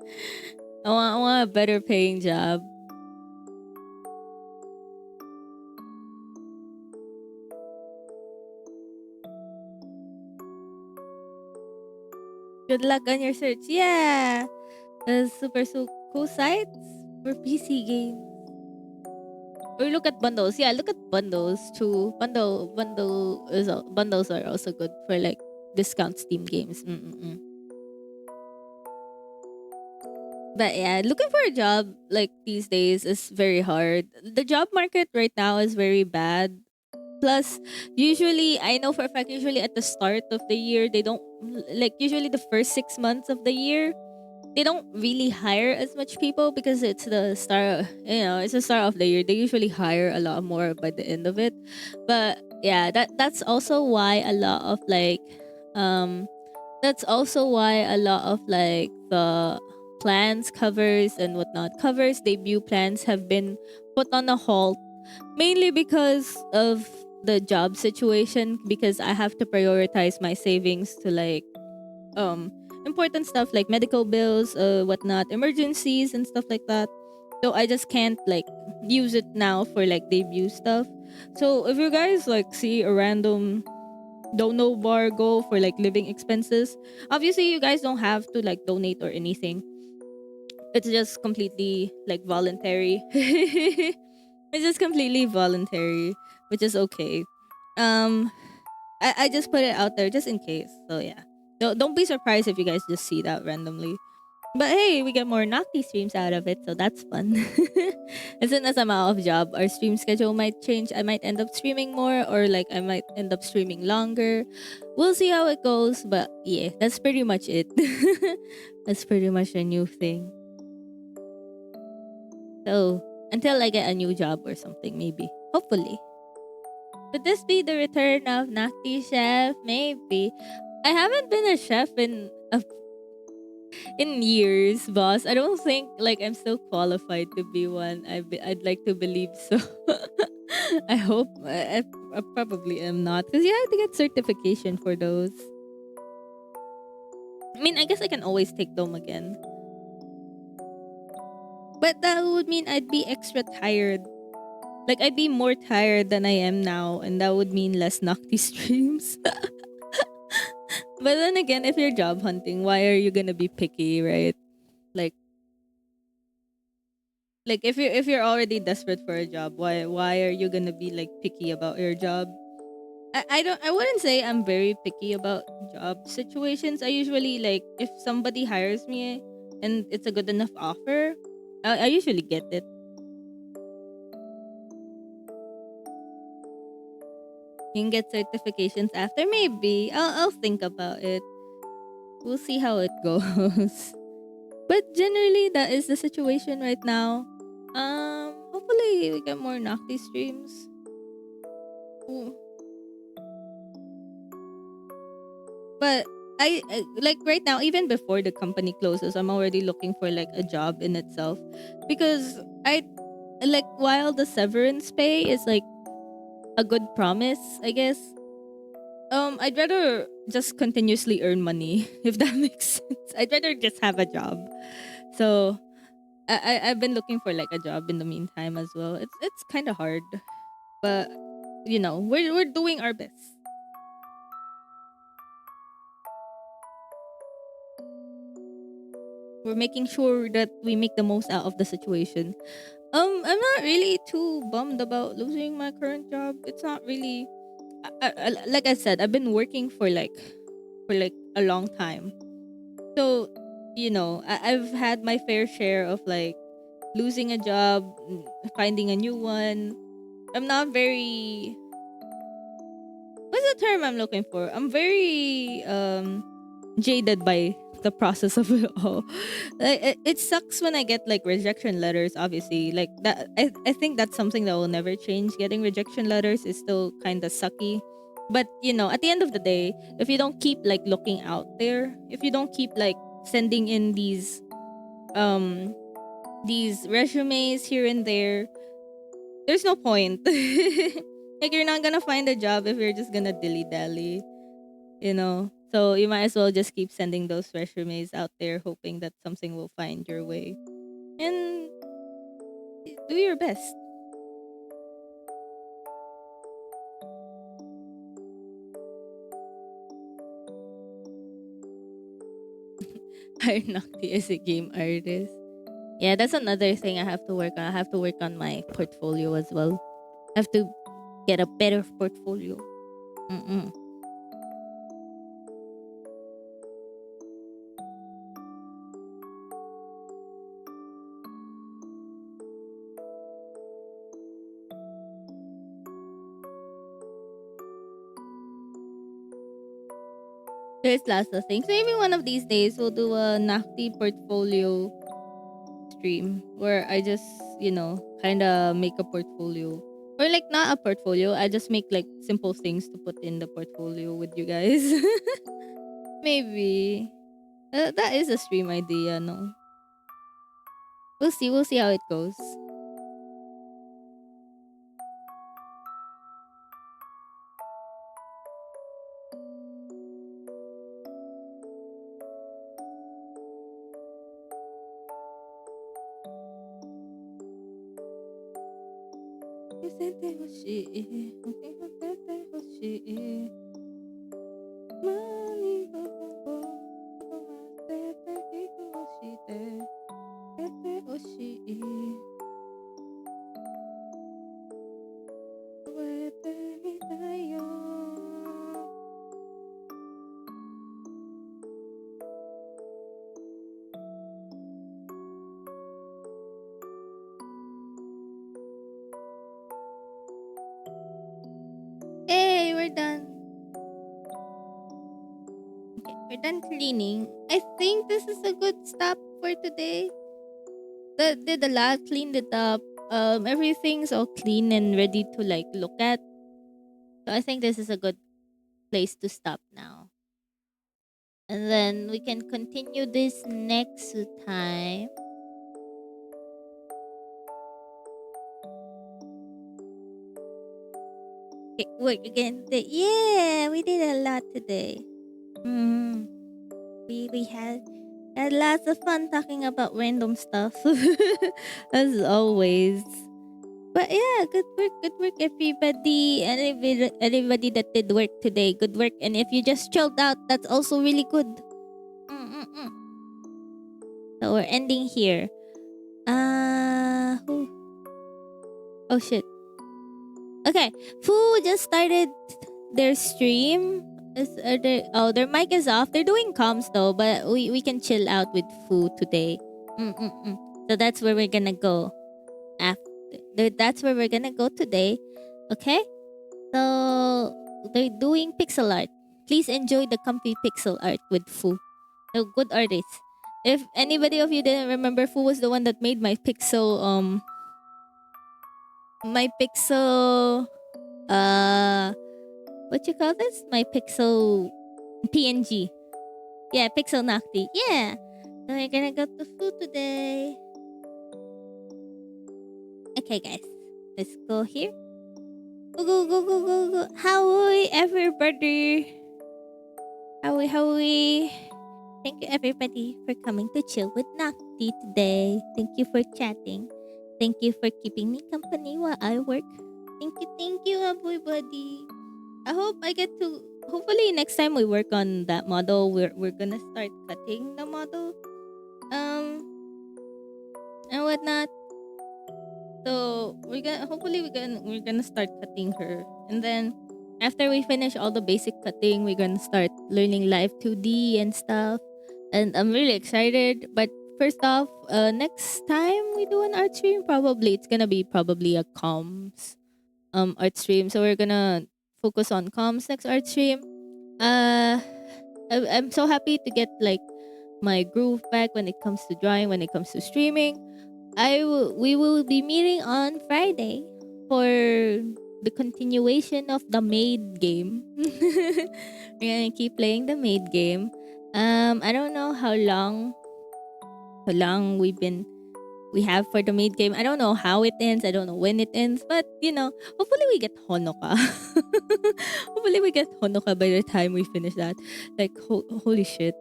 want a better paying job. Good luck on your search. Yeah, super cool sites for PC games. Or look at bundles. Yeah, look at bundles too. Bundles are also good for like discount Steam games. But yeah, looking for a job like these days is very hard. The job market right now is very bad. Plus, usually I know for a fact usually at the start of the year they don't, like usually the first 6 months of the year they don't really hire as much people because it's the start, it's the start of the year. They usually hire a lot more by the end of it. But yeah, that's also why a lot of like um that's also why a lot of like the plans covers and whatnot covers debut plans have been put on a halt, mainly because of the job situation, because I have to prioritize my savings to like important stuff like medical bills, whatnot, emergencies and stuff like that. So I just can't like use it now for like debut stuff. So if you guys like see a random dono bar go for like living expenses. Obviously, you guys don't have to like donate or anything. It's just completely like voluntary. It's just completely voluntary, which is okay. Um, I just put it out there just in case. So yeah, don't be surprised if you guys just see that randomly. But hey, we get more Nocti streams out of it, so that's fun. As soon as I'm out of job, our stream schedule might change. I might end up streaming more, or like I might end up streaming longer. We'll see how it goes, but yeah, that's pretty much it. That's pretty much a new thing. So until I get a new job or something, maybe, hopefully. Could this be the return of Nocti Chef? Maybe. I haven't been a chef in years, boss. I don't think like I'm still qualified to be one. I'd like to believe so. I hope I probably am not, because you have to get certification for those. I mean, I guess I can always take them again, but that would mean I'd be extra tired. Like I'd be more tired than I am now, and that would mean less Nocti streams. But then again, if you're job hunting, why are you gonna be picky, right? Like if you're already desperate for a job, why are you gonna be like picky about your job? I wouldn't say I'm very picky about job situations. I usually like if somebody hires me and it's a good enough offer, I usually get it. You can get certifications after. Maybe I'll think about it. We'll see how it goes. But generally, that is the situation right now. Hopefully we get more Nocti streams. Ooh. But I like right now, even before the company closes, I'm already looking for like a job in itself, because I like while the severance pay is like a good promise, I guess. I'd rather just continuously earn money if that makes sense. I'd rather just have a job. So I've been looking for like a job in the meantime as well. It's kind of hard, but we're doing our best. We're making sure that we make the most out of the situation. I'm not really too bummed about losing my current job. It's not really, like I said, I've been working for like a long time. So, I've had my fair share of like losing a job, finding a new one. I'm not very, what's the term I'm looking for? I'm very jaded by the process of it all. Like it sucks when I get like rejection letters, obviously. Like that I think that's something that will never change. Getting rejection letters is still kind of sucky. But at the end of the day, if you don't keep like looking out there, if you don't keep like sending in these resumes here and there, there's no point. Like you're not gonna find a job if you're just gonna dilly dally. So you might as well just keep sending those resumes out there, hoping that something will find your way. And do your best. Iron Nocti is a game artist. Yeah, that's another thing I have to work on. I have to work on my portfolio as well. I have to get a better portfolio. Mm-mm. There's lots of things. Maybe one of these days we'll do a Nocti portfolio stream where I just, kind of make a portfolio. Or like not a portfolio, I just make like simple things to put in the portfolio with you guys. Maybe. That is a stream idea, no? We'll see how it goes. Hey, we're done. Okay, we're done cleaning. I think this is a good stop for today. Did the lab cleaned it up. Everything's all clean and ready to like look at. So I think this is a good place to stop now. And then we can continue this next time. Okay, work again. Yeah, we did a lot today. We had lots of fun talking about random stuff. As always. But yeah, good work, everybody. Everybody that did work today, good work. And if you just chilled out, that's also really good. Mm-mm-mm. So we're ending here. Who? Oh shit. Okay, Fu just started their stream. Their mic is off. They're doing comms though, but we can chill out with Fu today. Mm-mm-mm. So that's where we're gonna go. That's where we're gonna go today. Okay. So they're doing pixel art. Please enjoy the comfy pixel art with Fu. A good artist. If anybody of you didn't remember, Fu was the one that made my pixel what you call this? My pixel PNG. Yeah, pixel Nocti. Yeah. So we're gonna go to Fu today. Okay guys. Let's go here. Go. Howie everybody. Howie. Thank you everybody for coming to chill with Nocti today. Thank you for chatting. Thank you for keeping me company while I work. Thank you everybody. I hope I get to hopefully next time we work on that model we're gonna start cutting the model. And whatnot. So we're gonna start cutting her. And then after we finish all the basic cutting, we're gonna start learning live 2D and stuff. And I'm really excited. But first off, next time we do an art stream, it's gonna be probably a comms art stream. So we're gonna focus on comms next art stream. I'm so happy to get like my groove back when it comes to drawing, when it comes to streaming. We will be meeting on Friday for the continuation of the maid game. We're gonna keep playing the maid game. I don't know how long we have for the maid game. I don't know how it ends. I don't know when it ends. But hopefully we get Honoka. Hopefully we get Honoka by the time we finish that. Like holy shit.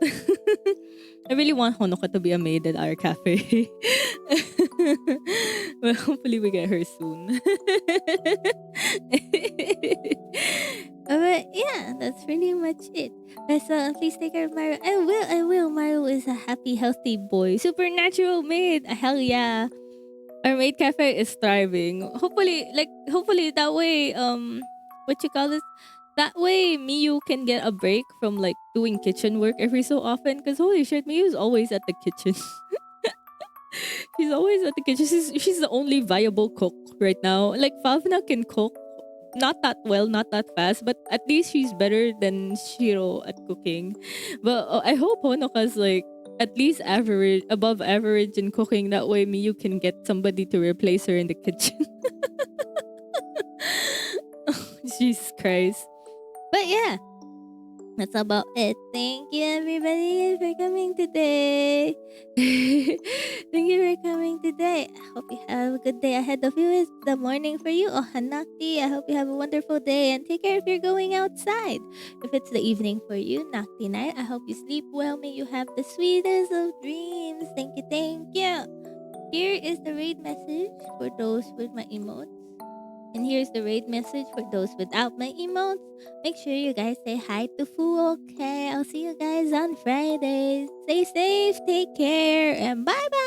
I really want Honoka to be a maid at our cafe. Well, hopefully we get her soon. But yeah, that's pretty much it. So please take care of Mario. I will. Mario is a happy, healthy boy. Supernatural maid. Hell yeah. Our maid cafe is thriving. Hopefully that way, what you call this? That way Miyu can get a break from like doing kitchen work every so often. Cause holy shit, Miyu's always at the kitchen. She's always at the kitchen. She's the only viable cook right now. Like Favna can cook, not that well, not that fast, but at least she's better than Shiro at cooking. But I hope Honoka's like at least average, above average in cooking. That way Miyu can get somebody to replace her in the kitchen. Jesus Christ. But yeah, that's about it. Thank you everybody for coming today. Thank you for coming today. I hope you have a good day ahead of you. It's the morning for you. Oh Hanakti, I hope you have a wonderful day and take care if you're going outside. If it's the evening for you, Nakti night, I hope you sleep well. May you have the sweetest of dreams. Thank you. Here is the raid message for those with my emotes. And here's the raid message for those without my emotes. Make sure you guys say hi to Fu, okay? I'll see you guys on Fridays. Stay safe, take care, and bye bye!